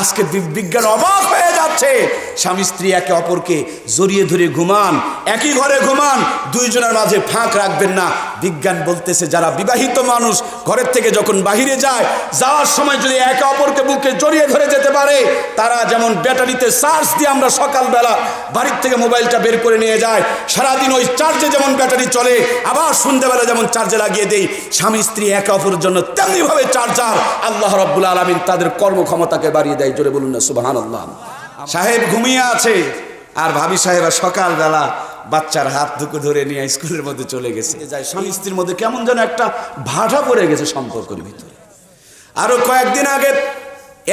আজকে বিজ্ঞান অবাক হয়ে যাচ্ছে। স্বামী স্ত্রী একে অপরকে জড়িয়ে ধরে ঘুমান, একই ঘরে ঘুমান, দুইজনের মাঝে ফাঁক রাখবেন না। বিজ্ঞান বলতেছে যারা বিবাহিত মানুষ ঘরের থেকে যখন বাহিরে যায়, যাওয়ার সময় যদি একে অপরকে বুকে জড়িয়ে ধরে যেতে পারে, তারা যেমন ব্যাটারিতে চার্জ দিয়ে আমরা সকালবেলা বাড়ির থেকে মোবাইলটা বের করে নিয়ে যায়, সারাদিন ওই চার্জে যেমন ব্যাটারি চলে, আবার সন্ধ্যাবেলা যেমন চার্জে লাগিয়ে দেই, স্বামী স্ত্রী একে অপরের জন্য তেমনিভাবে চার্জার। আল্লাহ রাব্বুল আলামিন তাদের কর্মক্ষমতাকে বাড়িয়ে দেয়। জোরে বলুন না সুবহানাল্লাহ। সাহেব ঘুমিয়ে আছে আর ভাবি সাহেবা সকালবেলা বাচ্চার হাত দুটো ধরে নিয়ে স্কুলের মধ্যে চলে গেছে। যায় স্বামী স্ত্রীর মধ্যে কেমন যেন একটা ভাটা পড়ে গেছে সম্পর্কের ভিতরে। আরো কয়েকদিন আগে,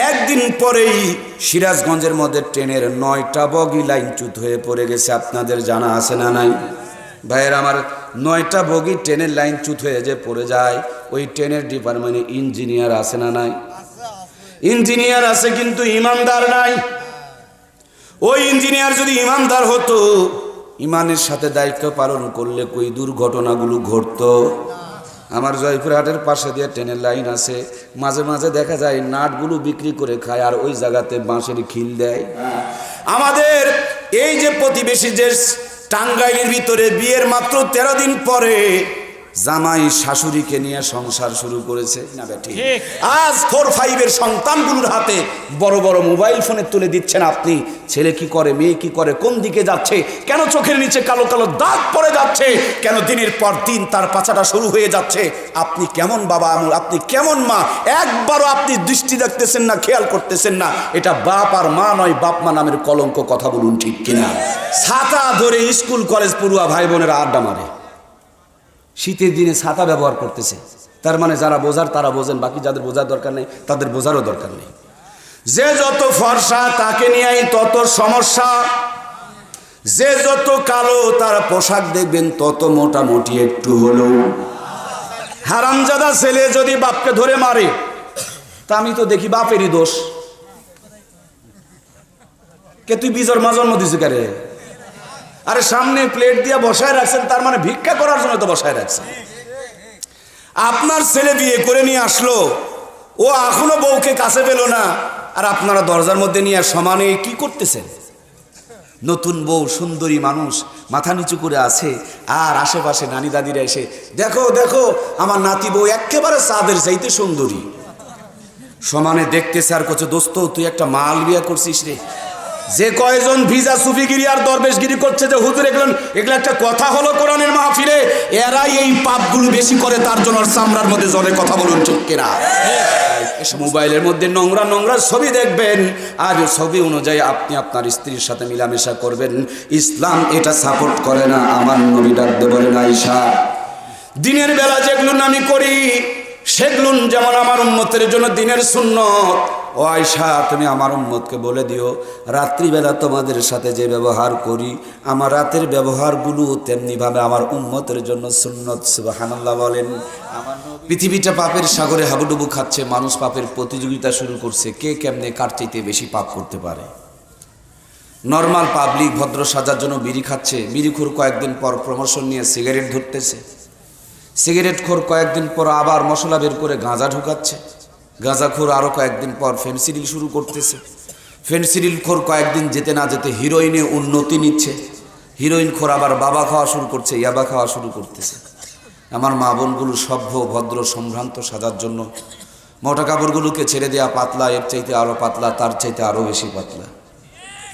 একদিন পরেই সিরাজগঞ্জের মধ্যে ট্রেনের 9টা বগি লাইনচ্যুত হয়ে পড়ে গেছে। আপনাদের জানা আছে না নাই ভাইয়ের আমার? 9টা বগি ট্রেনের লাইনচ্যুত হয়ে যে পড়ে যায়, ওই ট্রেনের ডিপার্টমেন্টে ইঞ্জিনিয়ার আছে না নাই? ইঞ্জিনিয়ার আছে, কিন্তু ইমানদার নাই। ওই ইঞ্জিনিয়ার যদি ইমানদার হতো, ইমানের সাথে দায়িত্ব পালন করলে কই দুর্ঘটনাগুলো ঘটতো? আমার জয়পুরহাটের পাশে দিয়ে ট্রেনের লাইন আছে, মাঝে মাঝে দেখা যায় নাটগুলো বিক্রি করে খায় আর ওই জায়গাতে বাঁশের খিল দেয়। আমাদের এই যে প্রতিবেশী যে টাঙ্গাইলের ভিতরে বিয়ের মাত্র 13 দিন পরে জামাই শাশুড়িকে নিয়ে সংসার শুরু করেছে না বেটি? আজ 4-5 এর সন্তানগুলোর হাতে বড় বড় মোবাইল ফোনে তুলে দিচ্ছেন আপনি। ছেলে কি করে, মেয়ে কি করে, কোন দিকে যাচ্ছে, কেন চোখের নিচে কালো কালো দাগ পড়ে যাচ্ছে, কেন দিনের পর দিন তার পাছাটা শুরু হয়ে যাচ্ছে। আপনি কেমন বাবা, আপনি কেমন মা, একবারও আপনি দৃষ্টি দেখতেছেন না, খেয়াল করতেছেন না। এটা বাপ আর মা নয়, বাপ মা নামের কলঙ্ক। কথা বলুন ঠিক কিনা? ছাতা ধরে স্কুল কলেজ পড়ুয়া ভাই বোনেরা আড্ডা মারে, শীতের দিনে ছাতা ব্যবহার করতেছে। তার মানে যারা বোঝার তারা বোঝেন, বাকি যাদের বোঝার দরকার নেই তাদের বোঝারও দরকার নেই। যে যত ফর্সা তাকে নিয়েই তত সমস্যা, যে যত কালো তার পোশাক দেখবেন তত মোটামুটি একটু হলেও। হারামজাদা ছেলে যদি বাপকে ধরে মারে, তা আমি তো দেখি বাপেরই দোষ। কে তুই বিজর মা জন্ম দিছি কারে? আরে সামনে প্লেট দিয়ে বসায় রাখছেন, তার মানে ভিক্ষা করার জন্য তো বসায় রাখছেন। আপনার ছেলে বিয়ে করে নিয়ে আসলো, ও এখনো বউকে কাছে পেল না, আর আপনারা দরজার মধ্যে নিয়ে সমানে কি করতেছেন? নতুন বউ সুন্দরী মানুষ মাথা নিচু করে আছে, আর আশেপাশে নানি দাদিরা এসে দেখো দেখো আমার নাতি বউ একেবারে চাঁদের চাইতে সুন্দরী, সমানে দেখতেছে আর কচ্ছে দোস্ত তুই একটা মাল বিয়ে করছিস রে। যে কয়জন ভিজা সুফিগিরি আর দরবেশগিরি করছে যে হুজুর এগুলো একটা কথা হলো কোরআনের মাহফিলে, এরাই এই পাপগুলো বেশি করে, তার জন্য চামড়ার মধ্যে জ্বরে। কথা বলুন ঠিক কিনা? মোবাইলের মধ্যে নোংরা নোংরা ছবি দেখবেন, আর ছবি অনুযায়ী আপনি আপনার স্ত্রীর সাথে মিলামেশা করবেন। ইসলাম এটা সাপোর্ট করে না। আমার নবী ডাকতে বলেন, আয়েশা দিনের বেলা যেগুলো আমি করি সেগুলো যেমন আমার উম্মতের জন্য দিনের সুন্নত, ও আয়েশা তুমি আমার উম্মতকে বলে দিও রাত্রিবেলা তোমাদের সাথে যে ব্যবহার করি, আমার রাতের ব্যবহারগুলো তেমনিভাবে আমার উম্মতের জন্য সুন্নত। সুবহানাল্লাহ বলেন। আমার পৃথিবীটা পাপের সাগরে হাবুডুবু খাচ্ছে, মানুষ পাপের প্রতিযোগিতা শুরু করছে, কে কেমনে কার চাইতে বেশি পাপ করতে পারে। নর্মাল পাবলিক ভদ্র সাজার জন্য বিড়ি খাচ্ছে, বিড়িখোর কয়েকদিন পর প্রমোশন নিয়ে সিগারেট ধরতেছে, সিগারেটখোর কয়েকদিন পর আবার মশলা বের করে গাঁজা ঢুকাচ্ছে, গাঁজাখোর আরও কয়েকদিন পর ফেনসিডিল শুরু করতেছে, ফেনসিডিলখোর কয়েকদিন যেতে না যেতে হিরোইনে উন্নতি নিচ্ছে, হিরোইনখোর আবার বাবা খাওয়া শুরু করছে, ইয়াবা খাওয়া শুরু করতেছে। আমার মা বোনগুলো সভ্য ভদ্র সম্ভ্রান্ত সাজার জন্য মোটা কাপড়গুলোকে ছেড়ে দেওয়া পাতলা, এর চাইতে আরও পাতলা, তার চাইতে আরও বেশি পাতলা।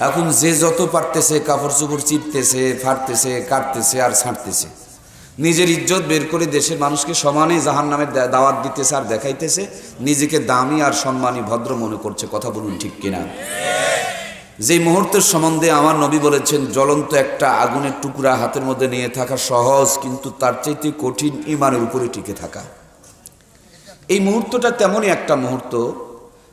এখন যে যত পারতেছে কাপড় চোপড় চিপতেছে, ফাটতেছে, কাটতেছে আর ছাঁটতেছে, নিজের ইজ্জত বের করে দেশের মানুষকে সমানে জাহান্নামের দাওয়াত দিতেছে আর দেখাইতেছে, নিজেকে দামি আর সম্মানী ভদ্র মনে করছে। কথা বলুন ঠিক কিনা? যে মুহূর্তের সম্বন্ধে আমার নবী বলেছেন জ্বলন্ত একটা আগুনের টুকরা হাতের মধ্যে নিয়ে থাকা সহজ, কিন্তু তার চাইতে কঠিন ঈমানের উপরে টিকে থাকা। এই মুহূর্তটা তেমনই একটা মুহূর্ত,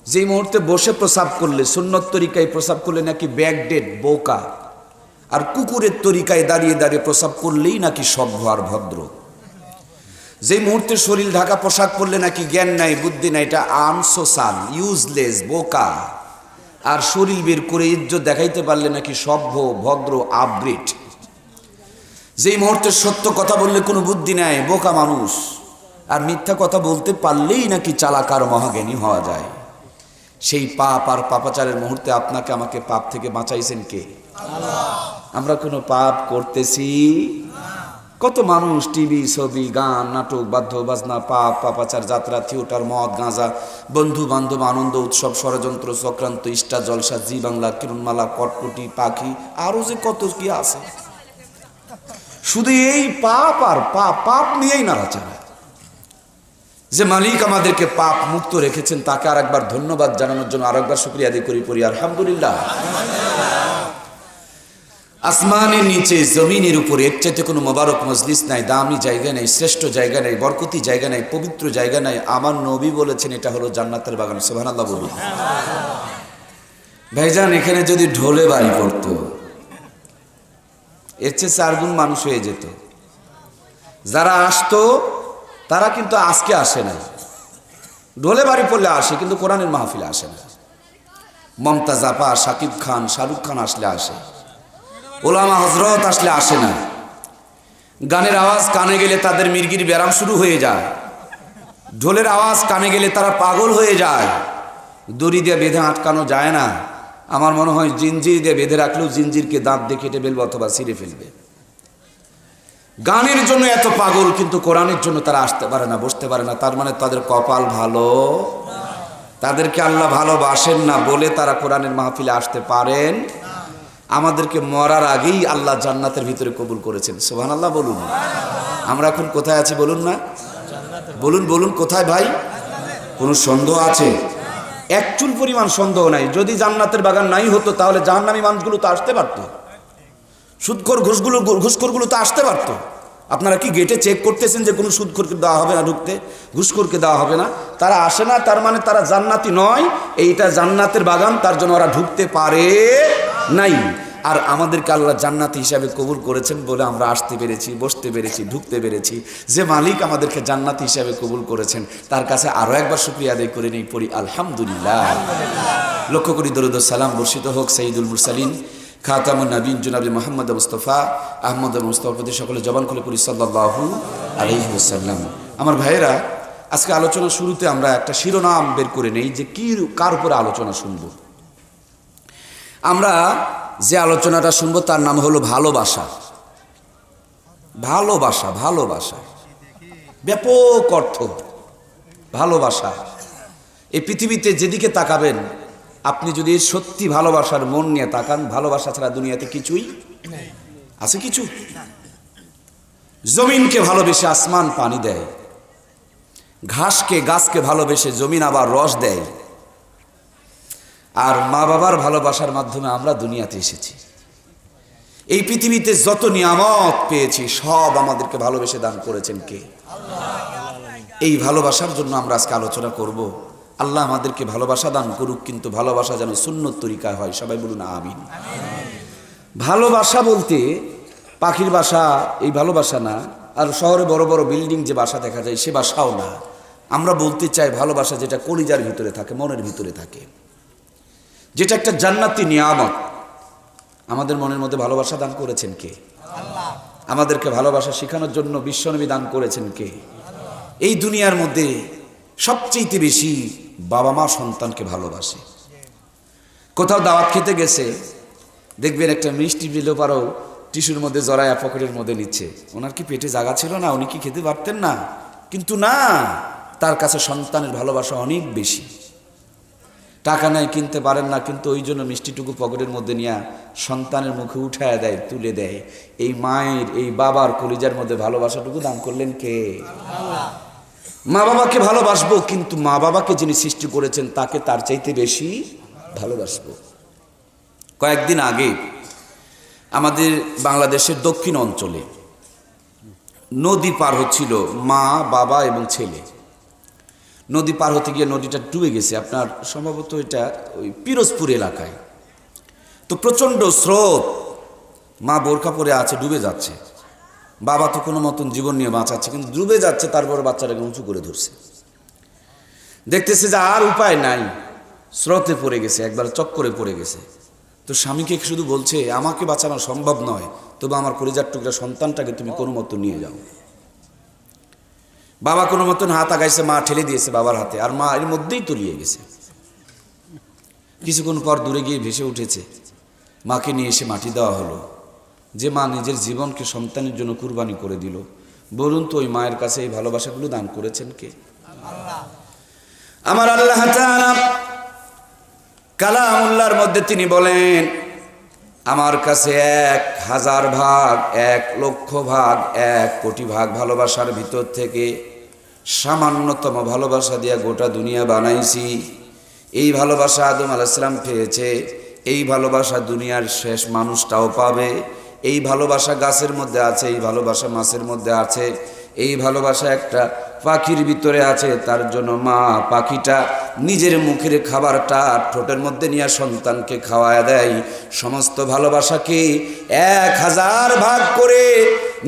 যেই মুহূর্তে বসে প্রসাব করলে, সুন্নত তরিকায় প্রসাব করলে নাকি ব্যাকডেট বোকা, আর কুকুরের তরিকায় দাঁড়িয়ে দাঁড়িয়ে প্রসাব করলেই নাকি সভ্য আর ভদ্র। যে মুহূর্তে শরীর ঢাকা পোশাক পরলে নাকি জ্ঞান নাই, বুদ্ধি নাই, এটা আনসোশাল, ইউজলেস, বোকা। আর শরীর বের করে ইজ্জত দেখাইতে পারলে নাকি সভ্য ভদ্র আপগ্রেড। যেই মুহূর্তে সত্য কথা বললে কোনো বুদ্ধি নাই, বোকা মানুষ। আর মিথ্যা কথা বলতে পারলেই নাকি চালাক আর মহাজ্ঞানী হওয়া যায়। সেই পাপ আর পাপাচারের মুহূর্তে আপনাকে আমাকে পাপ থেকে বাঁচাইছেন কে? আমরা কোনো পাপ করতেছি? কত মানুষ টিভি, ছবি, গান, নাটক, বাদ্য বাজনা, পাপ, পাপাচার, যাত্রা, থিয়েটার, মদ, গাঁজা, বন্ধু বান্ধব, আনন্দ উৎসব, ষড়যন্ত্র, চক্রান্ত, ইস্টা, জলসা, জি বাংলা, কিরণমালা, কটকটি, পাখি, আরো যে কত কি আছে। শুধু এই পাপ আর পাপ, পাপ নিয়েই নাড়াচাড়া। যে মালিক আমাদেরকে পাপ মুক্ত রেখেছেন তাকে আর একবার ধন্যবাদ জানানোর জন্য আর একবার শুকরিয়া আদায় করি পড়ি আলহামদুলিল্লাহ। আসমানের নিচে জমিনের উপরে এর চাইতে কোনো মোবারক মজলিস নাই, দামি জায়গা নেই, শ্রেষ্ঠ জায়গা নেই, বরকতি জায়গা নেই, পবিত্র জায়গা নাই। আমার নবী বলেছেন এটা হলো জান্নাতের বাগান। সুবহানাল্লাহ বলুন। ভাইজান, এখানে যদি ঢোলে বাড়ি পড়তো এর চেয়ে 4 গুণ মানুষ হয়ে যেত। যারা আসতো তারা কিন্তু আজকে আসে না। ঢোলে বাড়ি পড়লে আসে, কিন্তু কোরআনের মাহফিলে আসে না। মমতাজ আপা, শাকিব খান, শাহরুখ খান আসলে আসে, ওলামা হজরত আসলে আসে না। গানের আওয়াজ কানে গেলে তাদের মির্গির ব্যারাম শুরু হয়ে যায়। ঢোলের আওয়াজ কানে গেলে তারা পাগল হয়ে যায়। দড়ি দিয়ে বেঁধে আটকানো যায় না। আমার মনে হয় জিঞ্জির দিয়ে বেঁধে রাখলেও জিঞ্জিরকে দাঁত দিয়ে কেটে ফেলবে অথবা ছিঁড়ে ফেলবে। গানের জন্য এত পাগল, কিন্তু কোরআনের জন্য তারা আসতে পারে না, বসতে পারে না। তার মানে তাদের কপাল ভালো, তাদেরকে আল্লাহ ভালোবাসেন না বলে তারা কোরআনের মাহফিলে আসতে পারেন। আমাদেরকে মরার আগেই আল্লাহ জান্নাতের ভিতরে কবুল করেছেন। সুবহানাল্লাহ বলুন। আমরা এখন কোথায় আছি বলুন না? বলুন বলুন, কোথায় ভাই? কোনো সন্দেহ আছে? এক চুল পরিমাণ সন্দেহ নাই। যদি জান্নাতের বাগান নাই হতো তাহলে জাহান্নামী মানুষগুলো তো আসতে পারতো, সুদখোর ঘুষখোরগুলো তো আসতে পারতো। আপনারা কি গেটে চেক করতেছেন যে কোনো সুদখোরকে দেওয়া হবে না ঢুকতে, ঘুষখোরকে দেওয়া হবে না? তারা আসে না, তার মানে তারা জান্নাতি নয়। এইটা জান্নাতের বাগান, তার জন্য ওরা ঢুকতে পারে নাই। আর আমাদেরকে আল্লাহ জান্নাতি হিসাবে কবুল করেছেন বলে আমরা আসতে পেরেছি, বসতে পেরেছি, ঢুকতে পেরেছি। যে মালিক আমাদেরকে জান্নাতি হিসাবে কবুল করেছেন তার কাছে আরো একবার শুকরিয়া আদায় করে নেই পড়ি আলহামদুলিল্লাহ। লক্ষ্য করি দরুদ ও সালাম বর্ষিত হোক সাইয়্যিদুল মুরসালিন খাতামুন নবীন জনাব মুহাম্মদ মুস্তাফা আহমদ মুস্তাফা প্রতি সকলে জবান খুলে পড়ি সাল্লাল্লাহু আলাইহি ওয়াসাল্লাম। আমার ভাইয়েরা, আজকে আলোচনা শুরুতে আমরা একটা শিরোনাম বের করে নেই যে কি কার উপরে আলোচনা শুনব। আমরা যে আলোচনাটা শুনবো তার নাম হলো ভালোবাসা। ভালোবাসা, ভালোবাসা, ব্যাপক অর্থ ভালোবাসা। এই পৃথিবীতে যেদিকে তাকাবেন, আপনি যদি সত্যি ভালোবাসার মন নিয়ে তাকান, ভালোবাসা ছাড়া দুনিয়াতে কিছুই আছে? কিছু? জমিনকে ভালোবেসে আসমান পানি দেয়, ঘাসকে গাছকে ভালোবেসে জমিন আবার রস দেয়। আর মা বাবার ভালোবাসার মাধ্যমে আমরা দুনিয়াতে এসেছি। এই পৃথিবীতে যত নিয়ামত পেয়েছি সব আমাদেরকে ভালোবেসে দান করেছেন কে? এই ভালোবাসার জন্য আমরা আজকে আলোচনা করব। আল্লাহ আমাদেরকে ভালোবাসা দান করুক, কিন্তু ভালোবাসা যেন সুন্নত তরিকায় হয়। সবাই বলুন আমিন। ভালোবাসা বলতে পাখির বাসা এই ভালোবাসা না, আর শহরে বড় বড় বিল্ডিং যে বাসা দেখা যায় সে বাসাও না। আমরা বলতে চাই ভালোবাসা যেটা কলিজার ভিতরে থাকে, মনের ভিতরে থাকে, যেটা একটা জান্নাতি নিয়ামত। আমাদের মনের মধ্যে ভালোবাসা দান করেছেন কে? আল্লাহ। আমাদেরকে ভালোবাসা শেখানোর জন্য বিশ্বনবী দান করেছেন কে? এই দুনিয়ার মধ্যে সবচেয়ে বেশি বাবা মা সন্তানকে ভালোবাসে। কোথাও দাওয়াত খেতে গেছে, দেখবেন একটা মিষ্টি দিলেও পারো টিস্যুর মধ্যে জড়ায়া পকেটের মধ্যে নিচ্ছে। ওনার কি পেটে জায়গা ছিল না? উনি কি খেতে পারতেন না? কিন্তু না, তার কাছে সন্তানের ভালোবাসা অনেক বেশি। টাকা নেয়, কিনতে পারেন না, কিন্তু ওই জন্য মিষ্টিটুকু পকেটের মধ্যে নিয়ে সন্তানের মুখে উঠায় দেয়, তুলে দেয়। এই মায়ের, এই বাবার কলিজার মধ্যে ভালোবাসাটুকু দান করলেন কে? আল্লাহ। মা বাবাকে ভালোবাসবো, কিন্তু মা বাবাকে যিনি সৃষ্টি করেছেন তাকে তার চাইতে বেশি ভালোবাসবো। কয়েকদিন আগে আমাদের বাংলাদেশের দক্ষিণ অঞ্চলে নদী পার হচ্ছিল মা, বাবা এবং ছেলে। নদী পার হতে গিয়ে নদীটা ডুবে গেছে। আপনার সম্ভবত এটা ওই পিরোজপুর এলাকায়। তো প্রচণ্ড স্রোত, মা বোরকা পরে আছে, ডুবে যাচ্ছে। বাবা তো কোনো মতন জীবন নিয়ে বাঁচাচ্ছে, কিন্তু ডুবে যাচ্ছে। তারপর বাচ্চাটাকে উঁচু করে ধরছে। দেখতেছে যে আর উপায় নাই, স্রোতে পড়ে গেছে, একবার চক্করে পড়ে গেছে। তো স্বামীকে শুধু বলছে, আমাকে বাঁচানো সম্ভব নয়, তবে আমার কলিজার টুকরা সন্তানটাকে তুমি কোনো মতো নিয়ে যাও। বাবা কোনো মতন হাত আগাইছে, মা ঠেলে দিয়েছে বাবার হাতে, আর মা এর মধ্যেই তলিয়ে গেছে। কিছুক্ষণ পর দূরে গিয়ে ভেসে উঠেছে। মাকে নিয়ে এসে মাটি দেওয়া হলো। যে মা নিজের জীবনকে সন্তানের জন্য কুরবানি করে দিল, বলুন তো ওই মায়ের কাছে এই ভালোবাসাগুলো দান করেছেন কে? আমার আল্লাহ তাআলা কালামুল্লাহর মধ্যে তিনি বলেন, আমার কাছে 1000 ভাগ, 1,00,000 ভাগ, 1 কোটি ভাগ ভালোবাসার ভিতর থেকে সামান্যতম ভালোবাসা দিয়া গোটা দুনিয়া বানাইছি। এই ভালোবাসা আদম আলাইহিস সালাম পেয়েছে, এই ভালোবাসা দুনিয়ার শেষ মানুষটাও পাবে। এই ভালোবাসা গাছের মধ্যে আছে, এই ভালোবাসা মাছের মধ্যে আছে, এই ভালোবাসা একটা পাখির ভিতরে আছে। তার জন্য মা পাখিটা নিজের মুখের খাবারটা ঠোঁটের মধ্যে নিয়ে সন্তানকে খাওয়ায় দেয়। সমস্ত ভালোবাসাকে 1000 ভাগ করে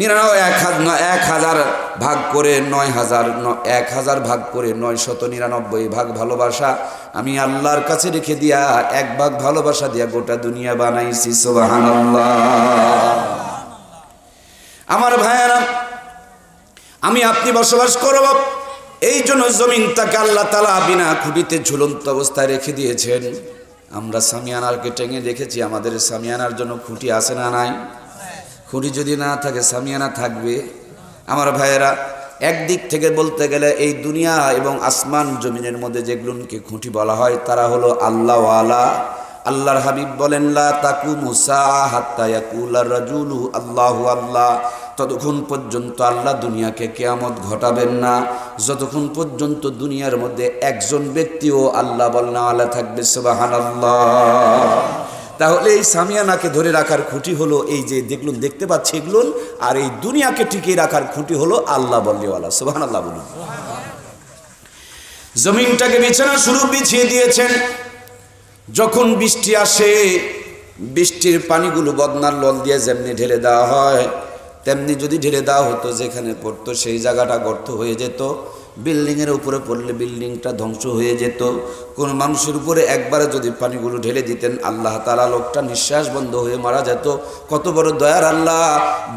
1000 ভাগ করে 1000 ভাগ করে 999 ভাগ ভালোবাসা আমি আল্লাহর কাছে রেখে দিয়া 1 ভাগ ভালোবাসা দিয়া গোটা দুনিয়া বানাইছি। সুবহানাল্লাহ। আমার ভাইয়েরা, আমি আপনি বসবাস করব, এই জন্য জমিনটাকে আল্লাহ তাআলা বিনা খুঁটিতে ঝুলন্ত অবস্থায় রেখে দিয়েছেন। আমরা সামিয়ানারকে টেঙে দেখেছি, আমাদের সামিয়ানার জন্য খুঁটি আছে না নাই? খুঁটি যদি না থাকে সামিয়ানা থাকবে? আমার ভাইয়েরা, একদিক থেকে বলতে গেলে এই দুনিয়া এবং আসমান জমিনের মধ্যে যেগুলোকে খুঁটি বলা হয় তারা হলো আল্লাহওয়ালা। আল্লাহর হাবিব বলেন, লা তাকুমু সাআ হাত্তা ইয়াকুলার রাজুলু আল্লাহু আল্লাহ। ততক্ষণ পর্যন্ত আল্লাহ দুনিয়াকে কিয়ামত ঘটাবেন না যতক্ষণ পর্যন্ত দুনিয়ার মধ্যে একজন ব্যক্তিও আল্লাহ বলনাওয়ালা থাকবে। সুবহানাল্লাহ। তাহলে এই সামিয়ানাকে ধরে রাখার খুঁটি হলো এই যে দেখতে পাচ্ছি এগুলো, আর এই দুনিয়াকে টিকিয়ে রাখার খুঁটি হলো আল্লাহ বলনেওয়ালা। সুবহানাল্লাহ বলুন। জমিনটাকে বিছানা স্বরূপ বিছিয়ে দিয়েছেন। যখন বৃষ্টি আসে, বৃষ্টির পানিগুলো বদনার লল দিয়ে যেমনি ঢেলে দেওয়া হয়, তেমনি যদি ঢেলে দেওয়া হতো যেখানে পড়তো সেই জায়গাটা গর্ত হয়ে যেত। বিল্ডিংয়ের উপরে পড়লে বিল্ডিংটা ধ্বংস হয়ে যেত। কোন মানুষের উপরে একবারে যদি পানিগুলো ঢেলে দিতেন, আল্লাহ তাআলা লোকটা নিঃশ্বাস বন্ধ হয়ে মারা যেত। কত বড় দয়ার আল্লাহ!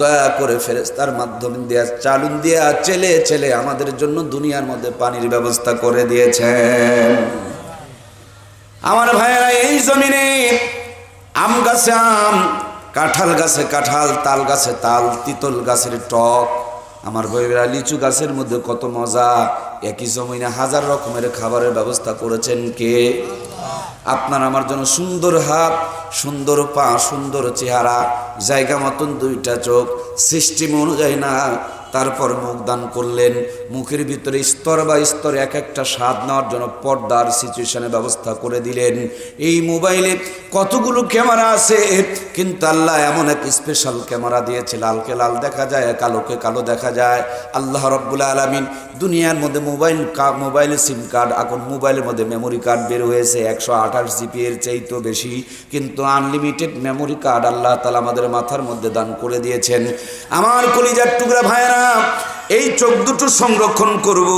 দয়া করে ফেরেশতার মাধ্যমে দিয়া চালুন দিয়া চেলে চেলে আমাদের জন্য দুনিয়ার মধ্যে পানির ব্যবস্থা করে দিয়েছেন। আমার ভাইয়েরা, এই জমিনে আম গাছে আম, কাঁঠাল গাছে কাঁঠাল, তাল গাছে তাল, তিতল গাছের টক, আমার ভাইয়েরা লিচু গাছের মধ্যে কত মজা। একই জমিনে 1000 রকমের খাবারের ব্যবস্থা করেছেন কে? আপনার আমার জন্য সুন্দর হাত, সুন্দর পা, সুন্দর চেহারা, জায়গা মতন 2টা চোখ, সিস্টেম অনুযায়ী না, তারপর মুখ দান করলেন। মুখের ভিতরে স্তর বা স্তর এক একটা স্বাদ নেওয়ার জন্য পর্দার সিচুয়েশনের ব্যবস্থা করে দিলেন। এই মোবাইলে কতগুলো ক্যামেরা আছে, কিন্তু আল্লাহ এমন এক স্পেশাল ক্যামেরা দিয়েছে, লালকে লাল দেখা যায়, কালোকে কালো দেখা যায়। আল্লাহ রাব্বুল আলামিন দুনিয়ার মধ্যে মোবাইলের সিম কার্ড, এখন মোবাইলের মধ্যে মেমোরি কার্ড বের হয়েছে 128 GB এর চাইতেও বেশি, কিন্তু আনলিমিটেড মেমোরি কার্ড আল্লাহ তাআলা আমাদের মাথার মধ্যে দান করে দিয়েছেন। আমার কলিজার টুকরা ভাইয়েরা, এই চোখ দুটো সংরক্ষণ করব,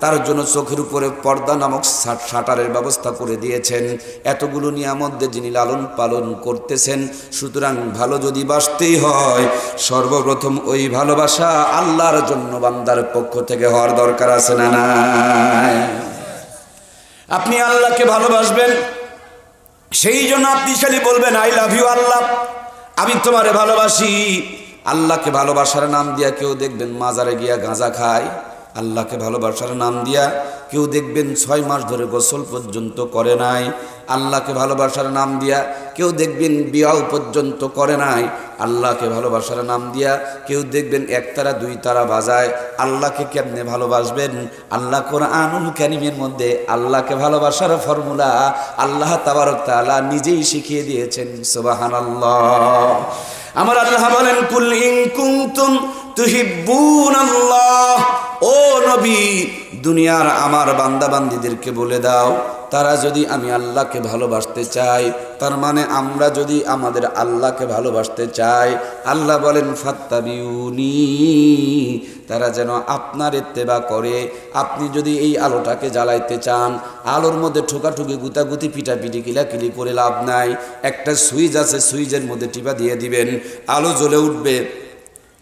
তার জন্য চোখের উপরে পর্দা নামক শাটারের ব্যবস্থা করে দিয়েছেন। এতগুলো নিয়ামত যিনি লালন পালন করতেছেন, সুতরাং ভালো যদি বাসতেই হয় সর্বপ্রথম ওই ভালোবাসা আল্লাহর জন্য বান্দার পক্ষ থেকে হওয়ার দরকার আছে না নাই? আপনি আল্লাহকে ভালোবাসবেন, সেই জন্য আপনি খালি বলবেন আই লাভ ইউ আল্লাহ, আমি তোমারে ভালোবাসি। আল্লাহকে ভালোবাসার নাম দিয়া কেউ দেখবেন মাজারে গিয়া গাঁজা খায়। আল্লাহকে ভালোবাসার নাম দিয়া কেউ দেখবেন 6 মাস ধরে গোসল পর্যন্ত করে নাই। আল্লাহকে ভালোবাসার নাম দিয়া কেউ দেখবেন বিয়াহ পর্যন্ত করে নাই। আল্লাহকে ভালোবাসার নাম দিয়া কেউ দেখবেন 1 তারা 2 তারা বাজায়। আল্লাহকে কেমনে ভালোবাসবেন? আল্লাহ কোরআনুল কারীমের মধ্যে আল্লাহকে ভালোবাসার ফর্মুলা আল্লাহ তাবারক তাআলা নিজেই শিখিয়ে দিয়েছেন। সুবহানাল্লাহ। আমার আল্লাহ বলেন, কুল ইন কুনতুম তুহিব্বুনাল্লাহ, ও নবী দুনিয়ার আমার বান্দা বান্দীদেরকে বলে দাও, তারা যদি আমি আল্লাহকে ভালোবাসতে চাই, তার মানে আমরা যদি আমাদের আল্লাহকে ভালোবাসতে চাই, আল্লাহ বলেন ফাত্তাবিউনি, তারা যেন আপনার ইত্তেবা করে। আপনি যদি এই আলোটাকে জ্বালাইতে চান, আলোর মধ্যে ঠোকাঠুকি গুতাগুতি পিটাপিটি কিলাকিলি করে লাভ নাই। একটা সুইচ আছে, সুইচের মধ্যে টিপা দিয়ে দিবেন, আলো জ্বলে উঠবে।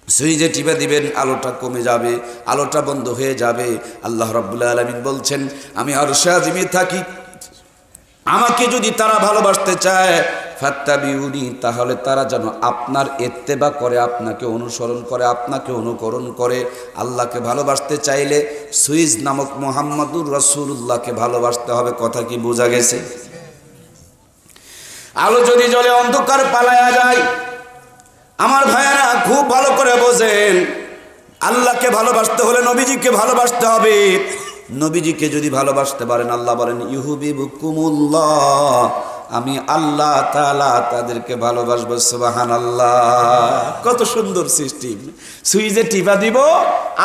সুইচে টিপা দিবেন, আলোটা কমে যাবে, আলোটা বন্ধ হয়ে যাবে। আল্লাহ রাব্বুল আলামিন বলছেন, আমি আরশে আজিমে থাকি, আমাকে যদি তারা ভালোবাসতে চায় ফাত্তাবিউনি, তাহলে তারা যেন আপনার ইত্তেবা করে, আপনাকে অনুসরণ করে, আপনাকে অনুকরণ করে। আল্লাহকে ভালোবাসতে চাইলে সুইজ নামক মুহাম্মাদুর রাসূলুল্লাহকে ভালোবাসতে হবে। কথা কি বোঝা গেছে? আলো যদি জ্বলে অন্ধকার পালায়া যায়। আমার ভাইয়েরা খুব ভালো করে বোঝেন, আল্লাহকে ভালোবাসতে হলে নবীজিকে ভালোবাসতে হবে। নবীজিকে যদি ভালোবাসতে পারেন, আল্লাহ বলেন ইউহিব্বুকুমুল্লাহ, আমি আল্লাহ তাআলা তাদেরকে ভালোবাসবো। সুবহানাল্লাহ, কত সুন্দর সিস্টেম। সুইচে টিপা দিব,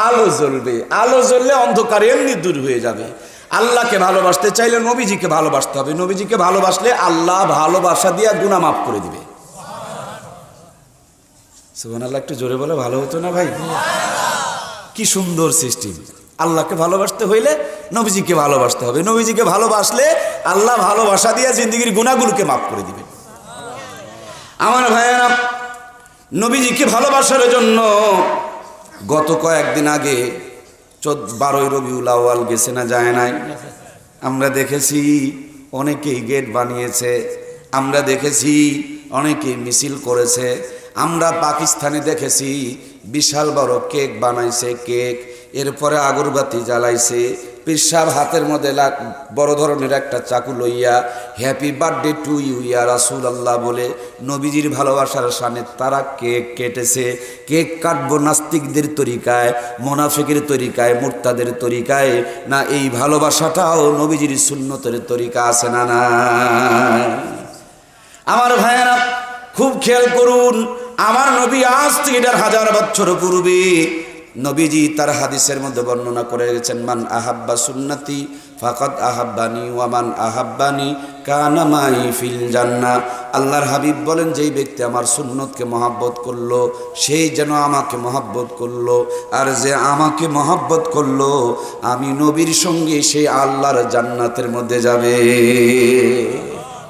আলো জ্বলবে, আলো জ্বললে অন্ধকার এমনি দূর হয়ে যাবে। আল্লাহকে ভালোবাসতে চাইলে নবীজিকে ভালোবাসতে হবে। নবীজিকে ভালোবাসলে আল্লাহ ভালোবাসা দিয়ে গুনাহ মাফ করে দিবে। সুবহানাল্লাহ, একটু জোরে বলে ভালো হতো না ভাই? কি সুন্দর সিস্টেম। আল্লাহকে ভালোবাসতে হইলে নবীজিকে ভালোবাসতে হবে। নবীজিকে ভালোবাসলে আল্লাহ ভালোবাসা দিয়ে জিন্দেগির গুনাহগুলোকে মাফ করে দিবেন। আমার ভাইয়েরা, নবীজিকে ভালোবাসার জন্য গত কয়েকদিন আগে 12ই রবিউল আউয়াল গেছে না যায় নাই? আমরা দেখেছি অনেকেই গেট বানিয়েছে, আমরা দেখেছি অনেকেই মিছিল করেছে। আমরা পাকিস্তানে দেখেছি বিশাল বড় কেক বানাইছে, কেক, এরপরে আগরবাতি জ্বালাইছে। পীর সাহেব হাতের মধ্যে বড় ধরনের একটা চাকু লইয়া হ্যাপি বার্থডে টু ইউ ইয়া রাসূলুল্লাহ বলে নবীজির ভালোবাসার শানে তারা কেক কেটেছে। কেক কাটবো নাস্তিকদের তরিকায়, মুনাফিকের তরিকায়, মুরতাদের তরিকায় না? এই ভালোবাসাটাও নবীজির সুন্নতের তরিকা আছে না? না আমার ভাইয়েরা, খুব খেয়াল করুন। আমার নবী আজ থেকে 1000 বছর পূর্বে নবীজি তার হাদিসের মধ্যে বর্ণনা করে গেছেন, মান আহাব্বা সুন্নতি ফাকাদ আহাব্বানি ওয়া মান আহাব্বানি কানা মাই ফিল জান্নাহ। আল্লাহর হাবিব বলেন, যেই ব্যক্তি আমার সুন্নতকে মহব্বত করলো সেই যেন আমাকে মহব্বত করলো, আর যে আমাকে মহব্বত করলো আমি নবীর সঙ্গে সেই আল্লাহর জান্নাতের মধ্যে যাবে।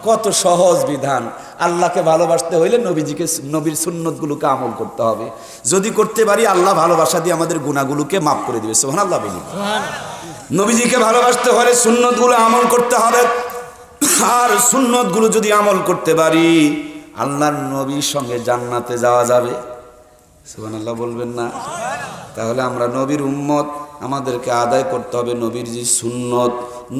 কত সহজ বিধান। আল্লাহকে ভালোবাসতে হইলে নবীজিকে, নবীর সুন্নতগুলোকে আমল করতে হবে। যদি করতে পারি আল্লাহ ভালোবাসা দিয়ে আমাদের গুনাহগুলোকে মাফ করে দিবে। সুবহানাল্লাহ বলি। নবীজিকে ভালোবাসতে হলে সুন্নতগুলো আমল করতে হবে। আর সুন্নতগুলো যদি আমল করতে পারি আল্লাহর নবীর সঙ্গে জান্নাতে যাওয়া যাবে। সুবহানাল্লাহ বলবেন না? তাহলে আমরা নবীর উম্মত, আমাদেরকে আদায় করতে হবে নবীর যে সুন্নত।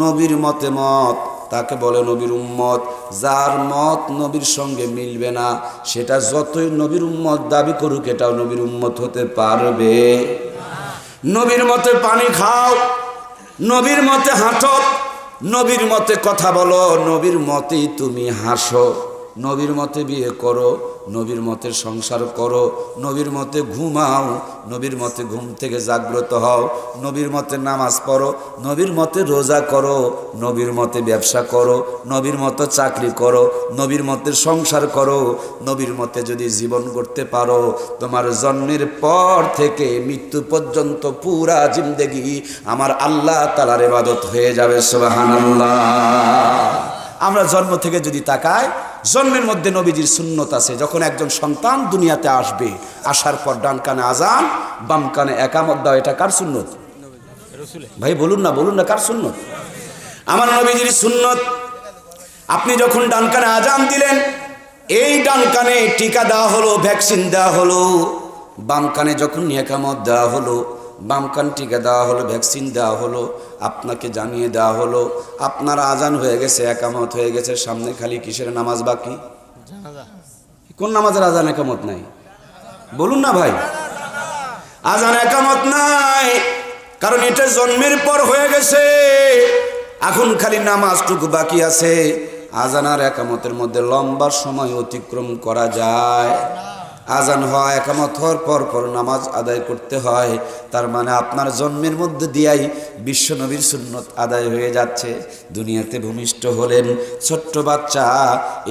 নবীর মতে মত তাকে বলে নবীর উম্মত। যার মত নবীর সঙ্গে মিলবে না সেটা যতই নবীর উম্মত দাবি করুক এটাও নবীর উম্মত হতে পারবে। নবীর মতে পানি খাও, নবীর মতে হাঁটো, নবীর মতে কথা বলো, নবীর মতেই তুমি হাসো, নবীর মতে বিয়ে করো, নবীর মতে সংসার করো, নবীর মতে ঘুমাও, নবীর মতে ঘুম থেকে জাগ্রত হও, নবীর মতে নামাজ পড়ো, নবীর মতে রোজা করো, নবীর মতে ব্যবসা করো, নবীর মতো চাকরি করো, নবীর মতে সংসার করো। নবীর মতে যদি জীবন করতে পারো তোমার জন্মের পর থেকে মৃত্যু পর্যন্ত পুরা জিন্দেগি আমার আল্লাহ তাআলার ইবাদত হয়ে যাবে। সুবহানাল্লাহ। আমরা জন্ম থেকে যদি তাকাই, জন্মের মধ্যে নবীজির সুন্নত আছে। যখন একজন সন্তান দুনিয়াতে আসবে, আসার পর ডান কানে আজান, বাম কানে একামত দাও, এটা কার সুন্নত? ভাই বলুন না কার সুন্নত? আমার নবীজির সুন্নত। আপনি যখন ডান কানে আজান দিলেন, এই ডান কানে টিকা দেওয়া হলো, ভ্যাকসিন দেওয়া হলো। বাম কানে যখন একামত দেওয়া হলো, বাম কান টিকা দেওয়া হলো, ভ্যাকসিন দেওয়া হলো, আপনাকে জানিয়ে দেওয়া হলো আপনার আজান হয়ে গেছে, একামত হয়ে গেছে। সামনে খালি কিসের নামাজ বাকি? কোন নামাজের আজান একামত নাই? বলুন না ভাই। আজান একামত নাই, কারণ এটা জন্মের পর হয়ে গেছে। এখন খালি নামাজটুকু বাকি আছে। আজান আর একামতের মধ্যে লম্বা সময় অতিক্রম করা যায়। আজান হওয়া, একামত হওয়ার পর পর নামাজ আদায় করতে হয়। তার মানে আপনার জন্মের মধ্যে দিয়াই বিশ্ব নবীর সুন্নত আদায় হয়ে যাচ্ছে। দুনিয়াতে ভূমিষ্ঠ হলেন ছোট্ট বাচ্চা,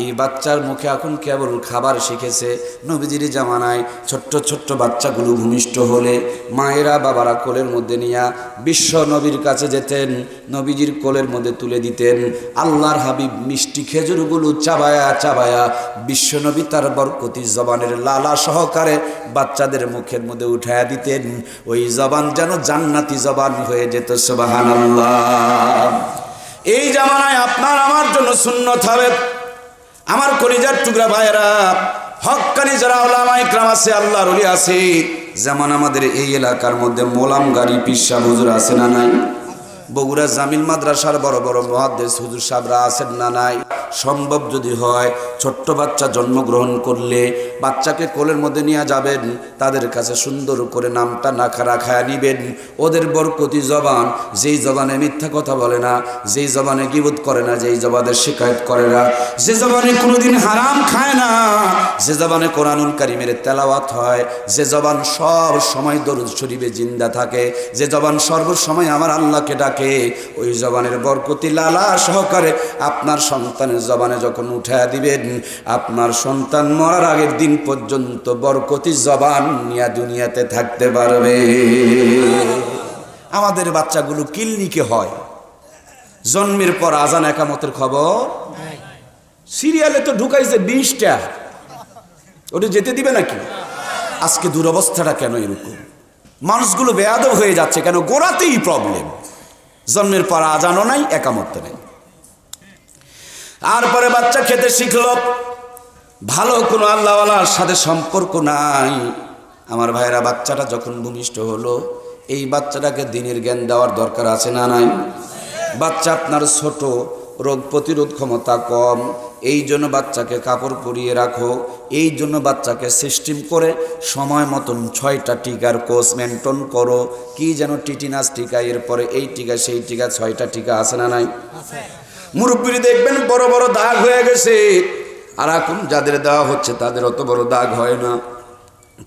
এই বাচ্চার মুখে এখন কেবল খাবার শিখেছে। নবীজির জামানায় ছোট্ট ছোট্ট বাচ্চাগুলো ভূমিষ্ঠ হলে মায়েরা বাবারা কোলের মধ্যে নিয়ে বিশ্ব নবীর কাছে যেতেন, নবীজির কোলের মধ্যে তুলে দিতেন। আল্লাহর হাবিব মিষ্টি খেজুরগুলো চাবায়া চাবায়া বিশ্ব নবী তার বরকতি জবানের লালা সহকারে বাচ্চাদের মুখের মধ্যে উঠায়া দিতেন। ওই জবান যেন জান্নাতি জবান হয়ে যেত। সুবহানাল্লাহ। এই জামানায় আপনার আমার জন্য সুন্নত হবে। আমার কলিজার টুকরা ভাইয়েরা, হক্কানি যারা উলামা ইকরাম আছে, আল্লাহর ওলি আছে, যেমন আমাদের এই এলাকার মধ্যে মোলাম গাড়ি পিসা হুজুর আছে না নাই? বগুড়া জামিল মাদ্রাসার বড় বড় মুহাদ্দিস হুজুর সাহেবরা আছেন না নাই? সম্ভব যদি হয় ছোট্ট বাচ্চা জন্মগ্রহণ করলে বাচ্চাকে কোলের মধ্যে নিয়ে যাবেন, তাদের কাছে সুন্দর করে নামটা নাখা রাখায় নিবেন। ওদের বরকতি জবান, যেই জবানে মিথ্যা কথা বলে না, যেই জবানে গীবত করে না, যেই জবানে শিকায়ত করে না, যে জবানে কোনোদিন হারাম খায় না, যে জবানে কোরআনুল কারীমের তেলাওয়াত হয়, যে জবান সব সময় দরুদ শরীফে জিন্দা থাকে, যে জবান সর্বসময় আমার আল্লাহকে ডাকে, ওই জবানের বরকতি লালা সহকারে আপনার সন্তানের জবানে যখন উঠায়া দিবেন, আপনার সন্তান মরার আগের দিন পর্যন্ত বরকতি জবান নিয়ে দুনিয়াতে থাকতে পারবে। আমাদের বাচ্চাগুলো ক্লিনিকে হয়, জন্মের পর আজান একামতের খবর সিরিয়ালে তো ঢুকাইছে 20টা, ওটা যেতে দিবে নাকি? আজকে দুরবস্থাটা কেন এরকম? মানুষগুলো বেয়াদব হয়ে যাচ্ছে কেন? গোড়াতেই প্রবলেম। জন্মের পর আজানও নাই, একামত নেই। আর পরে বাচ্চা খেতে শিখলো, ভালো কোনো আল্লাহওয়ালার সাথে সম্পর্ক নাই। আমার ভাইরা, বাচ্চাটা যখন ভূমিষ্ঠ হলো, এই বাচ্চাটাকে দ্বীনের জ্ঞান দেওয়ার দরকার আছে না নাই? বাচ্চা আপনার ছোট, রোগ প্রতিরোধ ক্ষমতা কম, এই জন্য বাচ্চাকে কাপড় পরিয়ে রাখো, এই জন্য বাচ্চাকে সিস্টেম করে সময় মতন 6টা টিকার কোর্স মেনটেন করো। কি যেন টিটিনাস টিকা, এরপরে এই টিকা সেই টিকা, 6টা টিকা আছে না নাই? মুরব্বী দেখবেন বড় বড় দাগ হয়ে গেছে, আর এখন যাদের দেওয়া হচ্ছে তাদের অত বড় দাগ হয় না,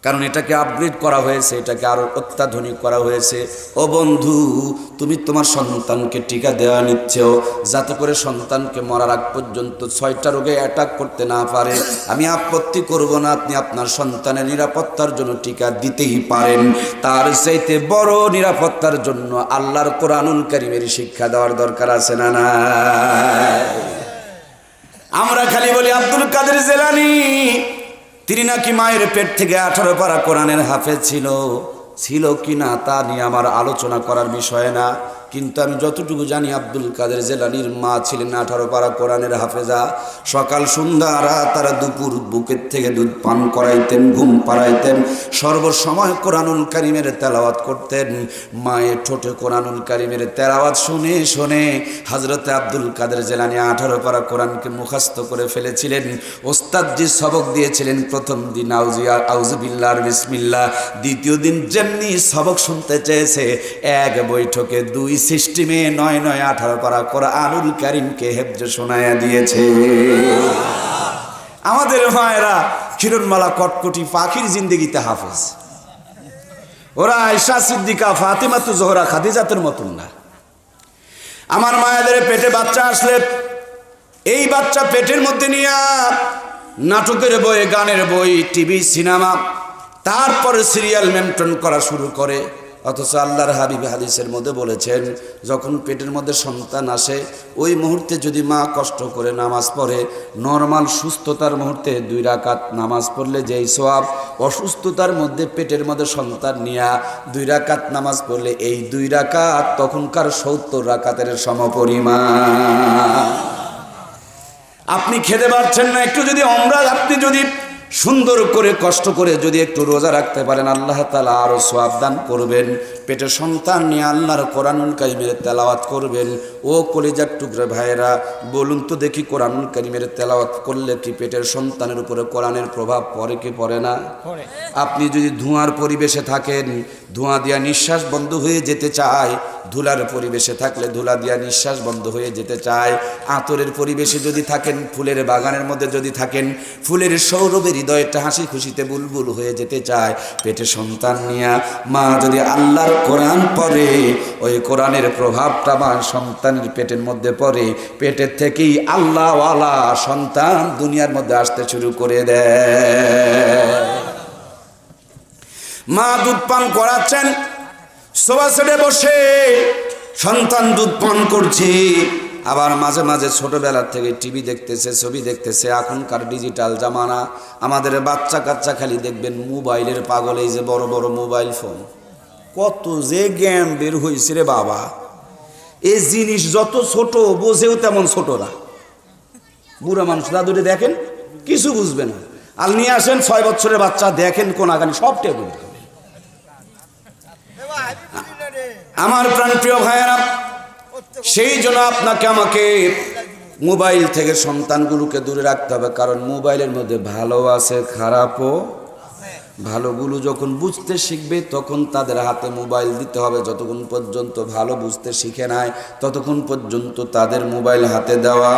কারণ এটাকে আপগ্রেড করা হয়েছে, এটাকে আরো অত্যাধুনিক করা হয়েছে। ও বন্ধু, তুমি তোমার সন্তানকে টিকা দেওয়া নিচ্ছ যাতে করে সন্তানকে মরার আগ পর্যন্ত 6টা রোগে অ্যাটাক করতে না পারে। আমি আপত্তি করব না, আপনি আপনার সন্তানের নিরাপত্তার জন্য টিকা দিতেই পারেন। তার চাইতে বড় নিরাপত্তার জন্য আল্লাহর কোরআনুল কারীমের শিক্ষা দেওয়ার দরকার আছে না না? আমরা খালি বলি আব্দুল কাদের জিলানী, তিনি নাকি মায়ের পেট থেকে 18 পারা কোরআনের হাফেজ ছিল কি না তা নিয়ে আমার আলোচনা করার বিষয় না, কিন্তু আমি যতটুকু জানি আব্দুল কাদের জিলানীর মা ছিলেন 18 পারা কোরআনের হাফেজা। সকাল সন্ধ্যা রাত তারা দুপুর বুকের থেকে দুধ পান করাইতেন, ঘুম পাড়াইতেন, সর্বসময় কোরআনুল কারীমের তেলাওয়াত করতেন। মায়ের ঠোঁটে কোরআনুল কারীমের তেলাওয়াত শুনে শুনে হযরতে আব্দুল কাদের জিলানী 18 পারা কোরআনকে মুখস্থ করে ফেলেছিলেন। ওস্তাদজি সবক দিয়েছিলেন, প্রথম দিন আউযুবিল্লাহ বিসমিল্লাহ, দ্বিতীয় দিন যেমনি সবক শুনতে চেয়েছে, এক বৈঠকে 2 সিস্টেমে 9 18 পারা কোরআনুল কারীমকে হেফজ শোনায়া দিয়েছে। আমাদের মায়েরা কিরণমালা কটকটি পাখির জিন্দেগিতে হাফেজ, ওরা আয়েশা সিদ্দিকা, ফাতিমাতু জোহরা, খাদিজাতের মতন না। আমার মায়েদের পেটে বাচ্চা আসলে এই বাচ্চা পেটের মধ্যে নিয়ে নাটকের বই, গানের বই, টিভি, সিনেমা, তারপরে সিরিয়াল মেনটেন করা শুরু করে। অথচ আল্লাহর হাবিব হাদিসের মধ্যে বলেছেন, যখন পেটের মধ্যে সন্তান আসে ওই মুহূর্তে যদি মা কষ্ট করে নামাজ পড়ে, নরমাল সুস্থতার মুহূর্তে 2 রাকাত নামাজ পড়লে যেই সওয়াব, অসুস্থতার মধ্যে পেটের মধ্যে সন্তান নিয়া 2 রাকাত নামাজ পড়লে এই 2 রাকাত তখনকার 70 রাকাতের সমপরিমাণ। আপনি খেতে পারছেন না, একটু যদি আপনি যদি সুন্দর করে কষ্ট করে যদি একটু রোজা রাখতে পারেন, আল্লাহ তাআলা আরো সওয়াব দান করবেন। পেটে সন্তান নিয়ে আল্লাহর কোরআনুল কারীমের তেলাওয়াত করবেন। ও কলিজার টুকরা ভাইয়েরা, বলুন তো দেখি, কোরআনুল কারীমের তেলাওয়াত করলে কি পেটের সন্তানের উপরে কোরআনের প্রভাব পড়ে কি পড়ে না? আপনি যদি ধোঁয়ার পরিবেশে থাকেন, ধোঁয়া দিয়া নিঃশ্বাস বন্ধ হয়ে যেতে চায়, ধুলার পরিবেশে থাকলে ধুলা দিয়া নিঃশ্বাস বন্ধ হয়ে যেতে চায়, আতরের পরিবেশে যদি থাকেন, ফুলের বাগানের মধ্যে যদি থাকেন, ফুলের সৌরভে হৃদয়টা হাসি খুশিতে বুলবুল হয়ে যেতে চায়। পেটে সন্তান নিয়া মা যদি আল্লাহর কোরআন পড়ে, ওই কোরআনের প্রভাবটা মা সন্তানের পেটের মধ্যে পড়ে, পেটের থেকেই আল্লাহওয়ালা সন্তান দুনিয়ার মধ্যে আসতে শুরু করে দেয়। মা দুধ পান করাচ্ছেন, সোফা সেটে বসে সন্তান দুধ পান করছে, আবার মাঝে মাঝে ছোটবেলার থেকে টিভি দেখতেছে, ছবি দেখতেছে। এখনকার ডিজিটাল জামানা, আমাদের বাচ্চা কাচ্চা খালি দেখবেন মোবাইলের পাগল। এই যে বড় বড় মোবাইল ফোন, কত যে গেম বের হয়েছে রে বাবা, এই জিনিস যত ছোট বোঝেও তেমন ছোট না। বুড়া মানুষ দাদুরে দেখেন কিছু বুঝবে না, আর নিয়ে আসেন 6 বছরের বাচ্চা, দেখেন কোন আগানি সব টেবিল। আমার প্রাণপ্রিয় ভাইয়েরা, সেই জন্য আপনাকে আমাকে মোবাইল থেকে সন্তানগুলোকে দূরে রাখতে হবে, কারণ মোবাইলের মধ্যে ভালো আছে খারাপও। ভালোগুলো যখন বুঝতে শিখবে তখন তাদের হাতে মোবাইল দিতে হবে, যতক্ষণ পর্যন্ত ভালো বুঝতে শিখে নাই ততক্ষণ পর্যন্ত তাদের মোবাইল হাতে দেওয়া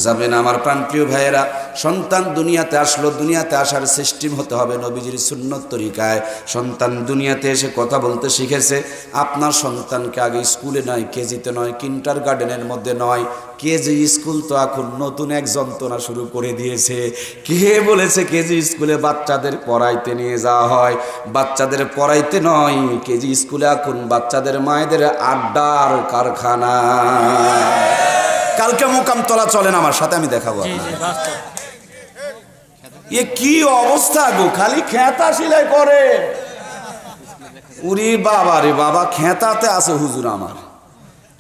যাবে না। আমার প্রাণপ্রিয় ভাইয়েরা, সন্তান দুনিয়াতে আসলো, দুনিয়াতে আসার সিস্টেম হতে হবে নবীজির সুন্নত তরিকায়। সন্তান দুনিয়াতে এসে কথা বলতে শিখেছে। আপনার সন্তানকে আগে স্কুলে নয়, কেজিতে নয়, কিন্ডার গার্ডেনের মধ্যে নয়, কেজি স্কুল তো এখন নতুন এক যন্ত্রণা শুরু করে দিয়েছে। কে বলেছে কেজি স্কুলে বাচ্চাদের পড়াইতে নিয়ে যাওয়া হয়? বাচ্চাদের পড়াইতে নয়, কেজি স্কুলে এখন বাচ্চাদের মায়েদের আড্ডার কারখানা। কালকে মোকামতলা চলেন আমার সাথে, আমি দেখাবো। এ কি অবস্থা গো, খালি খেতা সিলাই করে। উরি বাবা রে বাবা, খেতাতে আছে হুজুর আমার।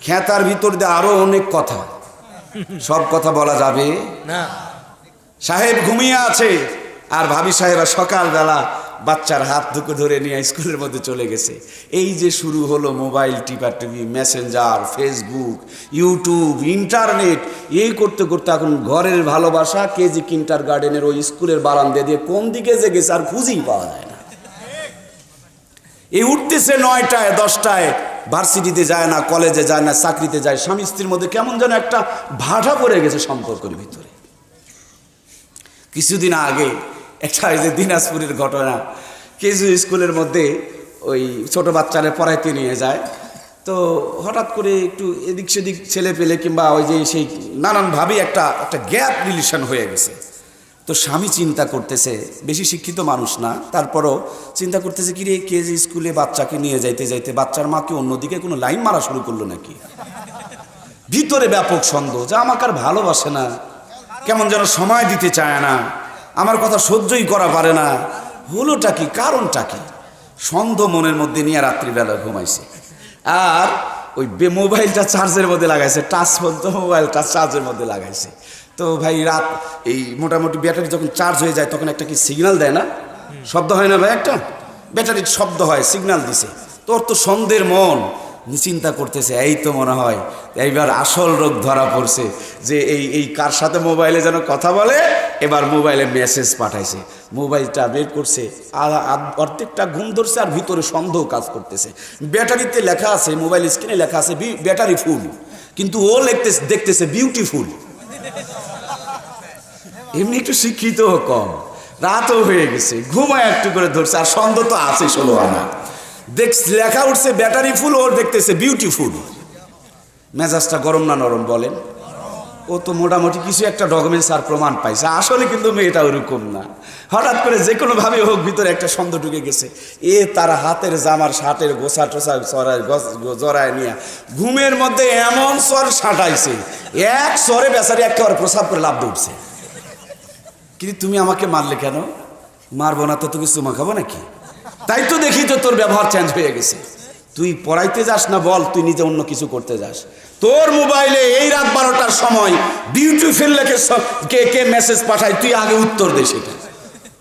খেতার ভিতর দিয়ে আরো অনেক কথা, সব কথা বলা যাবে না। সাহেব ঘুমিয়ে আছে, আর ভাবি সাহেবা সকালবেলা বাচ্চার হাত দুটো ধরে নিয়ে স্কুলের মধ্যে চলে গেছে। এই যে শুরু হলো মোবাইল টিপাটিপি, মেসেঞ্জার, ফেসবুক, ইউটিউব, ইন্টারনেট, এই করতে করতে এখন ঘরের ভালোবাসা কেজি কিন্ডার গার্ডেনের ওই স্কুলের বারান্দা দিয়ে কোন দিকে যে গেছে আর খুঁজেই পাওয়া যায় না। এই উঠতেছে 9টায় 10টায়, ভার্সিটিতে যায় না, কলেজে যায় না, চাকরিতে যায়। স্বামী স্ত্রীর মধ্যে কেমন যেন একটা ভাটা পড়ে গেছে সম্পর্কের ভিতরে। কিছুদিন আগে একটা এই যে দিনাজপুরের ঘটনা, কেজি স্কুলের মধ্যে ওই ছোট বাচ্চারা পড়াইতে নিয়ে যায়, তো হঠাৎ করে একটু এদিক সেদিক ছেলে পেলে কিংবা ওই যে সেই নানানভাবে একটা গ্যাপ রিলেশন হয়ে গেছে। তো স্বামী চিন্তা করতেছে, বেশি শিক্ষিত মানুষ না, তারপরও চিন্তা করতেছে কি রে, কেজি স্কুলে বাচ্চাকে নিয়ে যাইতে যাইতে বাচ্চার মাকে অন্যদিকে কোনো লাইন মারা শুরু করলো নাকি। ভিতরে ব্যাপক সন্দেহ যে আমাকে আর ভালোবাসে না, কেমন যেন সময় দিতে চায় না, আমার কথা সহ্যই করা পারে না। হলোটা কি, কারণটা কি? সন্দেহ মনের মধ্যে নিয়ে রাত্রিবেলা ঘুমাইছে, আর ওই মোবাইলটা চার্জের মধ্যে লাগাইছে, টাচ ফোন তো মোবাইলটা চার্জের মধ্যে লাগাইছে। তো ভাই রাত এই মোটামুটি ব্যাটারি যখন চার্জ হয়ে যায় তখন একটা কি সিগন্যাল দেয় না, শব্দ হয় না ভাই, একটা ব্যাটারির শব্দ হয়, সিগন্যাল দিছে। তোর তো সন্দেহের মন চিন্তা করতেছে, এই তো মনে হয় এইবার আসল রোগ ধরা পড়ছে, যে এই কার সাথে মোবাইলে যেন কথা বলে, এবার মোবাইলে মেসেজ পাঠাইছে। মোবাইলটা বের করছে, অর্ধেকটা ঘুম ধরছে, আর ভিতরে সন্দেহ কাজ করতেছে। ব্যাটারিতে লেখা আছে, মোবাইল স্ক্রিনে লেখা আছে ব্যাটারি ফুল, কিন্তু ও দেখতেছে বিউটিফুল। এমনি একটু শিক্ষিত কম, রাতও হয়ে গেছে, ঘুমায় একটু করে ধরছে, আর সন্দেহ তো আছে 16 আনা। লেখা উঠছে ব্যাটারি ফুল, ওর দেখতেছে বিউটিফুল। মেজাজটা গরম না নরম বলেন? ও তো মোটামুটি কিছু একটা ডকুমেন্টস আর প্রমাণ পাইছে, আসলে কিন্তু মেয়েটা ওরকম না। হঠাৎ করে যে কোনোভাবে হোক ভিতরে একটা সন্দেহ ঢুকে গেছে। তার হাতের জামার শার্টের গোছা টোসা জড়ায় নিয়ে ঘুমের মধ্যে এমন স্বর সাঁটাইছে, এক স্বরে বেচারি একেবারে প্রসাব করে লাভ উঠছে। কিন্তু তুমি আমাকে মারলে কেন? মারবো না তো, তুমি চুমা খাবো নাকি? তাই তো দেখি তো তোর ব্যবহার চেঞ্জ হয়ে গেছে। তুই পড়াইতে যাস না, বল তুই নিজে অন্য কিছু করতে যাস। তোর মোবাইলে এই রাত 12টার সময় বিউটিফুল লেখে কে মেসেজ পাঠায়, তুই আগে উত্তর দে সেটা।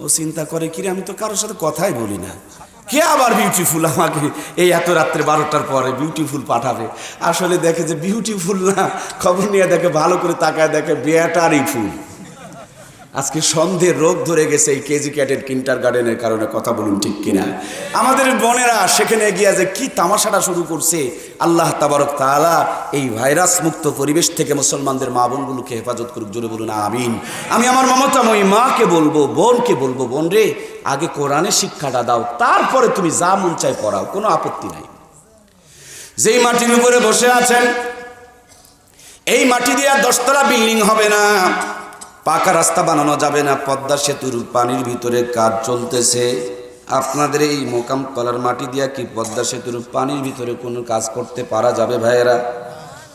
ও চিন্তা করে কিরে, আমি তো কারোর সাথে কথাই বলি না, কে আবার বিউটিফুল আমাকে এই এত রাত্রে 12টার পরে বিউটিফুল পাঠাবে। আসলে দেখে যে বিউটিফুল না, খবর নিয়ে দেখে, ভালো করে তাকায় দেখে ব্যাটারি ফুল। আজকে সন্দেহের রোগ ধরে গেছে এই কেজি ক্যাডেট কিন্ডার গার্ডেনের কারণে। কথা বলুন ঠিক কিনা? আমাদের বোনেরা সেখানে গিয়া যে কি তামাশাটা শুরু করছে। আল্লাহ তাবারক তাআলা এই ভাইরাস মুক্ত পরিবেশ থেকে মুসলমানদের মা বোনগুলোকে হেফাজত করুক, জোরে বলুন আমিন। আমি আমার মমতাময়ী মাকে বলবো, বোনকে বলবো, বোন রে, আগে কোরআনের শিক্ষাটা দাও, তারপরে তুমি যা মন চাই পড়াও, কোনো আপত্তি নাই। যেই মাটির উপরে বসে আছেন, এই মাটি দিয়ে 10তলা বিল্ডিং হবে না, পাকা রাস্তা বানানো যাবে না, পদ্মা সেতুর পানির ভিতরে কাজ চলতেছে। আপনাদের এই মোকামতলার মাটি দিয়া কি পদ্মা সেতুর পানির ভিতরে কোনো কাজ করতে পারা যাবে ভাইয়েরা?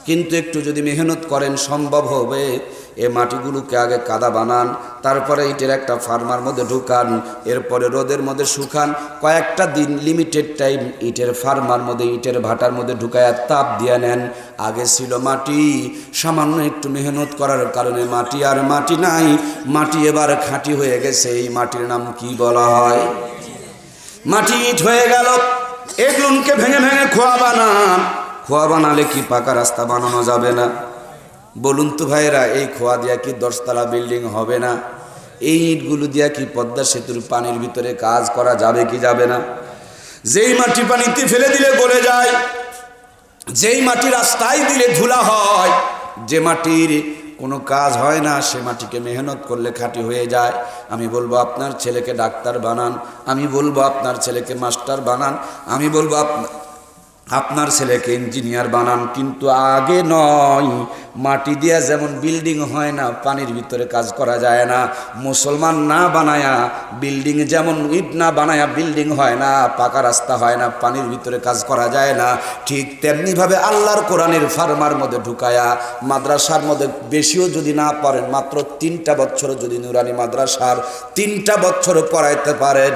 কিন্তু একটু যদি মেহনত করেন সম্ভব হবে। এই মাটিগুলোকে আগে কাদা বানান, তারপরে ইটের একটা ফার্মার মধ্যে ঢুকান, এরপরে রোদের মধ্যে শুকান, কয়েকটা দিন লিমিটেড টাইম ইটের ফার্মার মধ্যে ইটের ভাটার মধ্যে ঢুকায়া তাপ দিয়ে নেন। আগে ছিল মাটি, সামান্য একটু মেহনত করার কারণে মাটি আর মাটি নাই, মাটি এবার খাঁটি হয়ে গেছে। এই মাটির নাম কি বলা হয়? মাটি ইট হয়ে গেল। এগুলোকে ভেঙে ভেঙে খোয়া বানান। খোয়া বানালে কি পাকা রাস্তা বানানো যাবে না? বলুন তো ভাইরা, এই খোয়া দিয়া কি 10 তলা বিল্ডিং হবে না? এই ইটগুলো দিয়া কি পদ্মা সেতুর পানির ভিতরে কাজ করা যাবে কি যাবে না? যেই মাটি পানিতে ফেলে দিলে গলে যায়, যেই মাটি রাস্তায় দিলে ধুলা হয়, যে মাটির কোনো কাজ হয় না, সে মাটিকে মেহনত করলে খাঁটি হয়ে যায়। আমি বলবো আপনার ছেলেকে ডাক্তার বানান, আমি বলবো আপনার ছেলেকে মাস্টার বানান, আমি বলবো আপনার ছেলেকে ইঞ্জিনিয়ার বানান, কিন্তু আগে নয়। মাটি দিয়া যেমন বিল্ডিং হয় না, পানির ভিতরে কাজ করা যায় না। মুসলমান না বানায়া বিল্ডিং, যেমন ইট না বানায়া বিল্ডিং হয় না, পাকা রাস্তা হয় না, পানির ভিতরে কাজ করা যায় না, ঠিক তেমনিভাবে আল্লাহর কোরআনের ফার্মার মধ্যে ঢুকায়া মাদ্রাসার মধ্যে বেশিও যদি না পারেন, মাত্র 3টা বছর যদি নুরানি মাদ্রাসার 3টা বছর পড়াইতে পারেন,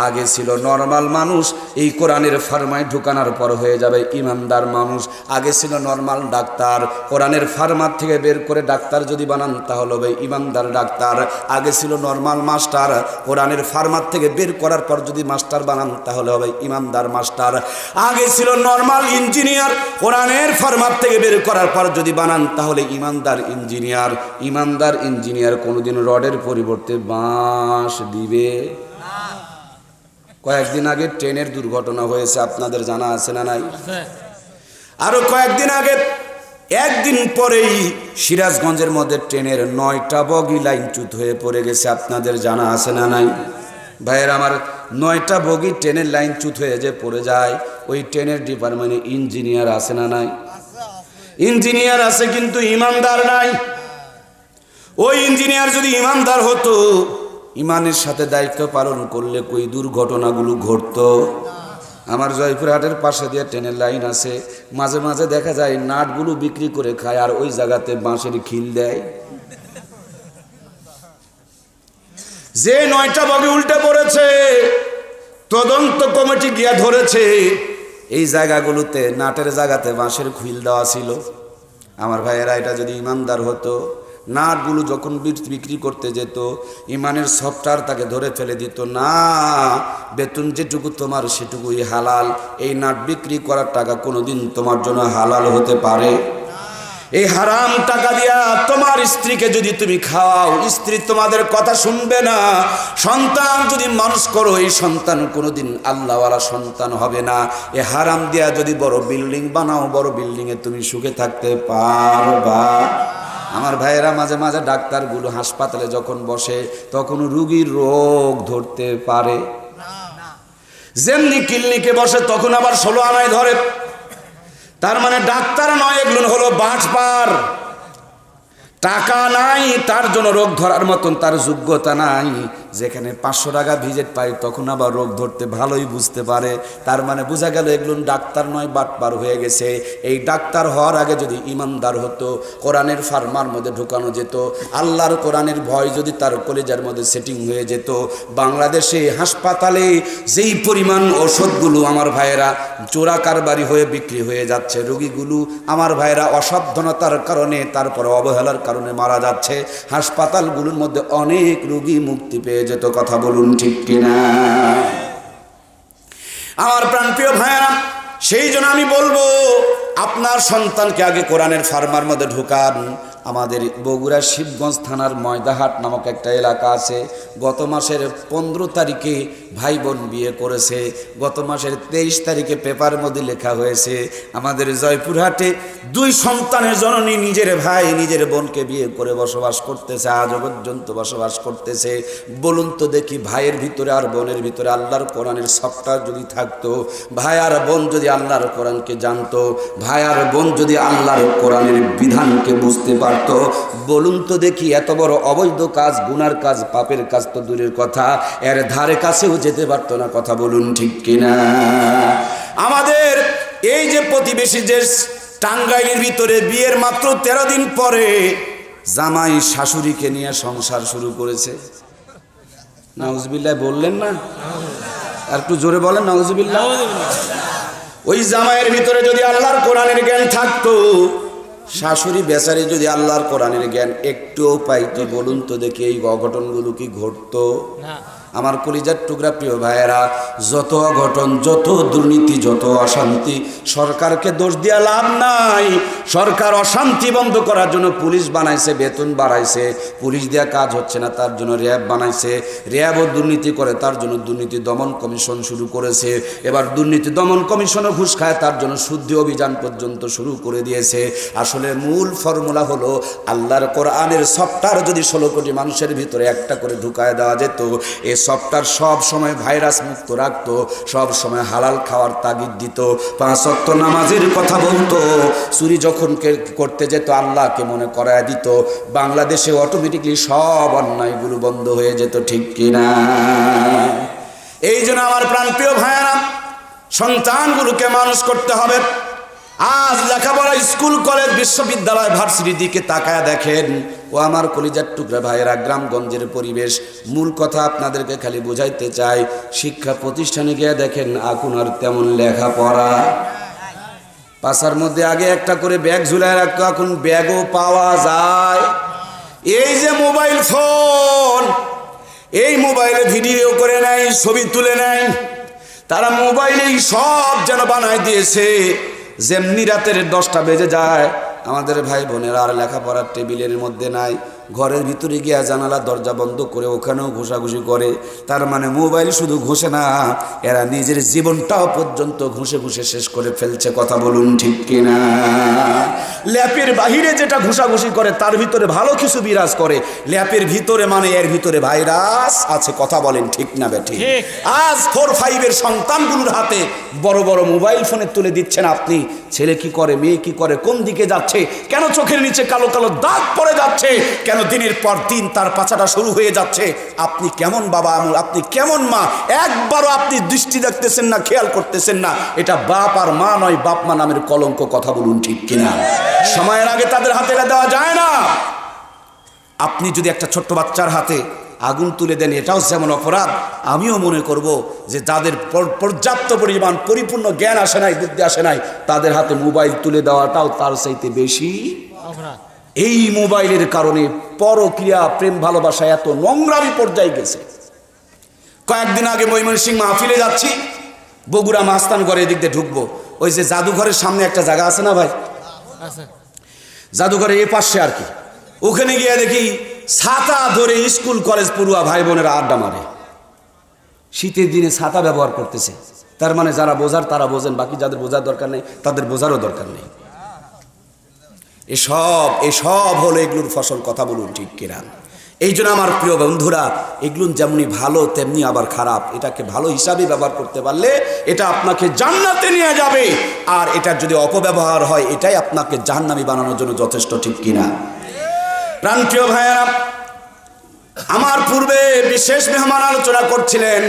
আগে ছিল নর্মাল মানুষ, এই কোরআনের ফার্মায় ঢুকানোর পর হয়ে যাবে ইমানদার মানুষ। আগে ছিল নর্মাল ডাক্তার, কোরআনের ফার্মার থেকে বের করে ডাক্তার যদি বানান তাহলে হবে ইমানদার ডাক্তার। আগে ছিল নর্মাল মাস্টার, কোরআনের ফার্মার থেকে বের করার পর যদি মাস্টার বানান তাহলে হবে ইমানদার মাস্টার। আগে ছিল নর্মাল ইঞ্জিনিয়ার, কোরআনের ফার্মার থেকে বের করার পর যদি বানান তাহলে ইমানদার ইঞ্জিনিয়ার। ইমানদার ইঞ্জিনিয়ার কোনোদিন রডের পরিবর্তে বাঁশ দিবে? কয়েকদিন আগে ট্রেনের দুর্ঘটনা হয়েছে, আপনাদের জানা আছে না নাই? আরো কয়েকদিন আগে, একদিন পরেই সিরাজগঞ্জের মধ্যে ট্রেনের 9টা বগি লাইনচ্যুত হয়ে পড়ে গেছে, আপনাদের জানা আছে না নাই? ভাইয়ের আমার, 9টা বগি ট্রেনের লাইনচ্যুত হয়ে যে পড়ে যায়, ওই ট্রেনের ডিপার্টমেন্টে ইঞ্জিনিয়ার আছে না নাই? ইঞ্জিনিয়ার আছে, কিন্তু ইমানদার নাই। ওই ইঞ্জিনিয়ার যদি ইমানদার হতো, ইমানের সাথে দায়িত্ব পালন করলে কই দুর্ঘটনাগুলো ঘটতো? আমার জয়পুরহাটের পাশে দিয়ে ট্রেনের লাইন আছে, মাঝে মাঝে দেখা যায় নাটগুলো বিক্রি করে খায়, আর ওই জায়গাতে বাঁশের খিল দেয়। যে 9টা বগি উল্টে পড়েছে, তদন্ত কমিটি গিয়া ধরেছে এই জায়গাগুলোতে নাটের জায়গাতে বাঁশের খিল দেওয়া ছিল। আমার ভাইয়েরা, এটা যদি ইমানদার হতো, নাটগুলো যখন বিক্রি করতে যেত, ইমানের সফটওয়্যার তাকে ধরে ফেলে দিত, না বেতন যেটুকু তোমার সেটুকুই হালাল, এই নাট বিক্রি করার টাকা কোনোদিন তোমার জন্য হালাল হতে পারে? এই হারাম টাকা দিয়া তোমার স্ত্রীকে যদি তুমি খাওয়াও, স্ত্রী তোমাদের কথা শুনবে না। সন্তান যদি মানুষ করো, এই সন্তান কোনোদিন আল্লাহওয়ালা সন্তান হবে না। এই হারাম দিয়া যদি বড় বিল্ডিং বানাও, বড় বিল্ডিংয়ে তুমি সুখে থাকতে পারবা? আমার ভাইয়েরা, মাঝে মাঝে ডাক্তারগুলো হাসপাতালে যখন বসে, তখন রুগীর রোগ ধরতে পারে। যেমনি ক্লিনিকে বসে, তখন আবার 16 আনায় ধরে। তার মানে ডাক্তার নয়, এগুলো হলো বাটপার। টাকা নাই, তার জন্য রোগ ধরার মতন তার যোগ্যতা নাই। যেখানে 500 টাকা ভিজিট পায়, তখন আবার রোগ ধরতে ভালোই বুঝতে পারে। তার মানে বোঝা গেল এগুলো ডাক্তার নয়, বাটপার হয়ে গেছে। এই ডাক্তার হওয়ার আগে যদি ইমানদার হতো, কোরআনের ফার্মার মধ্যে ঢুকানো যেত, আল্লাহর কোরআনের ভয় যদি তার কলেজার মধ্যে সেটিং হয়ে যেত, বাংলাদেশে হাসপাতালে যেই পরিমাণ ওষুধগুলো আমার ভাইয়েরা চোরা কারবারি হয়ে বিক্রি হয়ে যাচ্ছে, রোগীগুলো আমার ভাইয়েরা অসাবধানতার কারণে, তারপরে অবহেলার কারণে মারা যাচ্ছে, হাসপাতালগুলোর মধ্যে অনেক রোগী মুক্তি পেয়ে যেত। কথা বলুন ঠিক কিনা? আমার প্রাণপ্রিয় ভাইয়েরা, সেই জন্য আমি বলবো, আপনার সন্তানকে আগে কোরআনের ফার্মার মধ্যে ঢুকান। আমাদের বগুড়া শিবগঞ্জ থানার ময়দাহাট নামক একটা এলাকা আছে, গত মাসের 15 তারিখে ভাই বোন বিয়ে করেছে, গত মাসের 23 তারিখে পেপার মধ্যে লেখা হয়েছে, আমাদের জয়পুরহাটে 2 সন্তানের জননী নিজের ভাই নিজের বোনকে বিয়ে করে বসবাস করতেছে, আজও পর্যন্ত বসবাস করতেছে। বলুন তো দেখি, ভাইয়ের ভিতরে আর বোনের ভিতরে আল্লাহর কোরআনের সফটওয়্যার যদি থাকতো, ভাই আর বোন যদি আল্লাহর কোরআনকে জানতো, ভাই আর বোন যদি আল্লাহর কোরআনের বিধানকে বুঝতে পারতো, বলুন তো দেখি, এত বড় অবৈধ কাজ, গুনার কাজ, পাপের কাজ তো দূরের কথা, এর ধারে কাছেও যেতে পারতো না। কথা বলুন ঠিক কিনা? আমাদের এই যে প্রতিবেশী দেশ টাঙ্গাইলের ভিতরে বিয়ের মাত্র 13 দিন পরে জামাই শাশুড়িকে নিয়ে সংসার শুরু করেছে। নাউজুবিল্লাহ বললেন না? আর একটু জোরে বলেন নাউজুবিল্লাহ। ওই জামাইয়ের ভিতরে যদি আল্লাহর কোরআনের জ্ঞান থাকতো, শাশুড়ি বেচারি যদি আল্লাহর কোরআনের জ্ঞান একটুও পাইতো, বলুন তো দেখি এই অঘটনগুলো কি ঘটতো? আমার কলিজার টুকরা প্রিয় ভাইয়েরা, যত অঘটন, যত দুর্নীতি, যত অশান্তি, সরকারকে দোষ দিয়া লাভ নাই। সরকার অশান্তি বন্ধ করার জন্য পুলিশ বানাইছে, বেতন বাড়াইছে, পুলিশ দেওয়া কাজ হচ্ছে না তার জন্য র্যাব বানাইছে, র্যাবও দুর্নীতি করে তার জন্য দুর্নীতি দমন কমিশন শুরু করেছে, এবার দুর্নীতি দমন কমিশনও ঘুষ খায় তার জন্য শুদ্ধি অভিযান পর্যন্ত শুরু করে দিয়েছে। আসলে মূল ফর্মুলা হলো আল্লাহর কোরআনের সফটওয়্যার যদি 16 কোটি মানুষের ভিতরে একটা করে ঢুকায় দেওয়া যেত, এই সফটওয়্যার সব সময় ভাইরাস মুক্ত রাখতো, সব সময় হালাল খাওয়ার তাগিদ দিত, 5 ওয়াক্ত নামাজের কথা বলতো, চুরি যখন করতে যেত আল্লাহকে মনে করায় দিত, বাংলাদেশে অটোমেটিকলি সব অন্যায়গুলো বন্ধ হয়ে যেত, ঠিক কিনা? এই জন্য আমার প্রাণপ্রিয় ভাইয়েরা, সন্তানগুলোকে মানুষ করতে হবে। আজ লেখাপড়া, স্কুল, কলেজ, বিশ্ববিদ্যালয়, ভার্সিটির দিকে তাকায় দেখেন। ও আমার কলিজার টুকরা ভাইয়েরা, গ্রামগঞ্জের পরিবেশ, মূল কথা আপনাদেরকে খালি বোঝাইতে চাই, শিক্ষা প্রতিষ্ঠানে গিয়ে দেখেন এখন আর তেমন লেখাপড়া। পাশার মধ্যে আগে একটা করে ব্যাগ ঝুলায় রাখতো, এখন ব্যাগও পাওয়া যায়। এই যে মোবাইল ফোন, এই মোবাইলে ভিডিও করে নেয়, ছবি তুলে নেয়, তারা মোবাইলেই সব যেন বানায় দিয়েছে। যেমনি রাতের 10টা বেজে যায়, আমাদের ভাই বোনেরা আর লেখাপড়ার টেবিলের মধ্যে নাই, ঘরের ভিতরে গিয়া জানালা দরজা বন্ধ করে ওখানেও ঘষাঘষি করে। তার মানে মোবাইল শুধু ঘষে না, এরা নিজের জীবনটাও পর্যন্ত ঘষে ঘষে শেষ করে ফেলছে, কথা বলুন ঠিক কিনা? ল্যাপের বাহিরে যেটা ঘষাঘষি করে তার ভিতরে ভালো কিছু বিরাজ করে, ল্যাপের ভিতরে মানে এর ভিতরে ভাইরাস আছে, কথা বলেন ঠিক না বেঠিক? আজ 4-5 সন্তানগুলোর হাতে বড় বড় মোবাইল ফোনে তুলে দিচ্ছেন আপনি। ছেলে কি করে, মেয়ে কি করে, কোন দিকে যাচ্ছে, কেন চোখের নিচে কালো কালো দাগ পড়ে যাচ্ছে, কেন দিনের পর দিন তার পাছাটা শুরু হয়ে যাচ্ছে। আপনি কেমন বাবা, আপনি কেমন মা, একবারও আপনি দৃষ্টি দেখতেছেন না, খেয়াল করতেছেন না। এটা বাপ আর মা নয়, বাপ মা নামের কলঙ্ক, কথা বলুন ঠিক কিনা? সময়ের আগে তাদের হাতে দেওয়া যায় না। আপনি যদি একটা ছোট্ট বাচ্চার হাতে আগুন তুলে দেন, এটাও যেমন অপরাধ। আমিও মনে করব যে যাদের পর্যাপ্ত পরিমাণ পরিপূর্ণ জ্ঞান আসে নাই, বুদ্ধি আসে নাই, তাদের হাতে মোবাইল তুলে দেওয়াটাও তার চাইতে বেশি অপরাধ। এই মোবাইলের কারণে পরক্রিয়া, প্রেম ভালোবাসা এত নোংরামি পর্যায়ে গেছে। কয়েকদিন আগে ময়মনসিংহ মাহফিলে যাচ্ছি, বগুড়া মাস্তান ঘরে এদিক দিয়ে ঢুকবো, ওই যে জাদুঘরের সামনে একটা জায়গা আছে না ভাই, জাদুঘরের এ পাশে আর কি, ওখানে গিয়ে দেখি ছাতা ধরে স্কুল কলেজ পড়ুয়া ভাই বোনেরা আড্ডা মারে। শীতের দিনে ছাতা ব্যবহার করতেছে, তার মানে যারা বোঝার তারা বোঝেন, বাকি যাদের বোঝার দরকার নেই তাদের বোঝারও দরকার নেই। এসব হলো এগুলোর ফসল, কথা বলুন ঠিক কিনা? এই জন্য আমার প্রিয় বন্ধুরা, এগুলো যেমনি ভালো তেমনি আবার খারাপ। এটাকে ভালো হিসাবে ব্যবহার করতে পারলে এটা আপনাকে জান্নাতে নিয়ে যাবে, আর এটার যদি অপব্যবহার হয় এটাই আপনাকে জাহান্নামী বানানোর জন্য যথেষ্ট, ঠিক কিনা? প্রাণপ্রিয় ভাইয়েরা, আমার পূর্বে বিশেষ মেহমান আলোচনা করছিলেন,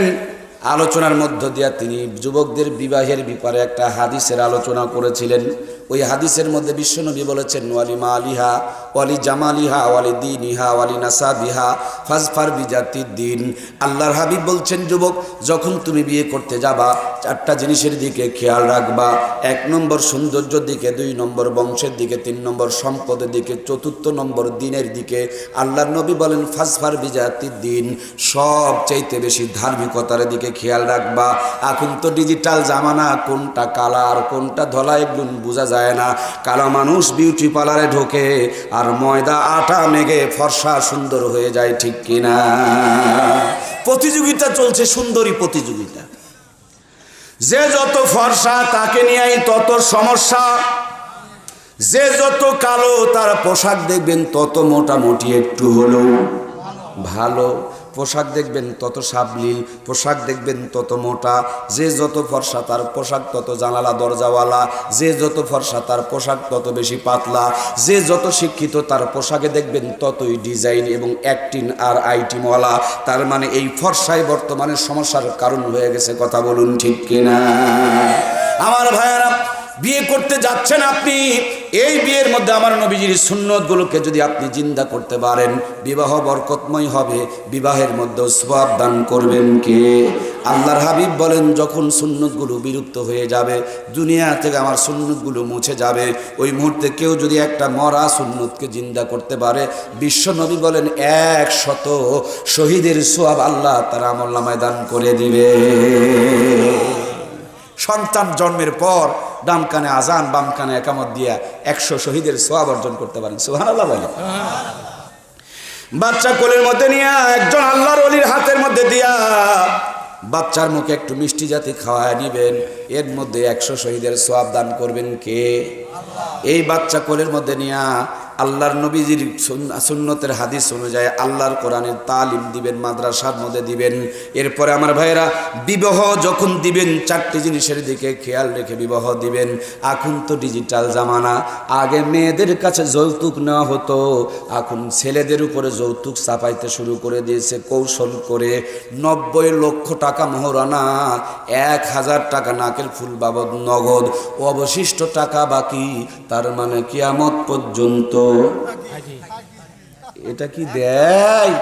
আলোচনার মধ্য দিয়া তিনি যুবকদের বিবাহের ব্যাপারে একটা হাদিসের আলোচনা করেছিলেন। ওই হাদিসের মধ্যে বিশ্বনবী বলেছেন, ওয়ালি মালিহা ওয়ালি জামালিহা ওয়ালি দিনিহা ওয়ালি নাসাবিহা ফাজফার বিজাতিদ দিন। আল্লাহর হাবিব বলছেন, যুবক যখন তুমি বিয়ে করতে যাবা 4টা জিনিসের দিকে খেয়াল রাখবা। 1 নম্বর সৌন্দর্যের দিকে, 2 নম্বর বংশের দিকে, 3 নম্বর সম্পদের দিকে, 4 নম্বর দিনের দিকে। আল্লাহর নবী বলেন ফাজফার বিজাতিদ দিন, সবচাইতে বেশি ধার্মিকতার দিকে খেয়াল রাখবা। এখন তো ডিজিটাল জামানা, কোনটা কালার কোনটা ধলা এগুলো বোঝা যায় না। কালো মানুষ বিউটি পার্লারে ঢোকে আর ময়দা আটা মেঘে ফর্সা সুন্দর হয়ে যায়, ঠিক কিনা? প্রতিযোগিতা চলছে, সুন্দরী প্রতিযোগিতা। যে যত ফর্সা তাকে নিয়েই তত সমস্যা, যে যত কালো তার পোশাক দেখবেন তত মোটামুটি একটু হলেও ভালো, পোশাক দেখবেন তত সাবলীল, পোশাক দেখবেন তত মোটা। যে যত ফর্সা তার পোশাক তত জানালা দরজাওয়ালা, যে যত ফর্সা তার পোশাক তত বেশি পাতলা, যে যত শিক্ষিত তার পোশাকে দেখবেন ততই ডিজাইন এবং অ্যাক্টিং আর আইটিমওয়ালা। তার মানে এই ফর্সাই বর্তমানে সমস্যার কারণ হয়ে গেছে, কথা বলুন ঠিক কিনা? আমার ভাইয়েরা, বিয়ে করতে যাচ্ছেন আপনি, এই বিয়ের মধ্যে আমার নবীজির সুন্নতগুলোকে যদি আপনি জিন্দা করতে পারেন, বিবাহ বরকতময় হবে। বিবাহের মধ্যে সওয়াব দান করবেন কে? আল্লাহর হাবিব বলেন, যখন সুন্নতগুলো বিলুপ্ত হয়ে যাবে, দুনিয়া থেকে আমার সুন্নতগুলো মুছে যাবে, ওই মুহূর্তে কেউ যদি একটা মরা সুন্নতকে জিন্দা করতে পারে, বিশ্ব নবী বলেন 100 শহীদের সওয়াব আল্লাহ তার আমলনামায় দান করে দিবে। সন্তান জন্মের পর ডান কানে আজান বাম কানে একামত দিয়া 100 শহীদের সওয়াব অর্জন করতে পারেন। সুবহানাল্লাহ বলে। বাচ্চা কোলের মধ্যে নিয়ে একজন আল্লাহর ওলির হাতের মধ্যে দিয়া বাচ্চার মুখে একটু মিষ্টি জাতি খাওয়ায় নিবেন, এর মধ্যে 100 শহীদের সওয়াব দান করবেন কে? এই বাচ্চা কোলের মধ্যে নিয়ে আল্লাহর নবীজির সুন্নতের হাদিস অনুযায়ী আল্লাহর কোরআনের তালিম দিবেন, মাদ্রাসার মধ্যে দিবেন। এরপরে আমার ভাইয়েরা, বিবাহ যখন দিবেন 4টি জিনিসের দিকে খেয়াল রেখে বিবাহ দিবেন। এখন তো ডিজিটাল জামানা, আগে মেয়েদের কাছে যৌতুক নেওয়া হতো, এখন ছেলেদের উপরে যৌতুক চাপাইতে শুরু করে দিয়েছে কৌশল করে। 90 লক্ষ টাকা মোহরানা, 1000 টাকা নাকের ফুল বাবদ নগদ, অবশিষ্ট টাকা বাকি। তার মানে কিয়ামত পর্যন্ত এটা কি দেয়?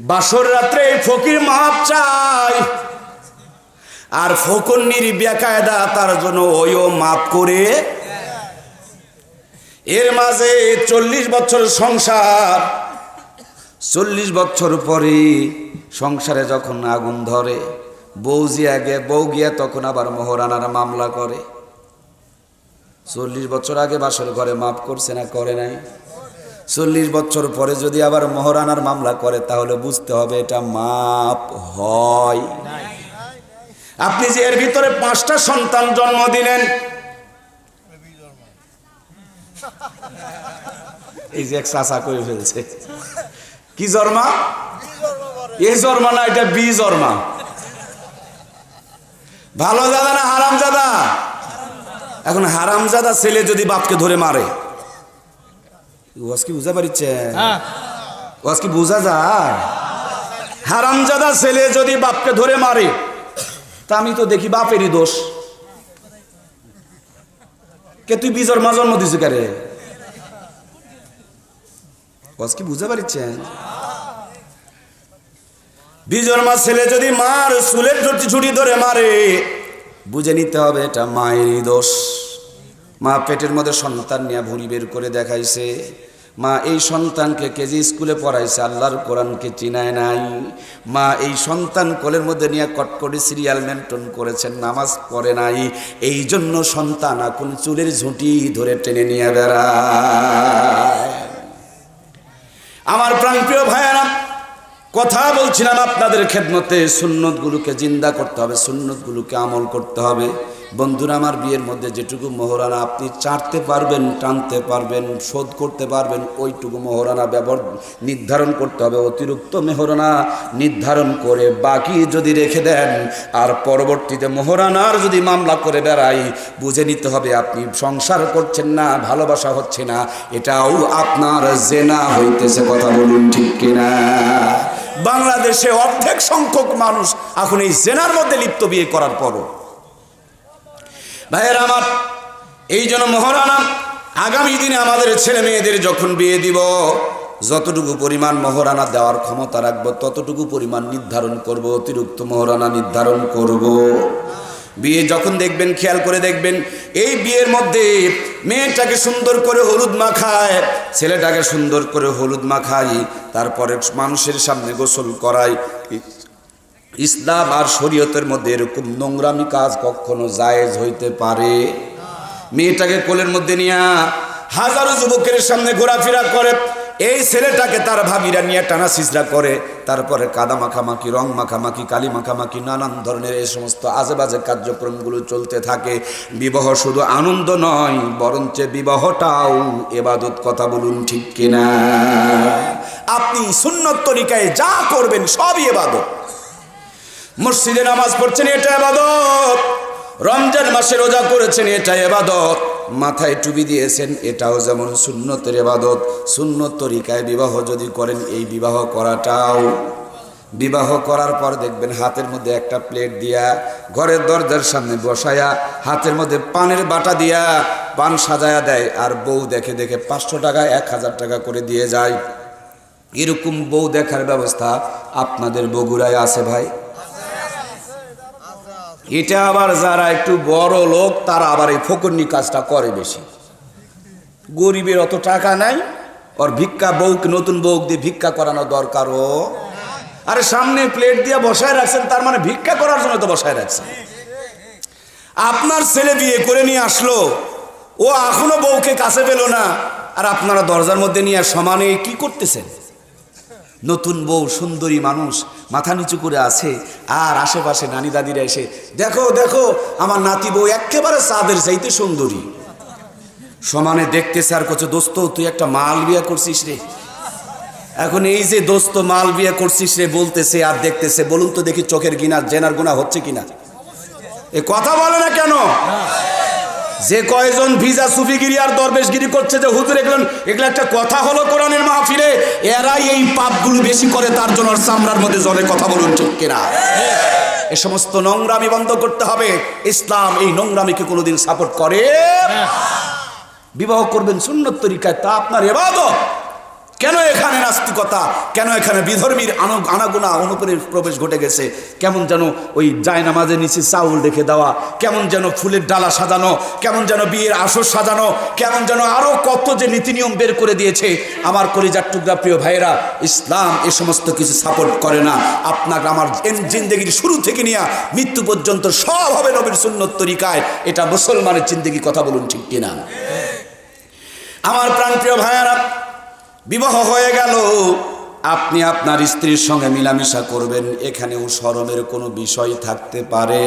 বাসর রাত্রে ফকির মাপ চাই, আর ফকন্নির বেকায়দা তার জন্য ওইও মাপ করে। এর মাঝে 40 বছর সংসার, 40 বছর পরে সংসারে যখন আগুন ধরে, বউ গিয়া তখন আবার মোহরানার মামলা করে। 40 বছর আগে বাসর ঘরে মাপ করছে না করে নাই? 40 বছর পরে যদি আবার মোহরানার মামলা করে, তাহলে বুঝতে হবে এটা মাপ হয়। আপনি যে এর ভিতরে 5টা সন্তান জন্ম দিলেন, এই যে এক চাচা করে ফেলছে, কি জন্মা? এই জন্মা না, এটা বি জন্মা। ভালো জাদা না হারাম জাদা? এখন হারামজাদা ছেলে যদি বাপকে ধরে মারে, ওয়াজ কি বুঝা পারিচ্ছে? ওয়াজ কি বুঝা যায়? হারামজাদা ছেলে যদি বাপকে ধরে মারে, তা আমি তো দেখি বাপেরই দোষ। কে তুই বিজর মা জন্ম দিছ কে রে? ওয়াজ কি বুঝা পারিচ্ছে? বিজর মা ছেলে যদি মার চুলের ছুটি ধরে মারে, বুঝে নিতে হবে এটা মায়েরই দোষ। মা পেটের মধ্যে সন্তান নিয়ে ভুঁড়ি বের করে দেখাইছে, মা এই সন্তানকে কেজি স্কুলে পড়াইছে, আল্লাহর কোরআনকে চিনায় নাই। মা এই সন্তান কোলের মধ্যে নিয়ে কটকটি সিরিয়াল মেনটেন করেছেন, নামাজ পড়ে নাই। এই জন্য সন্তান এখন চুলের ঝুঁটি ধরে টেনে নিয়ে বেড়ায়। আমার প্রাণপ্রিয় ভাইয়েরা, কথা বলছিলাম আপনাদের খেদমতে, সুন্নতগুলোকে জিন্দা করতে হবে, সুন্নতগুলোকে আমল করতে হবে। বন্ধুরা আমার, বিয়ের মধ্যে যেটুকু মোহরানা আপনি চাটতে পারবেন, টানতে পারবেন, শোধ করতে পারবেন, ওইটুকু মোহরানা নির্ধারণ করতে হবে। অতিরিক্ত মোহরানা নির্ধারণ করে বাকি যদি রেখে দেন, আর পরবর্তীতে মোহরানার যদি মামলা করে বেড়াই, বুঝে নিতে হবে আপনি সংসার করছেন না, ভালোবাসা হচ্ছে না, এটাও আপনার জেনা হইতেছে। কথা বলুন ঠিক কিনা? বাংলাদেশে অর্ধেক সংখ্যক মানুষ এখন এই জেনার মধ্যে লিপ্ত, বিয়ে করার পরও। ভাইয়েরা আমার, এই জন্য মোহরানা আগামী দিনে আমাদের ছেলে মেয়েদের যখন বিয়ে দিব, যতটুকু পরিমাণ মোহরানা দেওয়ার ক্ষমতা রাখবো, ততটুকু পরিমাণ নির্ধারণ করব, অতিরিক্ত মোহরানা নির্ধারণ করব। বিয়ে যখন দেখবেন, খেয়াল করে দেখবেন, এই বিয়ের মধ্যে মেয়েটাকে সুন্দর করে হলুদ মাখায়, ছেলেটাকে সুন্দর করে হলুদ মাখাই, তারপরে মানুষের সামনে গোসল করাই। ইসলাম আর শরীয়তের মধ্যে এরকম নোংরামি কাজ কখনো জায়েজ হইতে পারে? মেয়েটাকে কোলের মধ্যে নিয়ে হাজারো যুবকের সামনে ঘোরাফেরা করে, এই ছেলেটাকে তার ভাবিরা নিয়ে টানা সিজরা করে, তারপরে কাদা মাখামাখি, রং মাখামাখি, কালি মাখামাখি, নানান ধরনের এই সমস্ত আজে বাজে কার্যক্রমগুলো চলতে থাকে। বিবাহ শুধু আনন্দ নয়, বরঞ্চ বিবাহটাও ইবাদত। কথা বলুন ঠিক কিনা? আপনি সুন্নত তরিকায় যা করবেন সবই ইবাদত। মসজিদে নামাজ পড়ছেন, এটা ইবাদত। রমজান মাসে রোজা করেছেন, এটা ইবাদত। মাথায় টুপি দিয়েছেন, এটাও যেমন সুন্নতের ইবাদত। সুন্নত তরিকায় বিবাহ যদি করেন, এই বিবাহ করাটাও। বিবাহ করার পর দেখবেন হাতের মধ্যে একটা প্লেট দিয়া, ঘরের দরজার সামনে বসায়া, হাতের মধ্যে পানের বাটা দিয়া পান সাজায়া দেয়, আর বউ দেখে দেখে 500 টাকা 1000 টাকা করে দিয়ে যায়। এরকম বউ দেখার ব্যবস্থা আপনাদের বগুড়ায় আছে ভাই? এটা আবার যারা একটু বড় লোক তারা আবার এই ফকরনি কাজটা করে বেশি। গরিবের অত টাকা নাই, ওর ভিক্ষা বউকে, নতুন বউ দিয়ে ভিক্ষা করানো দরকারও। আরে সামনে প্লেট দিয়ে বসায় রাখছেন, তার মানে ভিক্ষা করার জন্য তো বসায় রাখছেন। আপনার ছেলে বিয়ে করে নিয়ে আসলো, ও এখনো বউকে কাছে পেল না, আর আপনারা দরজার মধ্যে নিয়ে সমানে কি করতেছেন? নতুন বউ সুন্দরী মানুষ মাথা নিচু করে আছে, আর আশেপাশে নানি দাদিরা এসে দেখো দেখো আমার নাতি বউ একেবারে চাঁদের চাইতে সুন্দরী, সমানে দেখতেছে আর করছে দোস্ত তুই একটা মাল বিয়ে করছিস রে। এখন এই যে দোস্ত মাল বিয়ে করছিস রে বলতেছে আর দেখতেছে, বলুন তো দেখি চোখের গিনা জেনার গুণা হচ্ছে কিনা? এ কথা বলে না কেন? যে কয়জন ভিজা সুফিগিরি আর দরবেশগিরি করছে যে হুজুর এগুলো একটা কথা হলো কোরআনের মাহফিলে, এরাই এই পাপগুলো বেশি করে, তার জন্য চামড়ার মধ্যে জলে কথা বলুন ঠিক কিনা? এ সমস্ত নোংরামি বন্ধ করতে হবে। ইসলাম এই নোংরামিকে কোনোদিন সাপোর্ট করে। বিবাহ করবেন সুন্নত তরিকায়, তা আপনার ইবাদত। কেন এখানে নাস্তিকতা, কেন এখানে বিধর্মীর আনাগোনা অনুপ্রবেশ ঘটে গেছে? কেমন যেন ওই জায়নামাজের নিচে চাউল রেখে দেওয়া, কেমন যেন ফুলের ডালা সাজানো, কেমন যেন বিয়ের আসর সাজানো, কেমন যেন আরো কত যে নীতি নিয়ম বের করে দিয়েছে। আমার কলিজার টুকরা প্রিয় ভাইরা, ইসলাম এ সমস্ত কিছু সাপোর্ট করে না। আপনার আমার জিন্দেগির শুরু থেকে নিয়ে মৃত্যু পর্যন্ত সব হবে নবীর সুন্নত তরিকায়। এটা মুসলমানের জিন্দেগি, কথা বলুন ঠিক কিনা? আমার প্রাণপ্রিয় ভাইয়ারা, বিবাহ হয়ে গেল, আপনি আপনার স্ত্রীর সঙ্গে মিলামেশা করবেন, এখানেও শরমের কোনো বিষয় থাকতে পারে।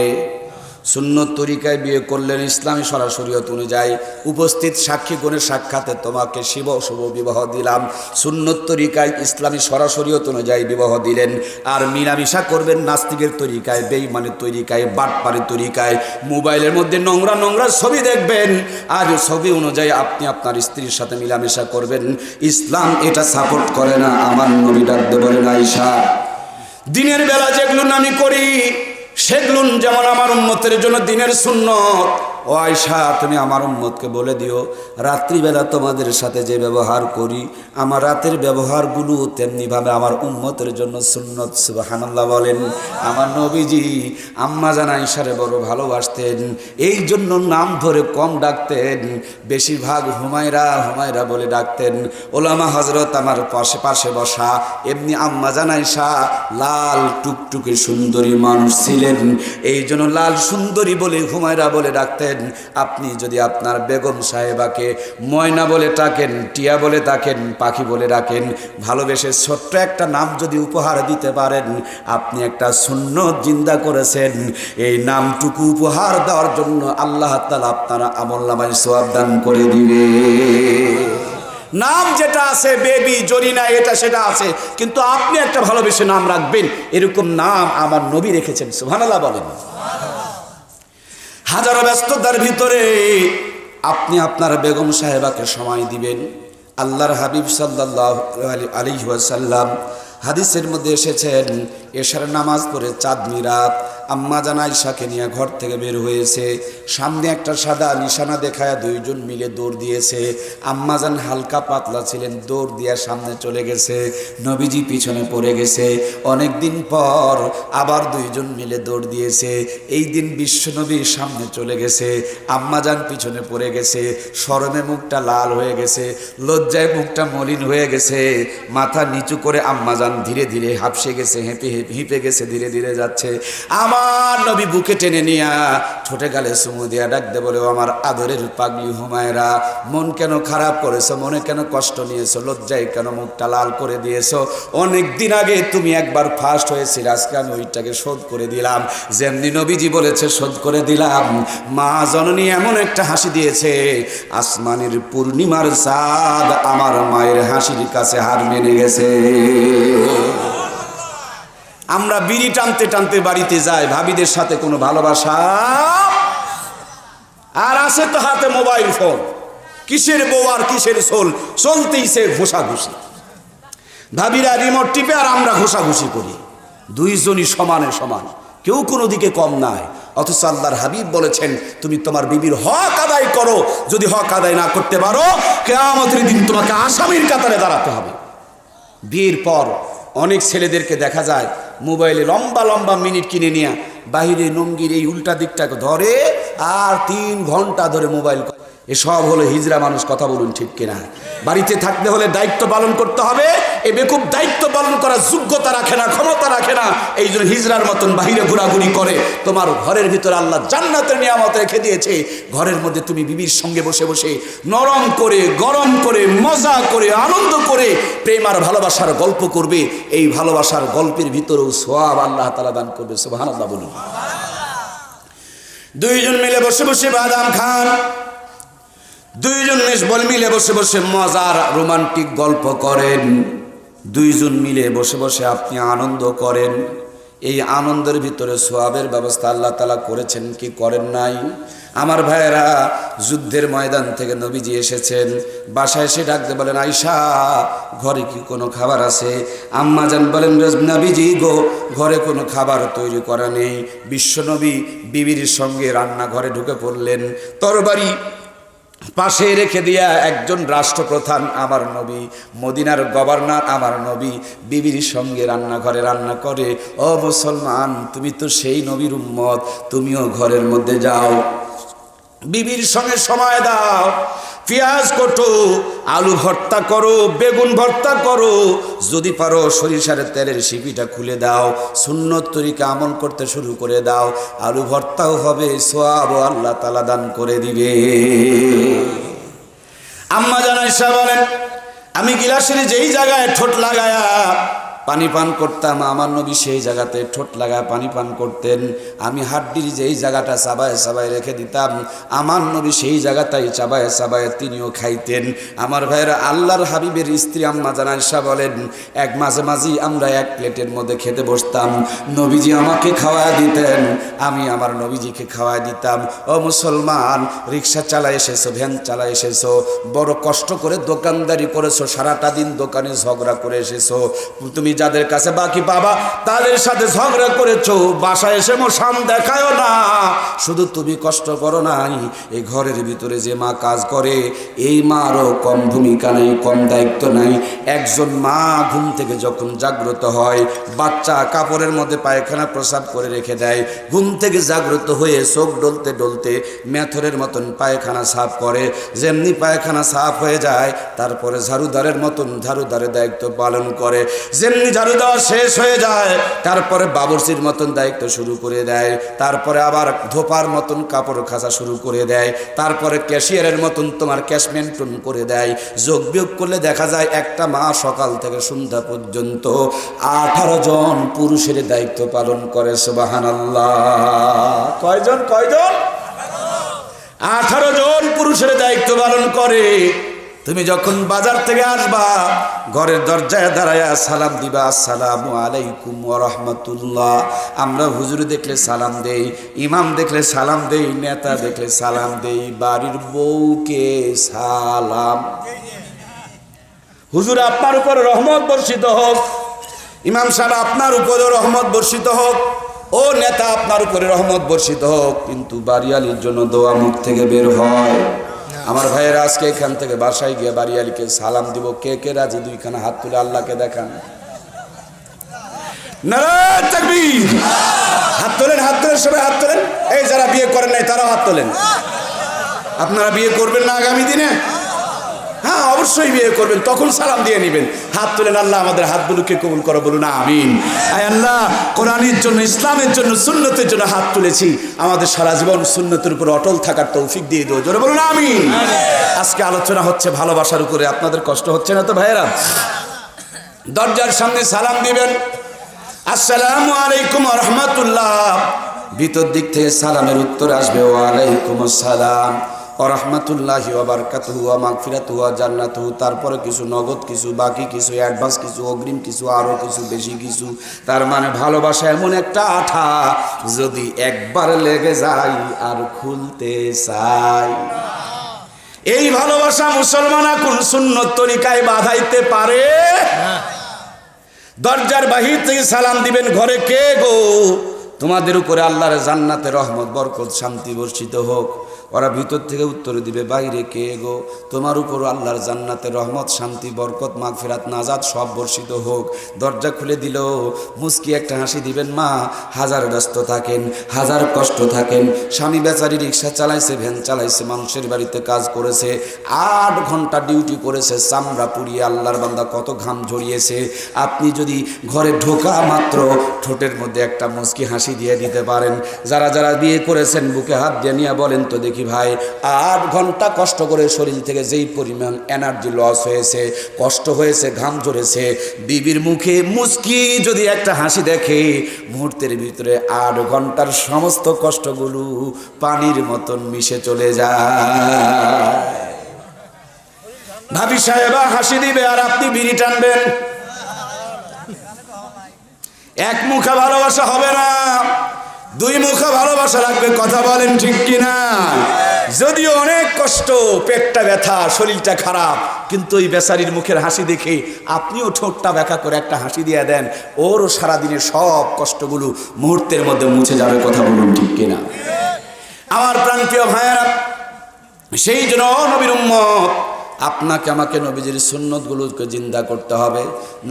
সুন্নত তরিকায় বিয়ে করলেন, ইসলামী শরীয়ত অনুযায়ী উপস্থিত সাক্ষীগণের সাক্ষাতে তোমাকে শুভ বিবাহ দিলাম। সুন্নত তরিকায় ইসলামী শরীয়ত অনুযায়ী বিবাহ দিলেন। আর মিলামেশা করবেন নাস্তিকের তরিকায়, বেঈমানের তরিকায়, বাটপারের তরিকায়, মোবাইলের মধ্যে নোংরা নোংরা ছবি দেখবেন, আর ছবি অনুযায়ী আপনি আপনার স্ত্রীর সাথে মিলামেশা করবেন। ইসলাম এটা সাপোর্ট করে না। আমার নবী ডাকতে বলেন, আয়েশা দিনের বেলা যেগুলো আমি করি সেগুলো যেমন আমার উম্মতের জন্য দিনের সুন্নত, ও আয়েশা তুমি আমার উম্মতকে বলে দিও রাত্রিবেলা তোমাদের সাথে যে ব্যবহার করি, আমার রাতের ব্যবহারগুলো তেমনিভাবে আমার উম্মতের জন্য সুন্নত। সুবহানাল্লাহ বলেন। আমার নবীজি আম্মা জান আয়েশারে বড় ভালোবাসতেন, এই জন্য নাম ধরে কম ডাকতেন, বেশিরভাগ হুমায়রা হুমায়রা বলে ডাকতেন। ওলামা হযরত আমার পাশে পাশে বসা, এমনি আম্মা জান আয়েশা লাল টুকটুকে সুন্দরী মানুষ ছিলেন, এই জন্য লাল সুন্দরী বলে হুমায়রা বলে ডাকতেন। আপনি যদি আপনার বেগম সাহেবাকে ময়না বলে ডাকেন, টিয়া বলে ডাকেন, পাখি বলে ডাকেন, ভালোবেসে ছোট্ট একটা নাম যদি উপহার দিতে পারেন, আপনি একটা সুন্নত জিন্দা করেছেন। এই নামটুকু উপহার দেওয়ার জন্য আল্লাহ তাআলা আপনারা আমলনামায় সওয়াব দান করে দিবে। নাম যেটা আছে বেবি জরিনা এটা সেটা আছে, কিন্তু আপনি একটা ভালোবেসে নাম রাখবেন, এরকম নাম আমার নবী রেখেছেন। সুবহানাল্লাহ বলেন। হাজারো ব্যস্ততার ভিতরে আপনি আপনার বেগম সাহেবাকে সময় দিবেন। আল্লাহর হাবিব সাল্লাল্লাহু আলাইহি ওয়াসাল্লাম হাদিসের মধ্যে এসেছেন, এশার নামাজ পড়ে চাঁদনি রাত আম্মা জান আয়েশাকে নিয়ে ঘর থেকে বের হয়েছে, সামনে একটা সাদা নিশানা দেখায় দুইজন মিলে দৌড় দিয়েছে। আম্মা জান হালকা পাতলা ছিলেন, দৌড় দিয়ে সামনে চলে গেছে, নবীজি পিছনে পড়ে গেছে। অনেক দিন পর আবার দুইজন মিলে দৌড় দিয়েছে, এই দিন বিশ্বনবীর সামনে চলে গেছে, আম্মা জান পিছনে পড়ে গেছে, শরমে মুখটা লাল হয়ে গেছে, লজ্জায় মুখটা মলিন হয়ে গেছে, মাথা নিচু করে আম্মা জান ধীরে ধীরে হাঁপসে গেছে, হিঁপে গেছে, ধীরে ধীরে যাচ্ছে। আমার নবী বুকে টেনে নিয়া ছোটে গালে চুমু দিয়া ডাকতে বলে, আমার আদরের পাগলি হুমায়রা, মন কেন খারাপ করেছো, মনে কেন কষ্ট নিয়েছো, লজ্জায় কেন মুখটা লাল করে দিয়েছো? অনেক দিন আগে তুমি একবার ফার্স্ট হয়েছিল, আজকে আমি ওইটাকে শোধ করে দিলাম, যেমনি নবীজি বলেছে শোধ করে দিলাম। মা জননী এমন একটা হাসি দিয়েছে, আসমানের পূর্ণিমার চাঁদ আমার মায়ের হাসির কাছে হার মেনে গেছে। আমরা বিড়ি টানতে টানতে বাড়িতে যাই, ভাবিদের সাথে কোনো ভালোবাসা আর আছে তো হাতে মোবাইল ফোন, কিসের বউ আর কিসের সোল, চলতেইছে ঘোষাঘুষি। ভাবিরা রিমোট টিপে আর আমরা ঘোষাঘুষি করি, দুইজনই সমানে সমান। কেউ কোনো দিকে কম নাই। অথচ আল্লাহর হাবিব বলেছেন তুমি তোমার বিবির হক আদায় করো, যদি হক আদায় না করতে পারো কিয়ামতের দিন তোমাকে আসামির কাতারে দাঁড়াতে হবে। বিয়ের পর অনেক ছেলেদেরকে দেখা যায় মোবাইলে লম্বা লম্বা মিনিট কিনে নিয়ে বাহিরে নঙ্গির এই উল্টা দিকটাকে ধরে আর 3 ঘন্টা ধরে মোবাইল। এসব হলো হিজড়া মানুষ, কথা বলুন ঠিক কিনা? বাড়িতে থাকতে হলে দায়িত্ব পালন করতে হবে। এই বেকুব দায়িত্ব পালন করার যোগ্যতা রাখে না, ক্ষমতা রাখে না, এই জন্য হিজড়ার মতন বাহিরে ঘোরাঘুরি করে। তোমার ঘরের ভিতরে আল্লাহ জান্নাতের নিয়ামত রেখে দিয়েছে, ঘরের মধ্যে তুমি বিবির সঙ্গে বসে বসে নরম করে গরম করে মজা করে আনন্দ করে প্রেম আর ভালোবাসার গল্প করবে। এই ভালোবাসার গল্পের ভিতরেও সওয়াব আল্লাহ তাআলা দান করবে। সুবহানাল্লাহ বলুন। দুইজন মিলে বসে বসে বাদাম খান, দুইজন মিলে বসে বসে মজার রোমান্টিক গল্প করেন, দুইজন মিলে বসে বসে আপনি আনন্দ করেন। এই আনন্দের ভিতরে সওয়াবের ব্যবস্থা আল্লাহ তাআলা করেছেন কি করেন নাই? আমার ভাইয়েরা, যুদ্ধের ময়দান থেকে নবীজি এসেছেন, বাসায় এসে ডাকতে বলেন আয়েশা ঘরে কি কোনো খাবার আছে? আম্মা জান বলেন নবীজি গো ঘরে কোনো খাবার তৈরি করা নেই। বিশ্বনবী বিবির সঙ্গে রান্নাঘরে ঢুকে পড়লেন, তরবারি পাশে রেখে দিয়া একজন রাষ্ট্রপ্রধান আমার নবী, মদিনার গভর্নর আমার নবী বিবির সঙ্গে রান্নাঘরে রান্না করে। ও মুসলমান, তুমি তো সেই নবীর উম্মত, তুমিও ঘরের মধ্যে যাও, বিবির সঙ্গে সময় দাও, পেঁয়াজ কাটো, আলু ভর্তা করো, বেগুন ভর্তা করো, যদি পারো সরিষার তেলের শিপিটা খুলে দাও, সুন্নত তরিকা আমল করতে শুরু করে দাও, আলু ভর্তাও হবে, সওয়াবও আল্লাহ তাআলা দান করে দিবে। আম্মা জান আয়েশা বলেন আমি গিলাসের যেই জায়গায় ঠোঁট লাগায়া পানি পান করতাম, আমার নবী সেই জায়গাতে ঠোঁট লাগায় পানি পান করতেন। আমি হাড্ডির যেই জায়গাটা চাবায় চাবায় রেখে দিতাম, আমার নবী সেই জায়গাটাই চাবায় চাবায় তিনিও খাইতেন। আমার ভাইয়েরা, আল্লাহর হাবিবের স্ত্রী আম্মা জান আয়েশা বলেন এক মাঝে মাঝেই আমরা এক প্লেটের মধ্যে খেতে বসতাম, নবীজি আমাকে খাওয়ায় দিতেন, আমি আমার নবীজিকে খাওয়ায় দিতাম। ও মুসলমান, রিক্সা চালায় এসেছো, ভ্যান চালায় এসেছো, বড় কষ্ট করে দোকানদারি করেছো, সারাটা দিন দোকানে ঝগড়া করে এসেছো, তুমি যাদের কাছে বাকি পাবা তাদের সাথে ঝগড়া করেছো, বাসায় এসে মোসাম দেখায়ও না, শুধু তুমি কষ্ট করো নাই। এই ঘরের ভিতরে যে মা কাজ করে এই মারও কম ভূমিকা নাই, কম দায়িত্ব নাই। একজন মা ঘুম থেকে যখন জাগ্রত হয়, বাচ্চা কাপড়ের মধ্যে পায়খানা প্রসাব করে রেখে দেয়, ঘুম থেকে জাগ্রত হয়ে চোখ ডলতে ডলতে মেথরের মতন পায়খানা সাফ করে, যেমনি পায়খানা সাফ হয়ে যায় তারপরে ঝাড়ুদারের মতন ঝাড়ুদারের দায়িত্ব পালন করে, যেমনি ঝাড়ু দেওয়া শেষ হয়ে যায় তারপরে বাবুর্চির মতন দায়িত্ব শুরু করে দেয়, তারপরে আবার ধোপার মতন কাপড় খাঁচা শুরু করে দেয়, তারপরে ক্যাশিয়ারের মতন তোমার ক্যাশ মেনটেন করে দেয়। যোগ বিয়োগ করলে দেখা যায় একটা মা সকাল থেকে সন্ধ্যা পর্যন্ত 18 জন পুরুষের দায়িত্ব পালন করে। সুবহানাল্লাহ। কয়জন? 18 জন পুরুষের দায়িত্ব পালন করে। তুমি যখন বাজার থেকে আসবা ঘরের দরজায় দাঁড়ায়া সালাম দিবা, আসসালামু আলাইকুম ওয়া রাহমাতুল্লাহ। আমরা হুজুর দেখলে সালাম দেই, ইমাম দেখলে সালাম দেই, নেতা দেখলে সালাম দেই, বাড়ির বউকে সালাম। হুজুর আপনার উপর রহমত বর্ষিত হোক, ইমাম সাহেব আপনার উপরে রহমত বর্ষিত হোক, ও নেতা আপনার উপরে রহমত বর্ষিত হোক, কিন্তু বাড়িয়ালির জন্য দোয়া মুখ থেকে বের হয়। আমার ভাইয়েরা, আজকে এখান থেকে বাসায় গিয়ে বাড়িয়ালিকে সালাম দিব, কে কে রাজি? দুইখানা হাত তুলে আল্লাহকে দেখান। নারায়ে তাকবীর। হাত তোলেন, হাত তোলেন, সবাই হাত তোলেন। এই যারা বিয়ে করেন নাই তারাও হাত তোলেন। আপনারা বিয়ে করবেন না আগামী দিনে? হ্যাঁ, অবশ্যই বিয়ে করবেন, তখন সালাম দিয়ে নেবেন। হাত তুলেন। আল্লাহ আমাদের হাতগুলোকে কবুল করো, বলুন আমিন। আয় আল্লাহ, কোরআনের জন্য, ইসলামের জন্য, সুন্নতের জন্য হাত তুলেছি, আমাদের সারা জীবন সুন্নতের উপর অটল থাকার তৌফিক দিয়ে দিও, জোরে বলুন আমিন। আজকে আলোচনা হচ্ছে ভালোবাসার উপরে। আপনাদের কষ্ট হচ্ছে না তো ভাইয়েরা? দরজার সামনে সালাম দিবেন, আসসালামু আলাইকুম ওয়া রাহমাতুল্লাহ। ভিতর দিক থেকে সালামের উত্তর আসবে ওয়া আলাইকুম আসসালাম ওয়া রাহমাতুল্লাহি ওয়া বারাকাতুহু ওয়া মাগফিরাতুহু ওয়া জান্নাতুহু। তারপরে কিছু নগদ, কিছু বাকি, কিছু অ্যাডভান্স, কিছু অগ্রিম, কিছু আরো কিছু বেশি কিছু। তার মানে ভালোবাসা এমন একটা আঠা, যদি একবার লেগে যায় আর খুলতে চাই। এই ভালোবাসা মুসলমান কোন সুন্নত তরিকায় বাধাইতে পারে? দরজার বাহির থেকে সালাম দিবেন, ঘরে কে গো? তোমাদের উপরে আল্লাহর জান্নাতের রহমত বরকত শান্তি বর্ষিত হোক। ওরা ভিতর থেকে উত্তর দিবে, বাইরে কে গো? তোমার উপর আল্লাহর জান্নাতের রহমত শান্তি বরকত মাগফিরাত নাজাত সব বর্ষিত হোক। দরজা খুলে দিল, মুস্কি একটা হাসি দিবেন। মা হাজার ব্যস্ত থাকেন, হাজার কষ্ট থাকেন, স্বামী বেচারি রিক্সা চালাইছে, ভ্যান চালাইছে, মানুষের বাড়িতে কাজ করেছে, 8 ঘন্টা ডিউটি করেছে, চামড়া পুড়িয়ে আল্লাহর বান্দা কত ঘাম ঝরিয়েছে। আপনি যদি ঘরে ঢোকা মাত্র ঠোঁটের মধ্যে একটা মুস্কি হাসি দিয়ে দিতে পারেন, যারা যারা বিয়ে করেছেন বুকে হাত দিয়ে নিয়ে বলেন তো দেখি ভাই, 8 ঘন্টা কষ্ট করে শরীর থেকে যেই পরিমাণ এনার্জি লস হয়েছে, কষ্ট হয়েছে, ঘাম ঝরেছে, বিবির মুখে মুস্কি যদি একটা হাসি দেখে, মুহূর্তের ভিতরে 8 ঘন্টার সমস্ত কষ্টগুলো পানির মতন মিশে চলে যায়। ভাবি সাহেবা হাসি দিবে আর আপনি বিড়ি টানবেন। এক মুখা ভালোবাসা হবে না, 2 মুখা ভালোবাসা লাগবে। কথা বলেন ঠিক কিনা? যদিও অনেক কষ্ট, পেটটা ব্যথা, শরীরটা খারাপ, কিন্তু ওই বেচারির মুখের হাসি দেখে আপনিও ঠোঁটটা ব্যাখ্যা করে একটা হাসি দিয়ে দেন, ওরও সারাদিনের সব কষ্টগুলো মুহূর্তের মধ্যে মুছে যাবে। কথা বলুন ঠিক কিনা? আমার প্রাণপ্রিয় ভাইয়েরা, সেই জন্য নবীর উম্মত, আপনাকে আমাকে নবীজির সুন্নতগুলোকে জিন্দা করতে হবে।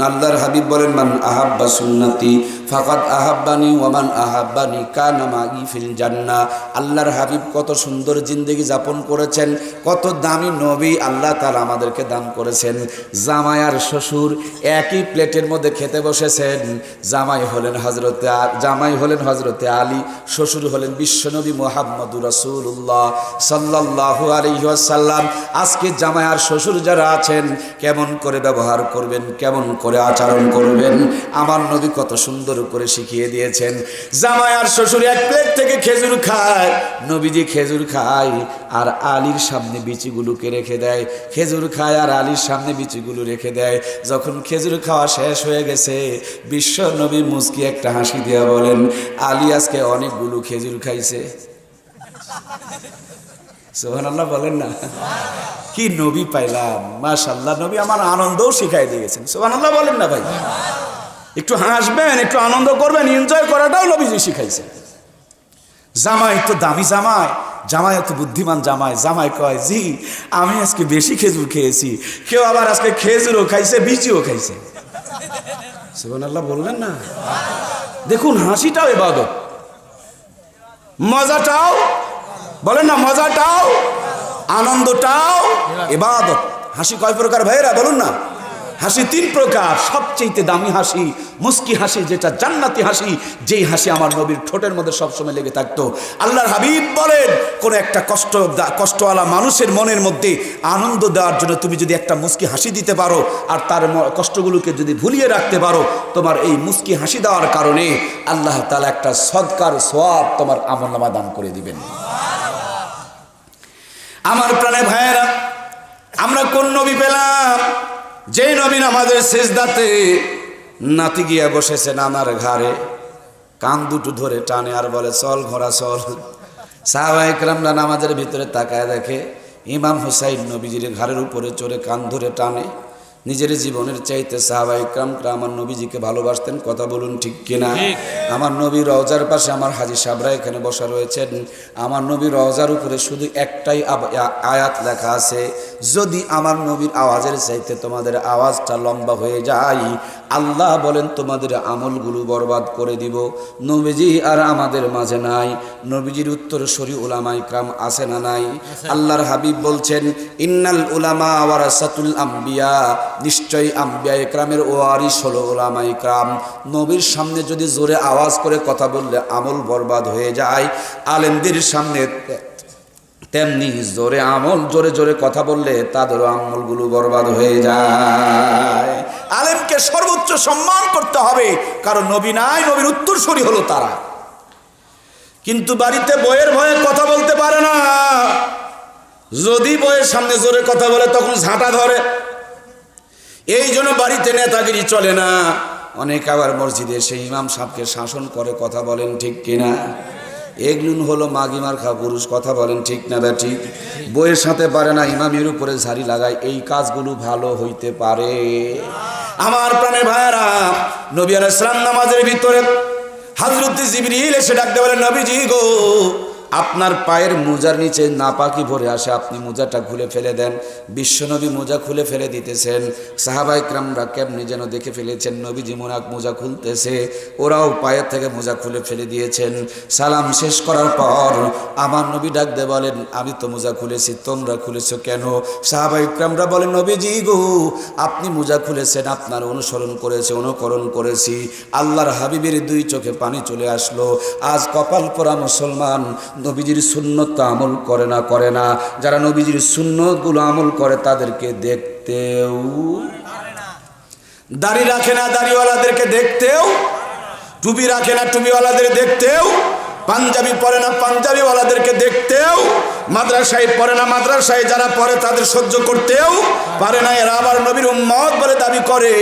আল্লাহর হাবিব বলেন, মান আহাব্বা সুন্নতি ফাকাদ আহাব্বানি ওয়া মান আহাব্বানি কানা মাই ফিল জান্নাহ। আল্লাহর হাবিব কত সুন্দর জিন্দেগি যাপন করেছেন, কত দামি নবী আল্লাহ তাআলা আমাদেরকে দান করেছেন। জামাই আর শ্বশুর একই প্লেটের মধ্যে খেতে বসেছেন। জামাই হলেন হযরতে আলী, শ্বশুর হলেন বিশ্বনবী মুহাম্মদুর রাসূলুল্লাহ সাল্লাল্লাহু আলাইহি ওয়াসাল্লাম। আজকে জামাই আর শ্বশুর যারা আছেন, কেমন করে ব্যবহার করবেন, কেমন করে আচরণ করবেন, আমার নবী কত সুন্দর করে শিখিয়ে দিয়েছেন। জামাই আর শ্বশুর এক প্লেট থেকে খেজুর খায়, নবীজি খেজুর খায় আর আলীর সামনে বিচিগুলোকে রেখে দেয়, খেজুর খায় আর আলীর সামনে বিচিগুলো রেখে দেয়। যখন খেজুর খাওয়া শেষ হয়ে গেছে, বিশ্ব নবী মুস্কি একটা হাসি দিয়া বলেন, আলী আজকে অনেকগুলো খেজুর খাইছে। সুবহানাল্লাহ বলেন না? কি নবী পাইলাম, মাশাআল্লাহ। নবী আমার আনন্দও শিখাই দিয়েছেন। সুবহানাল্লাহ বলেন না ভাই? একটু হাসবেন, একটু আনন্দ করবেন, এনজয় করাটাও নবীজি শিখাইছেন। জামাই তো দামি জামাই, জামাই তো বুদ্ধিমান জামাই। জামাই কয়, জি আমি আজকে বেশি খেজুর খেয়েছি। কেউ আবার আজকে খেজুরও খাইছে, বিচিও খাইছে। সুবহানাল্লাহ বললেন না? দেখুন, হাসিটাও ইবাদত, মজাটাও, বলেন না মজাটাও, আনন্দটাও ইবাদত। হাসি কয় প্রকার ভাইরা বলুন না? হাসি 3 প্রকার। সবচেয়ে দামি হাসি মুস্কি হাসি, যেটা জান্নাতি হাসি, যেই হাসি আমার নবীর ঠোঁটের মধ্যে সবসময় লেগে থাকতো। আল্লাহর হাবিব বলেন, কোন একটা কষ্টওয়ালা মানুষের মনের মধ্যে আনন্দ দেওয়ার জন্য তুমি যদি একটা মুস্কি হাসি দিতে পারো, আর তার কষ্টগুলোকে যদি ভুলিয়ে রাখতে পারো, তোমার এই মুস্কি হাসি দেওয়ার কারণে আল্লাহ তাআলা একটা সদকার সওয়াব তোমার আমলনামা দান করে দিবেন। আমার প্রাণে ভাইয়েরা, আমরা কোন নবী পেলাম? যে নবী আমাদের সেজদাতে নাতি গিয়া বসেছে নানার ঘাড়ে, কান দুটো ধরে টানে আর বলে, চল ঘোড়া চল। সাহাবায়ে কেরামরা নামাজের ভিতরে তাকায় দেখে ইমাম হুসাইন নবীজির ঘাড়ের উপরে চড়ে কান ধরে টানে। নিজের জীবনের চাইতে সাহাবায়ে কেরামরা আমার নবীজিকে ভালোবাসতেন। কথা বলুন ঠিক কিনা? আমার নবীর রওজার পাশে আমার হাজী সাহেবরা এখানে বসা রয়েছেন। আমার নবীর রওজার উপরে শুধু একটাই আয়াত লেখা আছে, যদি আমার নবীর আওয়াজের চাইতে তোমাদের আওয়াজটা লম্বা হয়ে যায়, আল্লাহ বলেন তোমাদের আমলগুলো বরবাদ করে দিব। নবীজি আর আমাদের মাঝে নাই। নবীজির উত্তরসূরি উলামায়ে ইকরাম আছে না নাই? আল্লাহর হাবিব বলছেন, ইন্নাল উলামা ওয়ারাসাতুল আম্বিয়া, নিশ্চয়ই আম্বিয়া ইকরামের ওয়ারিস হলো উলামায়ে ইকরাম। নবীর সামনে যদি জোরে আওয়াজ করে কথা বললে আমল বরবাদ হয়ে যায়, আলেমদের সামনে তেমনি জোরে জোরে কথা বললে তাদেরও আমলগুলো বরবাদ হয়ে যায়। আলেমকে সর্বোচ্চ সম্মান করতে হবে, কারণ নবী নাই, নবীর উত্তরসূরি হলো তারা। কিন্তু বাড়িতে বইয়ের ভয়ে কথা বলতে পারে না। যদি বইয়ের সামনে জোরে কথা বলে তখন ঝাঁটা ধরে। এই জন্য বাড়িতে নেতাগিরি চলে না। অনেক আবার মসজিদে সেই ইমাম সাহেবকে শাসন করে। কথা বলেন ঠিক কিনা? এগুলো হলো মাগিমার খা পুরুষ। কথা বলেন ঠিক না ব্যাঠিক? বইয়ের সাথে পারে না, ইমামের উপরে ঝাড়ি লাগায়। এই কাজগুলো ভালো হইতে পারে। আমার প্রাণের ভাইয়েরা, নবী আলাইহিস সালাম নামাজের ভিতরে হযরত জিবরিল এসে ডাকতে বলেন, নবীজি গো, আপনার পায়ের মোজার নিচে নাপাকি ভরে আসে, আপনি মোজাটা খুলে ফেলে দেন। বিশ্বনবী মোজা খুলে ফেলে দিতেছেন। সাহাবায়ে কেরামরা কেমনি যেন দেখে ফেলেছেন নবীজি মোজা খুলতেছে, ওরাও পায়ের থেকে মোজা খুলে ফেলে দিয়েছেন। সালাম শেষ করার পর আমার নবী ডাক দিয়ে বলেন, আমি তো মোজা খুলেছি, তোমরা খুলেছো কেন? সাহাবায়ে কেরামরা বলেন, নবীজি গো, আপনি মোজা খুলেছেন, আপনার অনুকরণ করেছি। আল্লাহর হাবিবের দুই চোখে পানি চলে আসলো। আজ কপাল পোড়া মুসলমান নবীজির সুন্নত আমল করে না। যারা নবীজির সুন্নতগুলো আমল করে তাদেরকে দেখতেও, দাড়ি রাখে না দাড়িওয়ালাদেরকে দেখতেও, টুপি রাখে না টুপিওয়ালাদের দেখতেও, পাঞ্জাবি পরে না পাঞ্জাবিওয়ালাদেরকে দেখতেও, মাদ্রাসায় পড়ে না মাদ্রাসায় যারা পড়ে তাদের সহ্য করতেও পারে না। এরা আবার নবীর উম্মত বলে দাবি করে।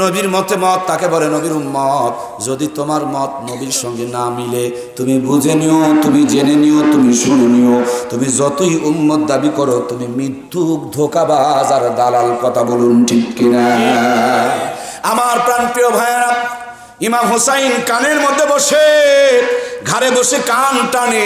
নবীর মতে মত তাকে বলে নবীর উম্মত। যদি তোমার মত নবীর সঙ্গে না মিলে তুমি বুঝে নিও, তুমি জেনে নিও, তুমি শুনে নিও, তুমি যতই উম্মত দাবি করো তুমি মিথ্যুক, ধোঁকাবাজ আর দালাল। কথা বলুন ঠিক কিনা? আমার প্রাণপ্রিয় ভাইয়েরা, ইমাম হুসাইন কানের মধ্যে বসে, ঘাড়ে বসে কান টানে।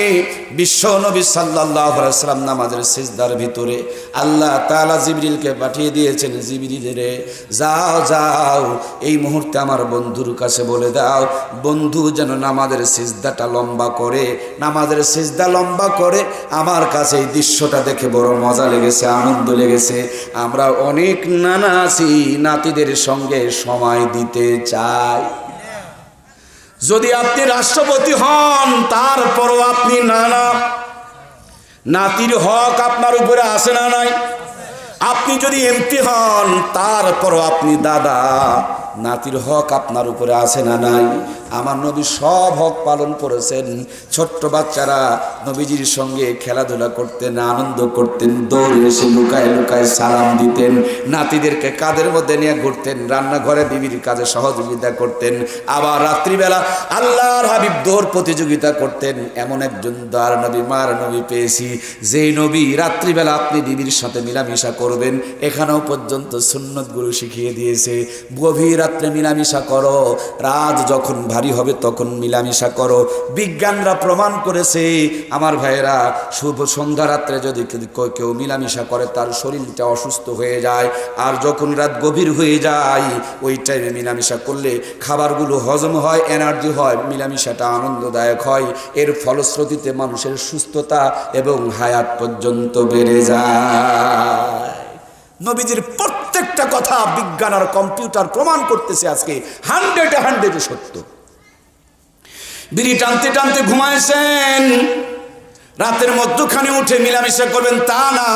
বিশ্ব নবী সাল্লাল্লাহু আলাইহি ওয়াসাল্লাম নামাজের সিজদার ভিতরে আল্লাহ তাআলা জিবরিলকে পাঠিয়ে দিয়েছেন, জিবরিল রে, যাও যাও, এই মুহূর্তে আমার বন্ধুর কাছে বলে দাও, বন্ধু যেন নামাজের সিজদাটা লম্বা করে, নামাজের সিজদা লম্বা করে। আমার কাছে এই দৃশ্যটা দেখে বড় মজা লেগেছে, আনন্দ লেগেছে। আমরা অনেক নানা আছি, নাতিদের সঙ্গে সময় দিতে চাই। যদি আপনি রাষ্ট্রপতি হন তারপরও আপনি নানা, নাতির হক আপনার উপরে আসে না নাই? আপনি যদি এমপি হন তারপরও আপনি দাদা, নাতির হক আপনার উপরে আসে না নাই? আমার নবী সব হক পালন করেছেন। ছোট্ট বাচ্চারা নবীজির সঙ্গে খেলাধুলা করতেন, আনন্দ করতেন, দৌড়ে এসে লুকায় লুকায় সালাম দিতেন, নাতিদেরকে কাঁধের মধ্যে নিয়ে ঘুরতেন, রান্নাঘরে বিবির কাজে সহযোগিতা করতেন। আবার রাত্রিবেলা আল্লাহর হাবিব দৌড় প্রতিযোগিতা করতেন। এমন একজন দার নবী, মার নবী পেয়েছি, যেই নবী রাত্রিবেলা আপনি বিবির সাথে মিলামিশা করবেন এখানেও পর্যন্ত সুন্নতগুলো শিখিয়ে দিয়েছে। গভীর রাত্রে মিলামিশা করো, রাত যখন ভারী হবে তখন মিলামিশা করো। বিজ্ঞানরা প্রমাণ করেছে আমার ভাইয়েরা, শুভ সন্ধ্যা রাত্রে যদি কেউ মিলামিশা করে তার শরীরটা অসুস্থ হয়ে যায়। আর যখন রাত গভীর হয়ে যায় ওই টাইমে মিলামিশা করলে খাবারগুলো হজম হয়, এনার্জি হয়, মিলামিশাটা আনন্দদায়ক হয়। এর ফলশ্রুতিতে মানুষের সুস্থতা এবং হায়াত পর্যন্ত বেড়ে যায়। নবীজির প্রত্যেকটা কথা বিজ্ঞান আর কম্পিউটার প্রমাণ করতেছে আজকে 100-100 সত্য। বিড়ি টানতে টানতে ঘুমাইছেন, রাতের মধ্যখানে উঠে মিলামিশা করবেন তা না।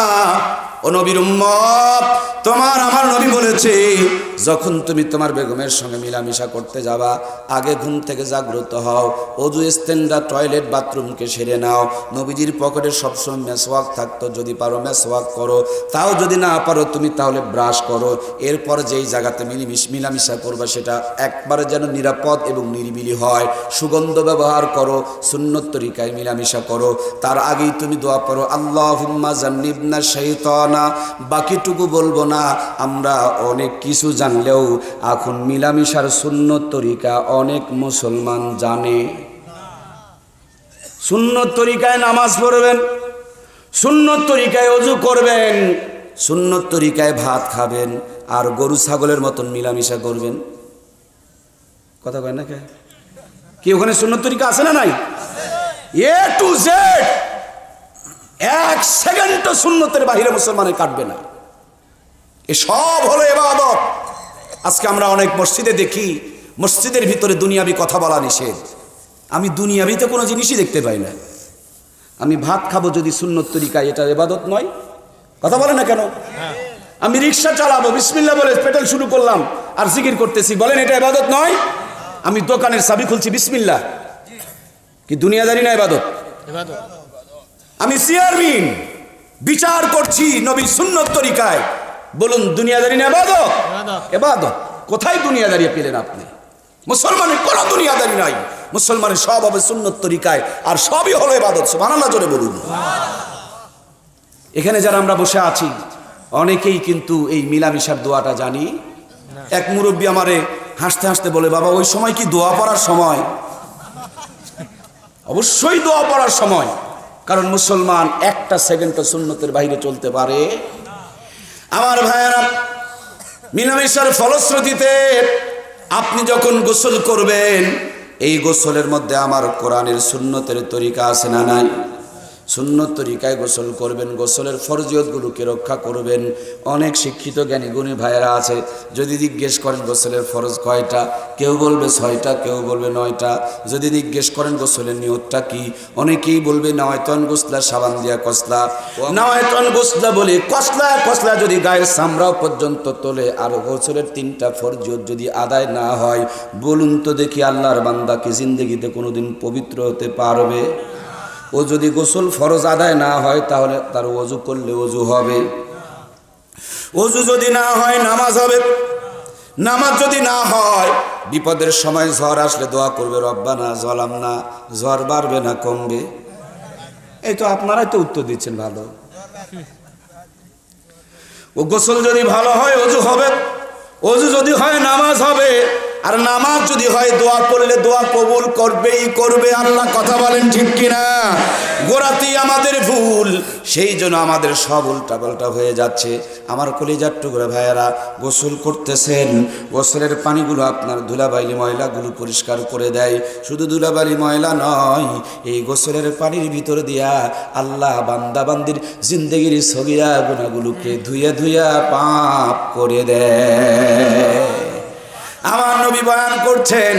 ও নবীর উম্মত, তোমার আমার নবী বলেছে যখন তুমি তোমার বেগমের সঙ্গে মিলামিশা করতে যাবা আগে ঘুম থেকে জাগ্রত হও, অজু, ইস্তেঞ্জা, টয়লেট, বাথরুমকে সেরে নাও। নবীজির পকেটে সবসময় মেসওয়াক থাকতো, যদি পারো মেসওয়াক করো, তাও যদি না পারো তুমি তাহলে ব্রাশ করো। এরপর যেই জায়গাতে মিলামিশা করবা সেটা একবারে যেন নিরাপদ এবং নিরিবিলি হয়। সুগন্ধ ব্যবহার করো, সুন্নত তরিকায় মিলামিশা করো। তার আগেই তুমি দোয়া করো, আল্লাহুম্মা জান্নিবনা শাইতানা। বাকিটুকু বলবো না, আমরা অনেক কিছু জানলেও এখন মিলামিশার সুন্নত তরিকা অনেক মুসলমান জানে। সুন্নত তরিকায় নামাজ পড়বেন, সুন্নত তরিকায় ওযু করবেন, সুন্নত তরিকায় ভাত খাবেন, আর গরু ছাগলের মতন মিলামিশা করবেন। কথা কয় না কে? কি ওখানে সুন্নত তরিকা আছে না নাই? এ টু জেড এক সেকেন্ড সুন্নতের বাহিরে মুসলমানের কাটবে না। এ সব হলো ইবাদত। আজকে আমরা অনেক মসজিদে দেখি, মসজিদের ভিতরে দুনিয়াবি কথা বলা নিষেধ। আমি দুনিয়াবিতে কোনো জিনিসই দেখতে পাই না। আমি ভাত খাবো যদি সুন্নত তরিকায়, এটা ইবাদত নয়? কথা বলে না কেন? আমি রিক্সা চালাবো, বিসমিল্লাহ বলে পেট্রোল শুরু করলাম আর জিকির করতেছি, বলেন এটা ইবাদত নয়? আমি দোকানের চাবি খুলছি বিসমিল্লাহ, কি দুনিয়াদারি না ইবাদত? আমি চেয়ারম্যান, বিচার করছি নবীর সুন্নত তরিকায়, বলুন দুনিয়াদারি না ইবাদত? ইবাদত। কোথায় দুনিয়াদারি পেলেন আপনি? মুসলমানের কোনো দুনিয়াদারি নাই, মুসলমানের সব হবে সুন্নত তরিকায়, আর সবই হলো ইবাদত। সুবহানাল্লাহ জোরে বলুন। এখানে যারা আমরা বসে আছি অনেকেই কিন্তু এই মিলামিশার দোয়াটা জানি। এক মুরব্বী আমারে হাসতে হাসতে বলে, বাবা ওই সময় কি দোয়া পড়ার সময়? অবশ্যই দোয়া পড়ার সময়, কারণ মুসলমান একটা সেকেন্ডও সুন্নতের বাইরে চলতে পারে। আমার ভাইয়েরা, মিলামেশার ফলশ্রুতিতে আপনি যখন গোসল করবেন, এই গোসলের মধ্যে আমার কোরআনের সুন্নতের তরিকা আছে না নাই? সুন্নত তরিকায় গোসল করবেন, গোসলের ফরজিয়তগুলোকে রক্ষা করবেন। অনেক শিক্ষিত জ্ঞানী গুণী ভাইয়েরা আছে, যদি জিজ্ঞেস করেন গোসলের ফরজ কয়টা, কেউ বলবে 6টা, কেউ বলবে 9টা। যদি জিজ্ঞেস করেন গোসলের নিয়তটা কি, অনেকেই বলবে নাওয়াইতুন গোসলা, সাবান দিয়া কসলা। নাওয়াইতুন গোসলা বলে কসলা কসলা যদি গায়ের চামড়াও পর্যন্ত তোলে, আর গোসলের 3টা ফরজিয়ত যদি আদায় না হয়, বলুন তো দেখি আল্লাহর বান্দা কি জিন্দেগিতে কোনোদিন পবিত্র হতে পারবে? ও যদি গোসল ফরজ আদায় না হয়, তাহলে তার ওযু করলে ওযু হবে। ওযু যদি না হয় নামাজ হবে। নামাজ যদি না হয়, বিপদের সময় ঝড় আসলে দোয়া করবে রব্বানা যালামনা। ঝড় বাড়বে না কমবে? এই তো আপনারাই তো উত্তর দিচ্ছেন ভালো। ও গোসল যদি ভালো হয় ওযু হবে, ওযু যদি হয় নামাজ হবে, আর নামাজ যদি হয় দোয়া করলে দোয়া কবুল করবেই করবে আল্লাহ। কথা বলেন ঠিক কিনা? গোড়াতেই আমাদের ভুল, সেই জন্য আমাদের সব উল্টাপাল্টা হয়ে যাচ্ছে। আমার কলিজার টুকরা ভাইয়েরা, গোসল করতেছেন, গোসলের পানিগুলো আপনার ধুলাবালি ময়লাগুলো পরিষ্কার করে দেয়। শুধু ধুলাবালি ময়লা নয়, এই গোসলের পানির ভিতর দিয়া আল্লাহ বান্দাবান্দির জিন্দেগির সগীরা গুনাহগুলোকে ধুইয়া ধুইয়া পাপ করে দেয়। আমার নবী বয়ান করছেন,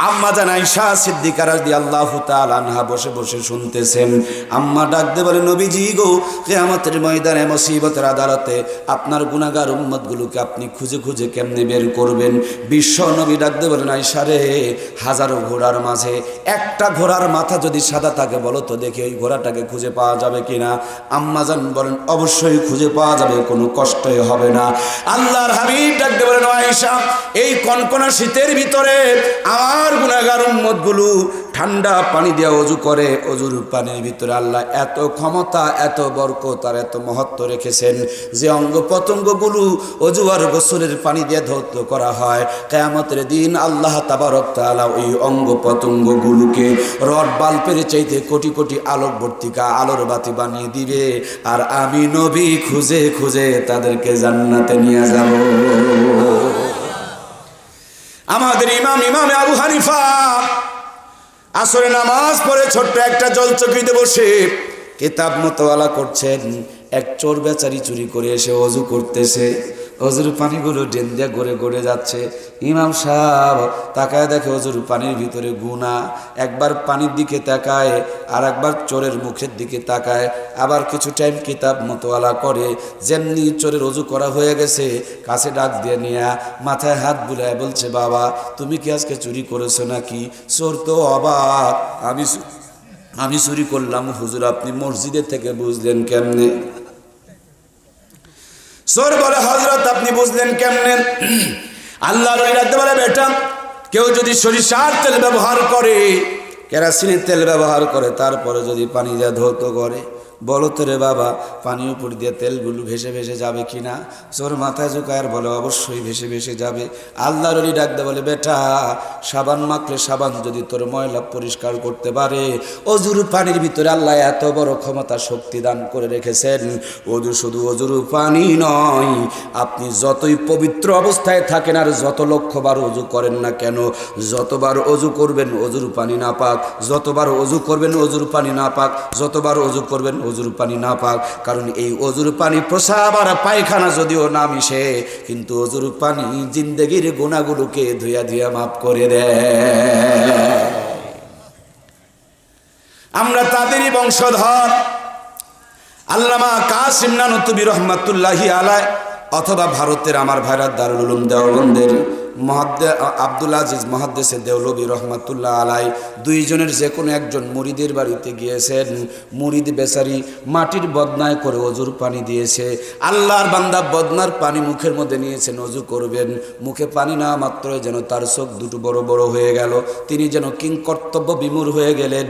আম্মা জান আয়েশা সিদ্দিকা রাদিয়াল্লাহু তাআলা আনহা বসে বসে শুনতেছেন। আম্মা ডাক দিয়ে বলে, নবীজি গো, কিয়ামতের ময়দানে মুসিবতের আদালতে আপনার গুনাহগার উম্মতগুলোকে আপনি খুঁজে খুঁজে কেমনে বের করবেন? বিশ্ব নবী ডাক দিয়ে বলেন, আয়েশা রে, হাজারো ঘোড়ার মাঝে একটা ঘোড়ার মাথা যদি সাদা থাকে, বলো তো দেখি ওই ঘোড়াটাকে খুঁজে পাওয়া যাবে কিনা? আম্মা জান বলেন, অবশ্যই খুঁজে পাওয়া যাবে, কোনো কষ্টই হবে না। আল্লাহর হাবিব ডাক দিয়ে বলেন, আয়েশা, এই কনকনা শীতের ভিতরে আমার গুনাহগার উম্মতগুলো ঠান্ডা পানি দিয়ে ওযু করে, ওযুর পানির ভিতরে আল্লাহ এত ক্ষমতা, এত বরকত আর এত মহত্ব রেখেছেন যে অঙ্গ প্রত্যঙ্গগুলো ওযু আর গোসলের পানি দিয়ে ধৌত করা হয়। কিয়ামতের দিন আল্লাহ তাবারক তাআলা ওই অঙ্গ প্রত্যঙ্গগুলোকে রড বাল্বের চাইতে কোটি কোটি আলোকবর্তিকা, আলোর বাতি বানিয়ে দিবে, আর আমি নবী খুঁজে খুঁজে তাদেরকে জান্নাতে নিয়ে যাব। আমাদের ইমামে আবু হানিফা আসরে নামাজ পড়ে ছোট্ট একটা জলচকিতে বসে কিতাব মোতালা করছেন। এক চোর বেচারি চুরি করে এসে ওযু করতেছে, ওযুর পানিগুলো ডেন দিয়ে গড়ে গড়ে যাচ্ছে। ইমাম সাহেব তাকায় দেখে ওযুর পানির ভিতরে গুনাহ। একবার পানির দিকে তাকায়, আর একবার চোরের মুখের দিকে তাকায়, আবার কিছু টাইম কিতাব মোতালা করে। যেমনি চোরের ওযু করা হয়ে গেছে, কাছে ডাক দিয়ে নিয়ে মাথায় হাত বুলায় বলছে, বাবা তুমি কি আজকে চুরি করেছো নাকি? চোর তো অবাক, আমি চুরি করলাম। হুজুর আপনি মসজিদের থেকে বুঝলেন কেমনে? চোর বলে, হযরত আপনি বুঝলেন কেমনে? আল্লাহ রাখতে বলে, বেটা কেউ যদি সরিষার তেল ব্যবহার করে, কেরোসিনের তেল ব্যবহার করে, তারপরে যদি পানি দিয়ে ধৌত করে, বলো তো রে বাবা, পানির উপর দিয়ে তেলগুলো ভেসে ভেসে যাবে কিনা? চোর মাথায় ঝুঁকায় বলে, অবশ্যই ভেসে ভেসে যাবে। আল্লাহর ওলি ডাকতে বলে, বেটা সাবান মাখলে সাবান যদি তোর ময়লা পরিষ্কার করতে পারে, ওযুর পানির ভিতরে আল্লাহ এত বড় ক্ষমতা শক্তি দান করে রেখেছেন। ওযু শুধু ওযুর পানি নয়, আপনি যতই পবিত্র অবস্থায় থাকেন আর যত লক্ষবার ওযু করেন না কেন, যতবার ওযু করবেন ওযুর পানি না পাক, যতবার ওযু করবেন ওযুর পানি না পাক, যতবার ওযু করবেন ওযুর পানি না পাক। কারণ এই ওযুর পানি প্রসাব আর পায়খানা যদিও না মিশে, কিন্তু ওযুর পানি জিন্দেগির গুনাহগুলোকে ধুইয়া ধুইয়া মাফ করে দেয়। আমরা তাদেরই বংশধর। আল্লামা কাসিম নানুতুবি রহমাতুল্লাহি আলাইহি, অথবা ভারতের আমার ভাইরা দারুল উলুম দেওবন্দের আব্দুল আজিজ মুহাদ্দিস দেওলভী রহমাতুল্লাহ আলাই, দুইজনের যে কোনো একজন মুরিদের বাড়িতে গিয়েছেন। মুরিদ বেচারি মাটির বদনায় করে ওযুর পানি দিয়েছে। আল্লাহর বান্দা বদনার পানি মুখের মধ্যে নিয়েছেন, ওযু করবেন, মুখে পানি না মাত্রই যেন তার চোখ দুটো বড় বড় হয়ে গেল। তিনি যেন কিংকর্তব্য বিমূঢ় হয়ে গেলেন।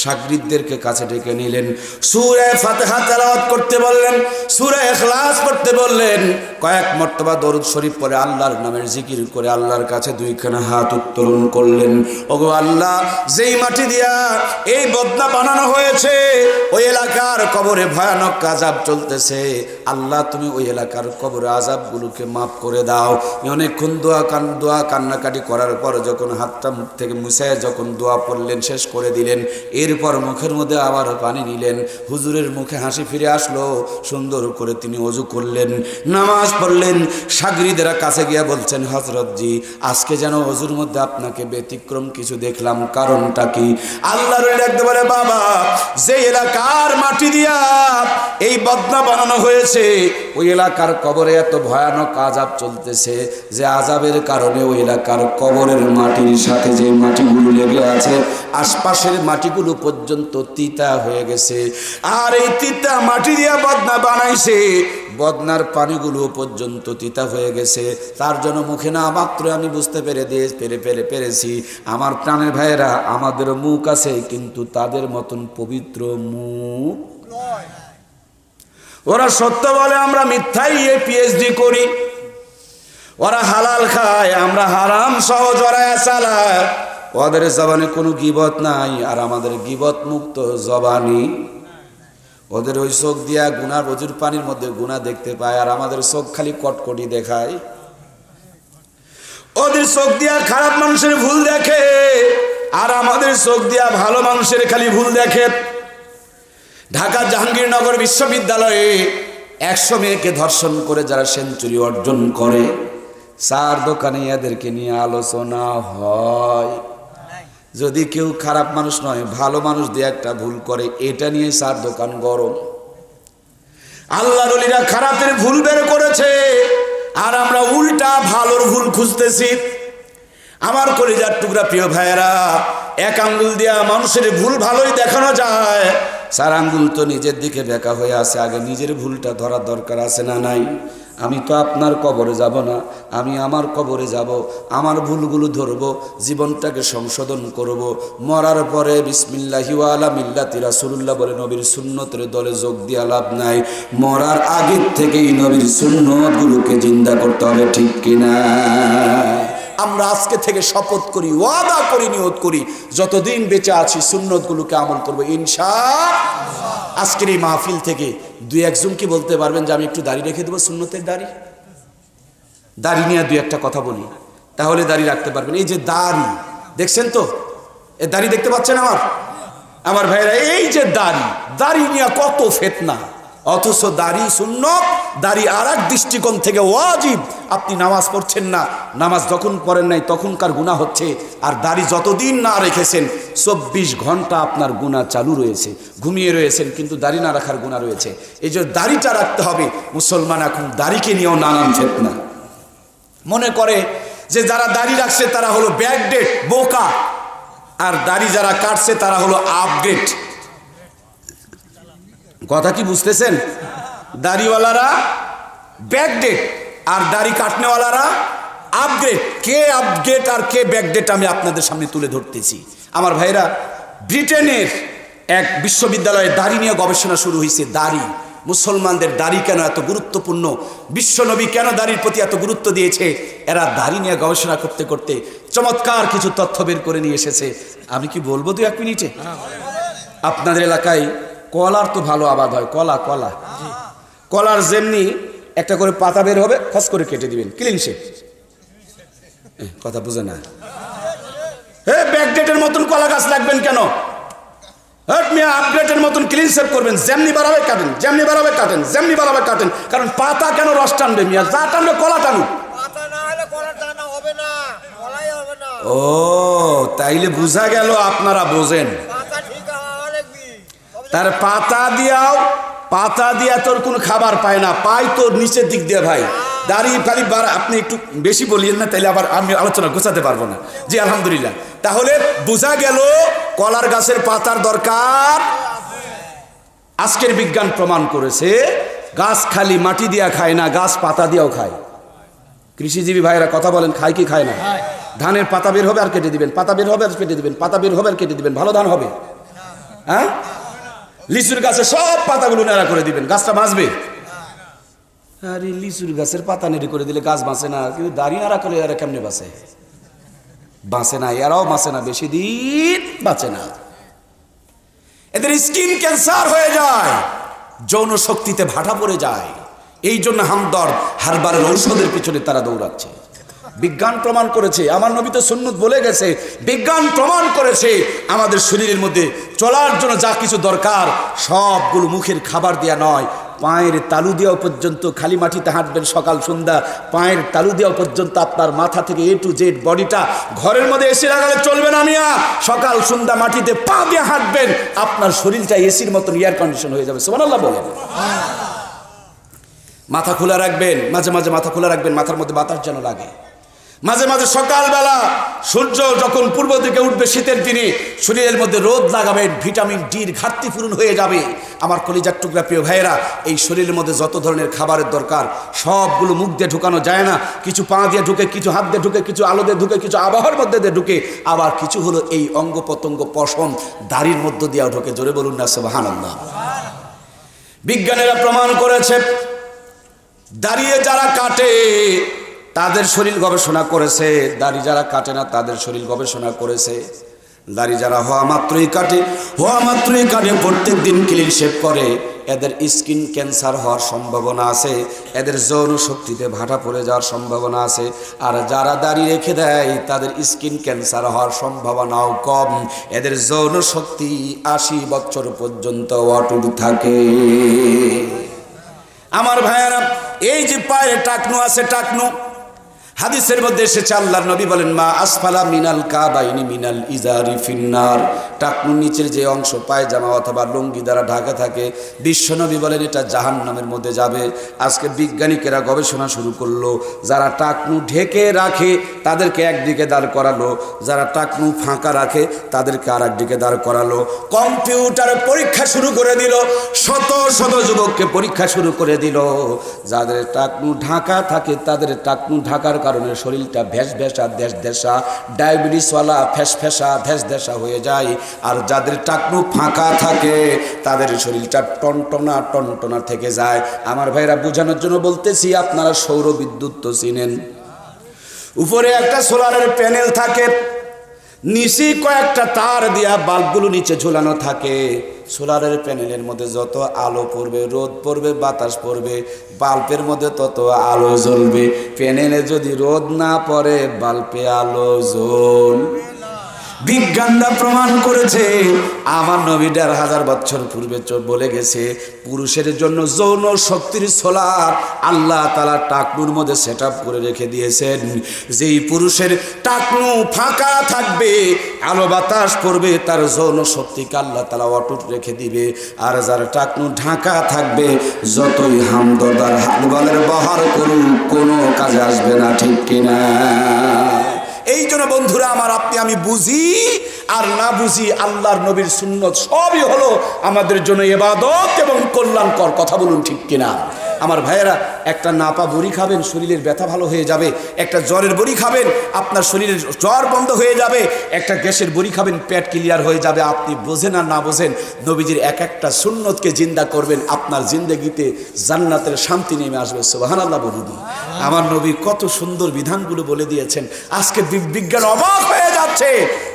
শাগরিদদেরকে কাছে ডেকে নিলেন, সূরা ফাতিহা তেলাওয়াত করতে বললেন, সূরা ইখলাস পড়তে বললেন, কয়েক মর্তবা দরুদ শরীফ পড়ে আল্লাহর নামের জিকির করে আল্লাহর কাছে দুইখানা হাত উত্তোলন করলেন। ওগো আল্লাহ, যেই মাটি দিয়া এই বদনা বানানো হয়েছে, ওই এলাকার কবরে ভয়ানক আযাব চলতেছে, আল্লাহ তুমি ওই এলাকার কবরে আযাবগুলোকে মাফ করে দাও। অনেকক্ষণ দোয়া কান্নাকাটি করার পর যখন হাতটা মুখ থেকে মুছে যখন দোয়া পড়লেন, শেষ করে দিলেন, এরপর মুখের মধ্যে আবার পানি নিলেন। হুজুরের মুখে হাসি ফিরে আসলো। সুন্দর করে তিনি ওযু করলেন, নামাজ পড়লেন। সাগরিদেরা কাছে গিয়া বলছেন, হযরতজি আজকে যেন ওযুর মধ্যে আপনাকে ব্যতিক্রম কিছু দেখলাম, কারণটা কি? আল্লাহর ওলি একদম বলে, বাবা, যে এলাকার মাটি দিয়া এই বদনা বানানো হয়েছে, ওই এলাকার কবরে এত ভয়ানক আযাব চলতেছে যে আযাবের কারণে ওই এলাকার কবরের মাটির সাথে যে মাটিগুলো লেগে আছে, আশপাশের মাটিগুলো পর্যন্ত তিতা হয়ে গেছে। আর এই তিতা মাটি দিয়া বদনা বানাইছে, বদনার পানিগুলো পর্যন্ত তিতা হয়ে গেছে। তার জন্য মুখে না মাত্র আমি বুঝতে পেরেছি, আমার প্রাণের ভাইয়েরা, আমাদের মুখ আছে কিন্তু তাদের মতন পবিত্র মুখ নয়। ওরা সত্য বলে, আমরা মিথ্যাই পিএইচডি করি। ওরা হালাল খায়, আমরা হারাম সহ জড়ায় চালায়। ওদের জবানে কোনো গীবত নাই, আর আমাদের গীবত মুক্ত জবানি। ওদের ওই চোখ দিয়া গুনাহ, প্রচুর পানির মধ্যে গুনাহ দেখতে পায়, আর আমাদের চোখ খালি কটকটি দেখায়। ওদের চোখ দিয়া খারাপ মানুষের ভুল দেখে, আর আমাদের চোখ দিয়া ভালো মানুষের খালি ভুল দেখে। ঢাকা জাহাঙ্গীরনগর বিশ্ববিদ্যালয়ে 100 মেয়েকে ধর্ষণ করে যারা সেঞ্চুরি অর্জন করে, চার দোকানে এদেরকে নিয়ে আলোচনা হয়। যদি কেউ খারাপ মানুষ নয়, ভালো মানুষ দিয়ে একটা ভুল করে, এটা নিয়ে চার দোকান গরম। আল্লাহর ওলিরা খারাপের ভুল বের করেছে, আর আমরা উল্টা ভালোর ভুল খুঁজতেছি। আমার কলিজার টুকরা প্রিয় ভাইয়েরা, এক আঙ্গুল দিয়া মানুষের ভুল ভালোই দেখানো যায়, 4 আঙ্গুল তো নিজের দিকে বেঁকা হয়ে আছে। আগে নিজের ভুলটা ধরার দরকার আছে না নাই? আমি তো আপনার কবরে যাব না, আমি আমার কবরে যাব, আমার ভুলগুলো ধরব, জীবনটাকে সংশোধন করব। মরার পরে বিসমিল্লাহি ওয়া আলা মিল্লাতি রাসূলুল্লাহ বলে নবীর সুন্নতের দলে যোগ দিয়া লাভ নাই। মরার আগের থেকেই নবীর সুন্নতগুলোকে জিন্দা করতে হবে, ঠিক কিনা? আমরা আজকে থেকে শপথ করি, ওয়াদা করি, নিয়ত করি, যতদিন বেঁচে আছি সুন্নতগুলোকে আমল করব ইনশাআল্লাহ। আজকের এই মাহফিল থেকে 2-1 জন কি বলতে পারবেন যে আমি একটু দাড়ি রেখে দেবো, সুন্নতের দাড়ি নিয়ে 2-1টা কথা বলি, তাহলে দাড়ি রাখতে পারবেন। এই যে দাড়ি দেখছেন তো, এই দাড়ি দেখতে পাচ্ছেন আমার ভাইরা, এই যে দাড়ি নিয়ে কত ফিতনা, অথচ দাড়ি সুন্নত, দাড়ি আর এক দৃষ্টিকোণ থেকে ওয়াজিব। আপনি নামাজ পড়ছেন না, নামাজ যখন পড়েন নাই তখনকার গুনাহ হচ্ছে, আর দাড়ি যতদিন না রেখেছেন 24 ঘন্টা আপনার গুনাহ চালু রয়েছে। ঘুমিয়ে রয়েছেন কিন্তু দাড়ি না রাখার গুনাহ রয়েছে। এই যে দাড়িটা রাখতে হবে। মুসলমান এখন দাড়িকে নিয়েও নানান ফিতনা। মনে করে যে যারা দাড়ি রাখছে তারা হলো ব্যাকডেট, বোকা, আর দাড়ি যারা কাটছে তারা হলো আপগ্রেড। কথা কি বুঝতেছেন? দাড়িওয়ালারা ব্যাকডেট আর দাড়ি কাটনেওয়ালারা আপগ্রেড। কে আপগ্রেড আর কে ব্যাকডেট আমি আপনাদের সামনে তুলে ধরতেছি। আমার ভাইরা, ব্রিটেনের এক বিশ্ববিদ্যালয়ে দাড়ি নিয়ে গবেষণা শুরু হয়েছে। দাড়ি, মুসলমানদের দাড়ি কেন এত গুরুত্বপূর্ণ, বিশ্বনবী কেন দাড়ির প্রতি এত গুরুত্ব দিয়েছে, এরা দাড়ি নিয়ে গবেষণা করতে করতে চমৎকার কিছু তথ্য বের করে নিয়ে এসেছে। আমি কি বলবো 2-1 মিনিটে? আপনাদের এলাকায় কলার তো ভালো আবাদ হয়, কলার যেমনি একটা করে পাতা বের হবে, খস করে কেটে দিবেন, ক্লিন শেপ। কথা বুঝে না? ব্যাকডেটের মতন কলা গাছ লাগবেন কেন? আপডেটের মতন ক্লিন শেপ করবেন, যেমনি বাড়াবে কাটেন, যেমনি বাড়াবে কাটেন, যেমনি বাড়াবে কাটেন। কারণ পাতা কেন রস টানবে মিয়া? যা টানবে কলা টানুক। ও, তাইলে বুঝা গেল আপনারা বোঝেন। তার পাতা দিয়া তোর কোনো খাবার পায় না, পায় তোর নিচের দিক দিয়ে। ভাই দাড়ি ফালি আপনি একটু বেশি বলিয়েন না, তাইলে আবার আমি আলোচনা গোছাতে পারবো না। জি আলহামদুলিল্লাহ। তাহলে বোঝা গেল কলার গাছের পাতার দরকার। আজকের বিজ্ঞান প্রমাণ করেছে গাছ খালি মাটি দিয়া খায় না, গাছ পাতা দিয়েও খায়। কৃষিজীবী ভাইরা কথা বলেন, খায় কি খায় না? ধানের পাতা বের হবে আর কেটে দিবেন, পাতা বের হবে আর কেটে দিবেন, পাতা বের হবে আর কেটে দিবেন, ভালো ধান হবে? হ্যাঁ, লিচুর গাছে সব পাতাগুলো নেড়া করে দিবেন, গাছটা বাঁচবে? আরে লিচুর গাছের পাতা নেড়ে করে দিলে গাছ বাঁচে না, কিন্তু দাড়ি নাড়া করে এরা কেমনে বাঁচে? বাঁচে না, এরাও বাঁচে না, বেশি দিন বাঁচে না। এদের স্কিন ক্যান্সার হয়ে যায়, যৌন শক্তিতে ভাটা পড়ে যায়। এই জন্য হামদর্দ হারবারের ঔষধের পিছনে তারা দৌড়াচ্ছে। বিজ্ঞান প্রমাণ করেছে, আমার নবী তো সুন্নত বলে গেছে, বিজ্ঞান প্রমাণ করেছে আমাদের শরীরের মধ্যে চলার জন্য যা কিছু দরকার সবগুলো মুখের খাবার দেয়া নয়, পায়ের তালু দেওয়া পর্যন্ত, খালি মাটিতে হাঁটবেন সকাল সন্ধ্যা, পায়ের তালু দেওয়া পর্যন্ত আপনার মাথা থেকে এ টু জেড বডিটা, ঘরের মধ্যে এসি লাগালে চলবে না মিয়া, সকাল সন্ধ্যা মাটিতে পা দিয়ে হাঁটবেন, আপনার শরীরটা এসির মতন এয়ার কন্ডিশন হয়ে যাবে। সুবহানাল্লাহ বলেন। মাথা খোলা রাখবেন, মাঝে মাঝে মাথা খোলা রাখবেন, মাথার মধ্যে বাতাস যেন লাগে। মাঝে মাঝে সকালবেলা সূর্য যখন পূর্ব দিকে উঠবে শীতের দিনে শরীরের মধ্যে রোদ লাগাবেন, ভিটামিন ডির ঘাটতি পূরণ হয়ে যাবে। আমার কলিজার টুকরা প্রিয় ভাইয়েরা, এই শরীরের মধ্যে যত ধরনের খাবারের দরকার সবগুলো মুখ দিয়ে ঢুকানো যায় না, কিছু পা দিয়ে ঢুকে, কিছু হাত দিয়ে ঢুকে, কিছু আলো দিয়ে ঢুকে, কিছু আবহাওয়ার মধ্যে দিয়ে ঢুকে, আবার কিছু হলো এই অঙ্গ প্রত্যঙ্গ পশম দাড়ির মধ্য দিয়েও ঢুকে। জোরে বলুন না সুবহানাল্লাহ। বিজ্ঞানীরা প্রমাণ করেছে দাঁড়িয়ে যারা কাটে তাদের শরীর গবেষণা করেছে, দাড়ি যারা কাটে না তাদের শরীর গবেষণা করেছে। দাড়ি যারা হওয়া মাত্রই কাটে, প্রত্যেক দিন ক্লিন শেভ করে, এদের স্কিন ক্যান্সার হওয়ার সম্ভাবনা আছে, এদের যৌন শক্তিতে ভাটা পড়ে যাওয়ার সম্ভাবনা আছে। আর যারা দাড়ি রেখে দেয় তাদের স্কিন ক্যান্সার হওয়ার সম্ভাবনাও কম, এদের যৌন শক্তি 80 বছর পর্যন্ত অটুট থাকে। আমার ভাইয়েরা, এই যে পায়ের টাকনু আছে, টাকনু হাদিসের মধ্যে এসেছে, আল্লাহর নবী বলেন মা আসফালা মিনাল কাবাইনি মিনাল ইজারি ফিন্নার। টাকনুর নিচের যে অংশ পায়জামা অথবা লুঙ্গি দ্বারা ঢাকা থাকে, বিশ্ব নবী বলেন এটা জাহান্নামের মধ্যে যাবে। আজকে বিজ্ঞানীরা গবেষণা শুরু করলো, যারা টাকনু ঢেকে রাখে তাদেরকে একদিকে দাঁড় করালো, যারা টাকনু ফাঁকা রাখে তাদেরকে আর একদিকে দাঁড় করালো। কম্পিউটারে পরীক্ষা শুরু করে দিল, শত শত যুবককে পরীক্ষা শুরু করে দিল, যাদের টাকনু ঢাকা থাকে তাদের টাকনু ঢাকার কারণে শরীরটা ভেস ভেসা দেশ দেশা, ডায়াবেটিসওয়ালা ফ্যাস ফ্যাসা ভেস দেশা হয়ে যায়। আর যাদের টাকনু ফাঁকা থাকে তাদের শরীরটা টনটনা টনটনা থেকে যায়। আমার ভাইরা বোঝানোর জন্য বলতেছি, আপনারা সৌর বিদ্যুৎ তো চিনেন, উপরে একটা সোলারের প্যানেল থাকে, নিচে কয়েকটা তার দিয়া বাল্বগুলো নিচে ঝুলানো থাকে। সোলারের প্যানেলের মধ্যে যত আলো পড়বে, রোদ পড়বে, বাতাস পড়বে, বাল্বের মধ্যে তত আলো জ্বলবে। প্যানেলে যদি রোদ না পড়ে বাল্বে আলো জ্বলবে। বিজ্ঞানরা প্রমাণ করেছে, আমার নবী ১৫০০ বছর পূর্বে বলে গেছে, পুরুষের জন্য যৌন শক্তির সোলার আল্লাহ তাআলা টাকনুর মধ্যে সেট আপ করে রেখে দিয়েছেন। যেই পুরুষের টাকনু ফাঁকা থাকবে, আলো বাতাস পড়বে, তার যৌন শক্তিকে আল্লাহ তাআলা অটুট রেখে দিবে। আর যার টাকনু ঢাকা থাকবে, যতই হামদর্দার হাতবালের বহার করুক কোনো কাজে আসবে না, ঠিক কিনা? এই জন্য বন্ধুরা আমার, আপনি আমি বুঝি আর না বুঝি, আল্লাহর নবীর সুন্নত সবই হলো আমাদের জন্য ইবাদত এবং কল্যাণকর। কথা বলুন ঠিক কিনা? আমার ভাইয়েরা, একটা নাপা বড়ি খাবেন, শরীরের ব্যথা ভালো হয়ে যাবে। একটা জ্বরের বড়ি খাবেন, আপনার শরীরের জ্বর বন্ধ হয়ে যাবে। একটা গ্যাসের বড়ি খাবেন, পেট ক্লিয়ার হয়ে যাবে। আপনি বোঝেন আর না বোঝেন, নবীজির এক একটা সুন্নতকে জিন্দা করবেন, আপনার জিন্দেগিতে জান্নাতের শান্তি নেমে আসবে। সুবহানাল্লাহ বলুন। আমার নবী কত সুন্দর বিধানগুলো বলে দিয়েছেন। আজকে বিজ্ঞান অবাক হয়ে যাচ্ছে।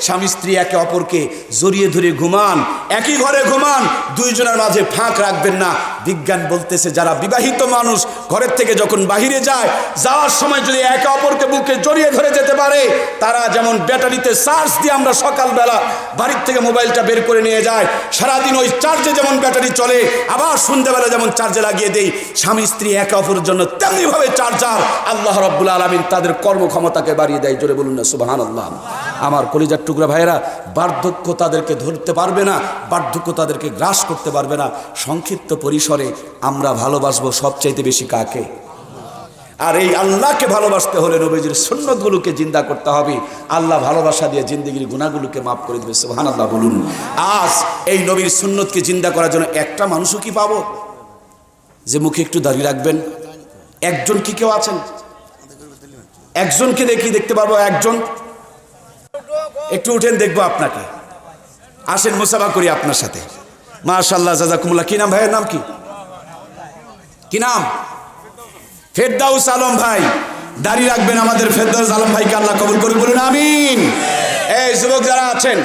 স্বামী স্ত্রী একে অপরকে জড়িয়ে ধরে ঘুমান, একই ঘরে ঘুমান, দুইজনের মাঝে ফাঁক রাখবেন না। বিজ্ঞান বলতেছে, যারা বিবাহিত মানুষ ঘরের থেকে যখন বাহিরে যায়, যাওয়ার সময় যদি একে অপরকে বুকে জড়িয়ে ধরে যেতে পারে, তারা যেমন ব্যাটারিতে চার্জ দিয়ে আমরা সকালবেলা বাড়ির থেকে মোবাইলটা বের করে নিয়ে যাই, সারাদিন ওই চার্জে যেমন ব্যাটারি চলে, আবার সন্ধ্যাবেলা যেমন চার্জে লাগিয়ে দেই, স্বামী স্ত্রী একে অপরের জন্য তেমনিভাবে চার্জার। আল্লাহ রাব্বুল আলামিন তাদের কর্মক্ষমতাকে বাড়িয়ে দেয়। জোরে বলুন না সুবহানাল্লাহ। আমার কলিজার টুকরা ভাইয়েরা, বার্ধক্য তাদেরকে ধরতে পারবে না, বার্ধক্য তাদেরকে গ্রাস করতে পারবে না। সংক্ষিপ্ত পরিসরে আমরা ভালোবাসবো সবচাইতে বেশি কাকে? আর এই আল্লাহকে ভালোবাসতে হলে নবীজির সুন্নতগুলোকে জিন্দা করতে হবে। আল্লাহ ভালোবাসা দিয়ে জিন্দেগির গুনাহগুলোকে মাফ করে দেবে। সুবহানাল্লাহ বলুন। আজ এই নবীর সুন্নতকে জিন্দা করার জন্য একটা মানুষও কি পাবো যে মুখে একটু দাড়ি রাখবেন? একজন কি কেউ আছেন? একজনকে দেখতে পারবো? একজন একটু উঠেন, দেখবো আপনাকে। আসেন মুসাফা করি আপনার সাথে। মাশাআল্লাহ, জাযাকুমুল্লাহ। কি নাম ভাইয়ের? নাম কি? কি নাম? ফেরদাউস আলম ভাই, দাড়ি রাখবেন আমাদের ফেরদাউস আলম ভাইকে আল্লাহ কবুল করুন, বলুন আমিন। এই যুবক যারা আছেন,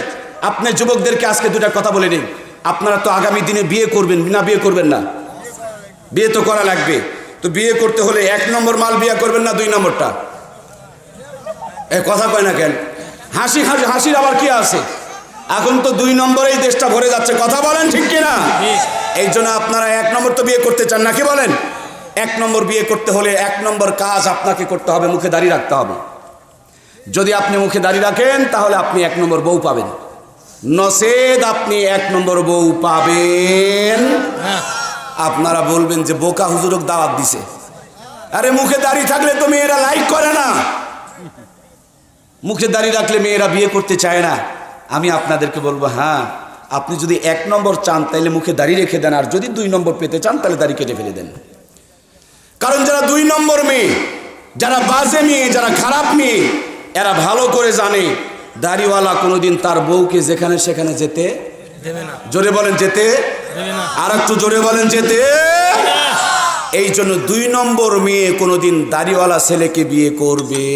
আপনি যুবকদেরকে আজকে দুটা কথা বলে নিন। আপনারা তো আগামী দিনে বিয়ে করবেন না, বিয়ে করবেন না? বিয়ে তো করা লাগবে। তো বিয়ে করতে হলে 1 নম্বর মাল বিয়ে করবেন না 2 নম্বরটা? এ কথা কয় না কেন? হাসির আবার কি আছে? এখন তো 2 নম্বরেই দেশটা ভরে যাচ্ছে, কথা বলেন ঠিক কিনা? এই জন্য আপনারা 1 নম্বর তো বিয়ে করতে চান নাকি বলেন? 1 নম্বর বিয়ে করতে হলে 1 নম্বর কাজ আপনাকে করতে হবে, মুখে দাড়ি রাখতে হবে। যদি আপনি মুখে দাড়ি রাখেন তাহলে আপনি 1 নম্বর বউ পাবেন, নসেদ আপনি 1 নম্বর বউ পাবেন। আপনারা বলবেন যে বোকা হুজুরক দাওয়াত দিছে। আরে মুখে দাড়ি থাকলে তো মেয়েরা লাইক করে না, মুখে দাড়ি রাখলে মেয়েরা বিয়ে করতে চায় না। আমি আপনাদেরকে বলবো, হ্যাঁ, আপনি যদি 1 নম্বর চান তাহলে মুখে দাড়ি রেখে দেন, আর যদি 2 নম্বর পেতে চান তাহলে দাড়ি কেটে ফেলে দেন। কারণ যারা 2 নম্বর মেয়ে, যারা বাজে মেয়ে, যারা খারাপ মেয়ে, এরা ভালো করে জানে দাড়িওয়ালা কোনোদিন তার বউকে যেখানে সেখানে যেতে দেবে না। জোরে বলেন যেতে দেবে না। আর একটু জোরে বলেন যেতে। এই জন্য 2 নম্বর মেয়ে কোনোদিন দাড়িওয়ালা ছেলেকে বিয়ে করবে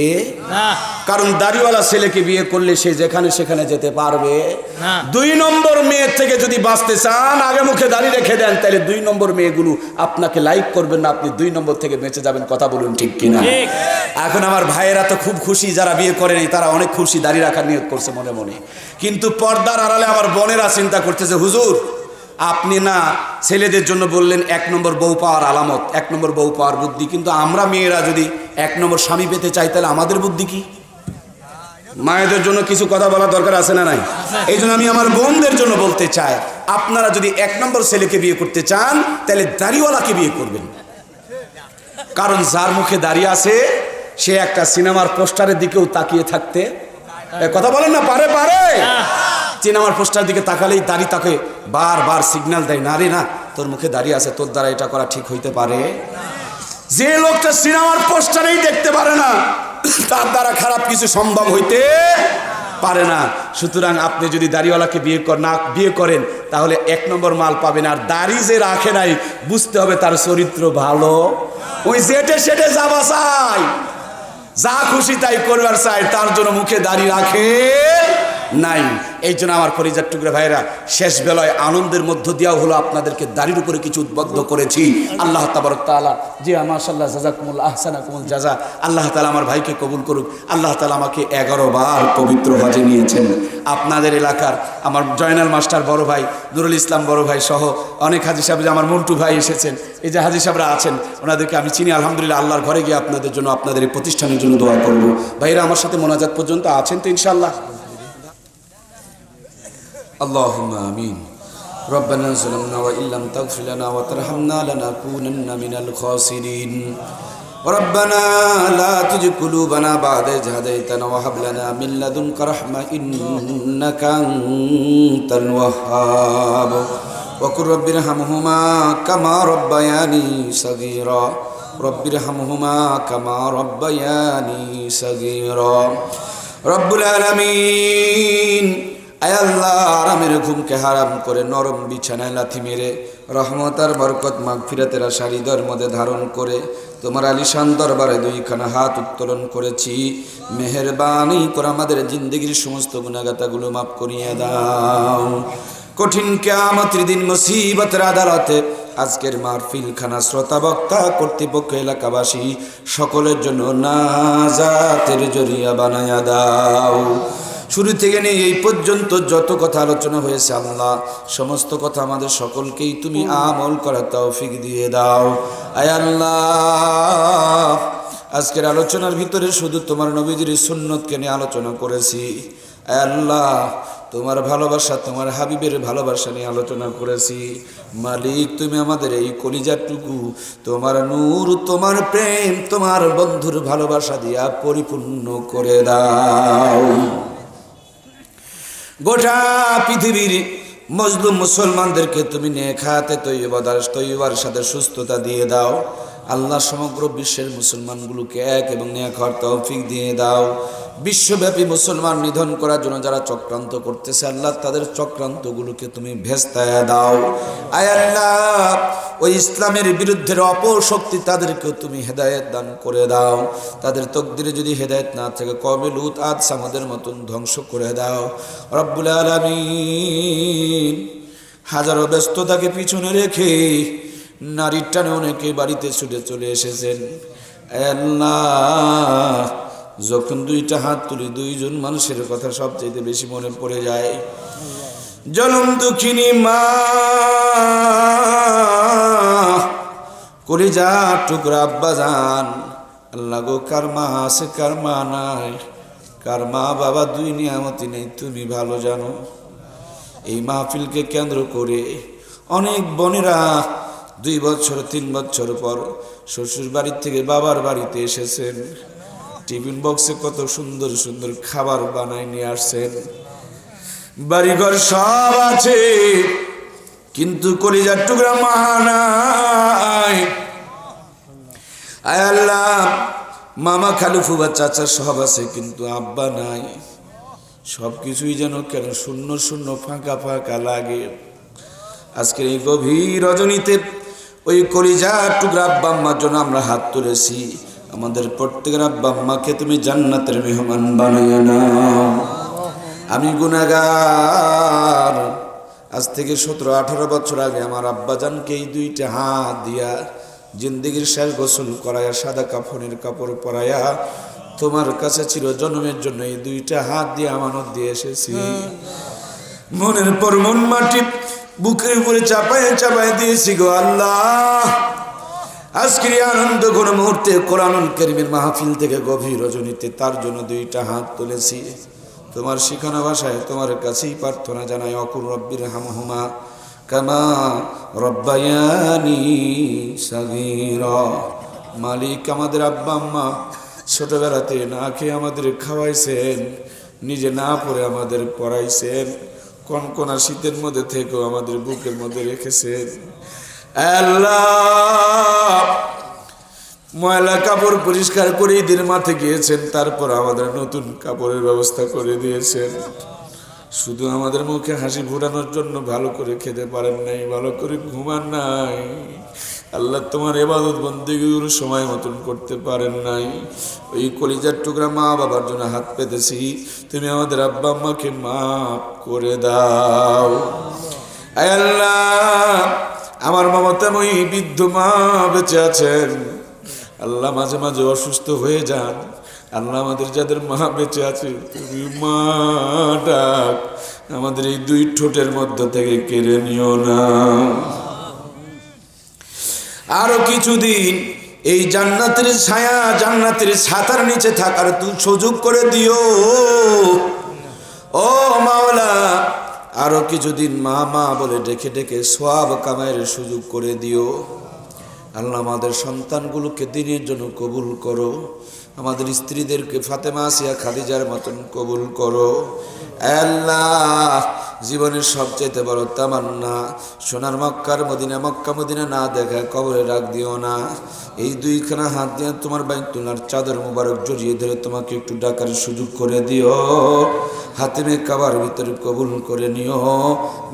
না, কারণ দাড়িওয়ালা ছেলেকে বিয়ে করলে সে যেখানে সেখানে যেতে পারবে না। 2 নম্বর মেয়ের থেকে যদি বাঁচতে চান আগে মুখে দাড়ি রেখে দেন, তাহলে 2 নম্বর মেয়েগুলো আপনাকে লাইক করবেন না, আপনি 2 নম্বর থেকে বেঁচে যাবেন। কথা বলুন ঠিক কিনা? এখন আমার ভাইয়েরা তো খুব খুশি, যারা বিয়ে করেনি তারা অনেক খুশি, দাড়ি রাখার নিয়ত করছে মনে মনে। কিন্তু পর্দার আড়ালে আমার বোনেরা চিন্তা করতেছে, হুজুর আপনি না ছেলেদের জন্য বললেন 1 নম্বর বউ পাওয়ার আলামত, 1 নম্বর বউ পাওয়ার বুদ্ধি, কিন্তু আমরা মেয়েরা যদি 1 নম্বর স্বামী পেতে চাই তাহলে আমাদের বুদ্ধি কি? মায়েদের জন্য কিছু কথা বলা দরকার আছে না নাই? এই জন্য আমি আমার বোনদের জন্য বলতে চাই, আপনারা যদি 1 নম্বর ছেলেকে বিয়ে করতে চান তাহলে দাড়িওয়ালাকে বিয়ে করবেন। কারণ যার মুখে দাড়ি আছে সে একটা সিনেমার পোস্টারের দিকেও তাকিয়ে থাকতে, কথা বলেন না, পারে সিনেমার পোস্টার দিকে তাকালেই দাড়ি তাকে বারবার সিগন্যাল দেয়, না রে না, তোর মুখে দাড়ি আছে, তোর দ্বারা এটা করা ঠিক হইতে পারে। যে লোকটা সিনেমার পোস্টারেই দেখতে পারে না তার দ্বারা খারাপ কিছু সম্ভব হইতে পারে না। সুতরাং আপনি যদি দাড়িওয়ালাকে বিয়ে করেন তাহলে 1 নম্বর মাল পাবেন। আর দাড়ি যে রাখে নাই বুঝতে হবে তার চরিত্র ভালো। ওই যেটে সেটে যাবা চাই, যা খুশি তাই করবার চাই, তার জন্য মুখে দাড়ি রাখে নাই। এই জন্য আমার কলিজার টুকরা ভাইরা, শেষ বেলায় আনন্দের মধ্য দিয়াও হলো আপনাদেরকে দাড়ির উপরে কিছু উদ্বুদ্ধ করেছি। আল্লাহ তাবারক তাআলা জি মাশাআল্লাহ জাযাকুমুল আহসানাকুমুল জাযা, আল্লাহ তাআলা আমার ভাইকে কবুল করুক। আল্লাহ তাআলা আমাকে 11 বার পবিত্র হজে নিয়েছেন। আপনাদের এলাকার আমার জয়নাল মাস্টার বড় ভাই, নুরুল ইসলাম বড় ভাই সহ অনেক হাজী সাহেব, আমার মন্টু ভাই এসেছেন, এই যে হাজী সাহেবরা আছেন, ওনাদেরকে আমি চিনি। আলহামদুলিল্লাহ, আল্লাহর ঘরে গিয়ে আপনাদের জন্য, আপনাদের এই প্রতিষ্ঠানের জন্য দোয়া করব। ভাইরা আমার সাথে মোনাজাত পর্যন্ত আছেন তো ইনশাআল্লাহ? اللهم آمين. ربنا ظلمنا وإن لم تغفر لنا وترحمنا لنكونن من الخاسرين. ربنا لا تزغ قلوبنا بعد إذ هديتنا وهب لنا من لدنك رحمة إنك أنت الوهاب. وقل رب ارحمهما كما ربياني صغيرا. رب ارحمهما كما ربياني صغيرا. رب العالمين. আয় আল্লাহ, আরামের ঘুমকে হারাম করে নরম বিছানায় লাথি মেরে রহমত আর বরকত মাগফিরাতের আশা হৃদয়ের মধ্যে ধারণ করে তোমার আলিশান দরবারে 2খানা হাত উত্তোলন করেছি। মেহেরবানি করে আমাদের জিন্দগির সমস্ত গুনাহগাতাগুলো মাফ করিয়ে দাও। কঠিন কিয়ামতের দিন মুসিবতের আদালতে আজকের মাহফিলখানা শ্রোতা বক্তা কর্তৃপক্ষ এলাকাবাসী সকলের জন্য নাজাতের জরিয়া বানায়া দাও। শুরু থেকে নিয়ে এই পর্যন্ত যত কথা আলোচনা হয়েছে আল্লাহ, সমস্ত কথা আমাদের সকলকেই তুমি আমল করার তৌফিক দিয়ে দাও। আয় আল্লাহ, আজকের আলোচনার ভিতরে শুধু তোমার নবীজির সুন্নতকে নিয়ে আলোচনা করেছি। আয় আল্লাহ, তোমার ভালোবাসা, তোমার হাবিবের ভালোবাসা নিয়ে আলোচনা করেছি। মালিক, তুমি আমাদের এই কলিজাটুকু তোমার নূর, তোমার প্রেম, তোমার বন্ধুর ভালোবাসা দিয়া পরিপূর্ণ করে দাও। গোটা পৃথিবীর মজলুম মুসলমানদেরকে তুমি নেক হায়াতে তৈয়বার সাথে সুস্থতা দিয়ে দাও। আল্লাহ সমগ্র বিশ্বের মুসলমানগুলোকে এক এবং নেক হওয়ার তৌফিক দিয়ে দাও। বিশ্বব্যাপী মুসলমান নিধন করার জন্য যারা চক্রান্ত করতেছে আল্লাহ তাদের চক্রান্তগুলোকে তুমি ভেস্তায়া দাও। আয় আল্লাহ ওই ইসলামের বিরুদ্ধে অপশক্তি তাদেরকেও তুমি হেদায়েত দান করে দাও। তাদের তকদিরে যদি হেদায়েত না থাকে কওমে লূত আদ সামুদের মতন ধ্বংস করে দাও রব্বুল আলামিন। হাজারো ব্যস্ততাকে পিছনে রেখে নারীর টানে অনেকে বাড়িতে ছুটে চলে এসেছেন। আল্লাহ যখন দুইটা হাত তুলি দুইজন মানুষের কথা সবচেয়ে বেশি মনে পড়ে যায়। জনম দুঃখিনী মা, কলিজা টুকরা আব্বা জান, আল্লাহ গো কার মা আছে কার মা নাই, কার মা বাবা দুই নিয়ামতি নেই তুমি ভালো জানো। এই মাহফিলকে কেন্দ্র করে অনেক বোনেরা 2 বছর 3 বছর পর শ্বশুর বাড়ি থেকে বাবার বাড়িতে এসেছেন। টিফিন বক্সে কত সুন্দর সুন্দর খাবার বানায় নিয়ে আসছেন। বাড়িঘর সব আছে কিন্তু কলিজার টুকরা মা নাই। আয় আল্লাহ মামা খালু ফুবা চাচা সব আছে কিন্তু আব্বা নাই। সব কিছুই যেন কেন শূন্য শূন্য ফাঁকা ফাঁকা লাগে। আজকের এই গভীর রজনীতে ওই কলিজার টুকরা আব্বা আম্মার জন্য আমরা হাত তুলেছি। আমাদের প্রত্যেকের আব্বা আম্মাকে তুমি জান্নাতের মেহমান বানাইয়া নাও। আমি গুনাহগার, আজ থেকে 17-18 বছর আগে আমার আব্বাজানকে এই 2টা হাত দিয়া জিন্দেগির শেষ গোসল করাইয়া সাদা কাফনের কাপড় পরাইয়া তোমার কাছে চিরজন্মের জন্য এই 2টা হাত দিয়ে আমানত দিয়ে এসেছি। মনের পর মন মাটি বুকের উপরে চাপায় চাপায় দিয়েছি গো আল্লাহ। আজকের আনন্দ কোন মুহূর্তে কোরআনুল কারীমের মাহফিল থেকে গভীর রজনীতে তার জন্য 2টা হাত তুলেছি। তোমার শিখানো ভাষায় তোমার কাছেই প্রার্থনা জানাই, অকুর রব্বির হামহুমা কামা রব্বায়ানি সাগীরা। মালিক আমাদের আব্বা আম্মা ছোটবেলাতে না খেয়ে আমাদের খাওয়াইছেন, নিজে না পড়ে আমাদের পড়াইছেন, কনকনা শীতের মধ্যে থেকেও আমাদের বুকের মধ্যে রেখেছেন। আল্লাহ ময়লা কাপড় পরিষ্কার করে ঈদের মাঠে গিয়েছেন, তারপর আমাদের নতুন কাপড়ের ব্যবস্থা করে দিয়েছেন। শুধু আমাদের মুখে হাসি ফোটানোর জন্য ভালো করে খেতে পারেন নাই, ভালো করে ঘুমান নাই। আল্লাহ তোমার ইবাদত বন্দেগীগুলো সময় মতন করতে পারেন নাই। ওই কলিজার টুকরা মা বাবার জন্য হাত পেতেছি, তুমি আমাদের আব্বা আম্মাকে মাফ করে দাও। আয় আল্লাহ আমার মমতাময়ী বৃদ্ধ মা বেঁচে আছেন, আল্লাহ মাঝে মাঝে অসুস্থ হয়ে যান। আল্লাহ আমাদের যাদের মা বেঁচে আছে তুমি মা ডাক আমাদের এই 2 ঠোঁটের মধ্য থেকে কেড়ে নিও না। আরো কিছুদিন এই জান্নাতের ছায়া জান্নাতের ছাতার নিচে থাকার তুই সুযোগ করে দিও ও মাওলা। আরো কিছুদিন মা মা বলে ডেকে ডেকে সওয়াব কামাইয়ের সুযোগ করে দিও। আল্লাহ আমাদের সন্তানগুলোকে দিনের জন্য কবুল করো, আমাদের স্ত্রীদেরকে ফাতেমা আসিয়া খাদিজার মতন কবুল করো। আল্লাহ জীবনের সবচেয়ে বড় তামান্না সোনার মক্কার মদিনা, মক্কা মদিনা না দেখা কবরে রাখ দিও না। এই 2খানা হাত দিয়ে তোমার বাইতুল্লাহর চাদর মুবারক জড়িয়ে ধরে তোমাকে একটু ডাকার সুযোগ করে দিও। হাতিমে কাবার ভিতরে কবুল করে নিও,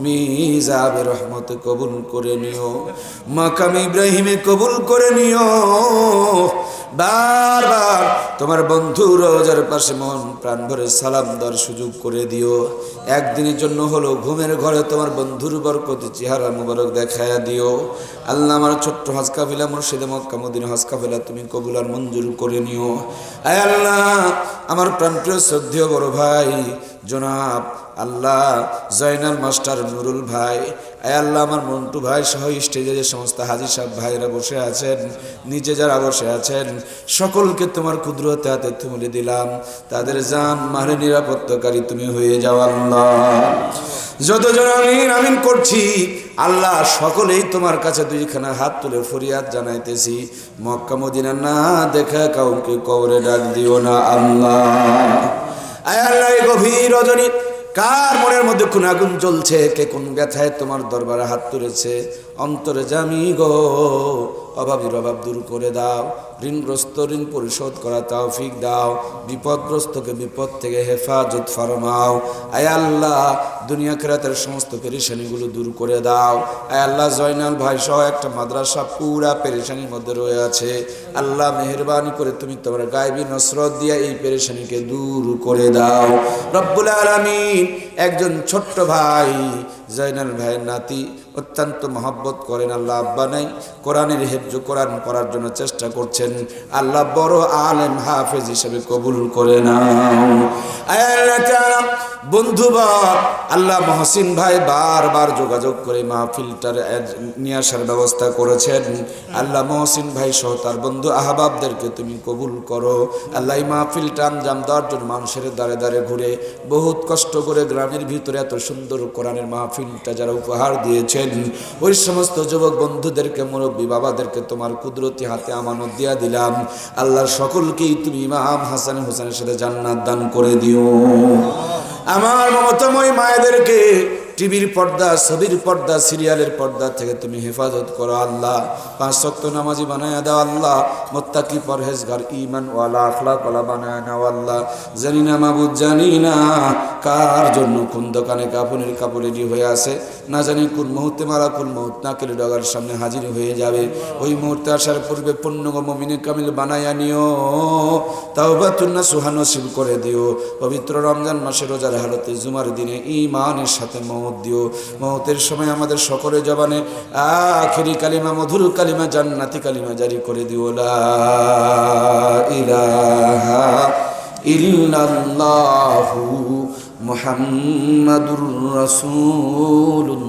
মিজাবে রহমতে কবুল করে নিও, মাকামে ইব্রাহিমে কবুল করে নিও। বারবার তোমার বন্ধু রোজার পাশে মন প্রাণ ভরে সালাম দেওয়ার সুযোগ করে দিও। একদিনের জন্য হলো ঘুমের ঘরে তোমার বন্ধুর বরকতে চেহারা মুবারক দেখায়া দিও। আল্লাহ আমার ছোট্ট হজ কাফিলা মুর্শিদে মক্কা মদিনা হজ কাফিলা তুমি কবুল আর মঞ্জুর করে নিও। আয় আল্লাহ আমার প্রাণপ্রিয় শ্রদ্ধেয় বড় ভাই জনাব আল্লাহ জয়নাল মাস্টার নুরুল ভাই, আয় আল্লাহ আমার মন্টু ভাই সহ স্টেজে যে সমস্ত হাজী সাহেব ভাইরা বসে আছেন, নিচে যারা বসে আছেন, সকলকে তোমার কুদরতে হাতে তুলে দিলাম। তাদের জান মালে নিরাপত্তাকারী তুমি হয়ে যাও আল্লাহ। যতজন আমিন আমিন করছি আল্লাহ সকলেই তোমার কাছে 2খানা হাত তুলে ফরিয়াদ জানাইতেছি, মক্কা মদিনা না দেখা কাউকে কবরে ডাক দিও না আল্লাহ। আয় আল্লাহ এই গভীর রজনী কার মনের মধ্যে কোন আগুন জ্বলছে, কে কোন ব্যথায় তোমার দরবারে হাত তুলেছে, অন্তরে জামি গো অভাবীর অভাব দূর করে দাও, ঋণগ্রস্ত ঋণ পরিশোধ করা তৌফিক দাও, বিপদগ্রস্তকে বিপদ থেকে হেফাজত ফরমাও। আয় আল্লাহ দুনিয়া খেরাতের সমস্ত পেরেশানিগুলো দূর করে দাও। আয় আল্লাহ জয়নাল ভাই সহ একটা মাদ্রাসা পুরা পেরেশানির মধ্যে রয়ে আছে, আল্লাহ মেহেরবানি করে তুমি তোমার গায়বী নসরত দিয়া এই পেরেশানিকে দূর করে দাও রব্বুল আলামিন। একজন ছোট্ট ভাই জয়নাল ভাইয়ের নাতি অত্যন্ত মহব্বত করেন, আল্লাহ আব্বা নাই, কোরআনের হেফজ কোরআন পড়ার জন্য চেষ্টা করছেন, আল্লাহ বড় আলেম হাফেজ হিসেবে কবুল করে নাও। বন্ধুবর আল্লাহ মহসিন ভাই বারবার যোগাযোগ করে মাহফিলটার নিয়ে আসার ব্যবস্থা করেছেন, আল্লাহ মহসিন ভাই সহ তার বন্ধু আহবাবদেরকে তুমি কবুল করো। আল্লাহ এই মাহফিলটা আঞ্জাম দেওয়ার জন্য মানুষের দ্বারে দ্বারে ঘুরে বহুত কষ্ট করে গ্রামের ভিতরে এত সুন্দর কোরআনের মাহফিলটা যারা উপহার দিয়েছেন, ওই সমস্ত যুবক বন্ধুদেরকে মুরব্বী বাবাদেরকে তোমার কুদরতি হাতে আমানত দিয়া দিলাম। আল্লাহ সকলকেই তুমি ইমাম হাসান হোসেনের সাথে জান্নাত দান করে দিও। আমার মমতাময় মায়েদেরকে টিভির পর্দা, ছবির পর্দা, সিরিয়ালের পর্দা থেকে তুমি হেফাজত করো আল্লাহ। 5 ওয়াক্ত নামাজি বানায়া দাও আল্লাহ, মুত্তাকি পরহেজগার ঈমান ওয়ালা আখলাক ওয়ালা বানায়া নাও আল্লাহ। জানি না মাবুদ, জানি না কার জন্য কোন দোকানে কাপড়ের কাপড় রেডি হয়ে আছে, না জানি কোন মুহূর্তে মালাকুল মউত নাকের ডগার সামনে হাজির হয়ে যাবে। ওই মুহূর্তে আসার পূর্বে পূর্ণ মুমিনে কামিল বানায়া নিও, তাওবাতুন নাসুহা নসিব করে দিও। পবিত্র রমজান মাসে রোজার হালতে জুমার দিনে ঈমানের সাথে মওত দিও। মওতের সময় আমাদের সকলের জবানে আখিরি কালিমা, মধুর কালিমা, জান্নাতি কালিমা জারি করে দিও, লা ইলাহা ইল্লাল্লাহু মুহাম্মাদুর রাসূলুল্লাহ।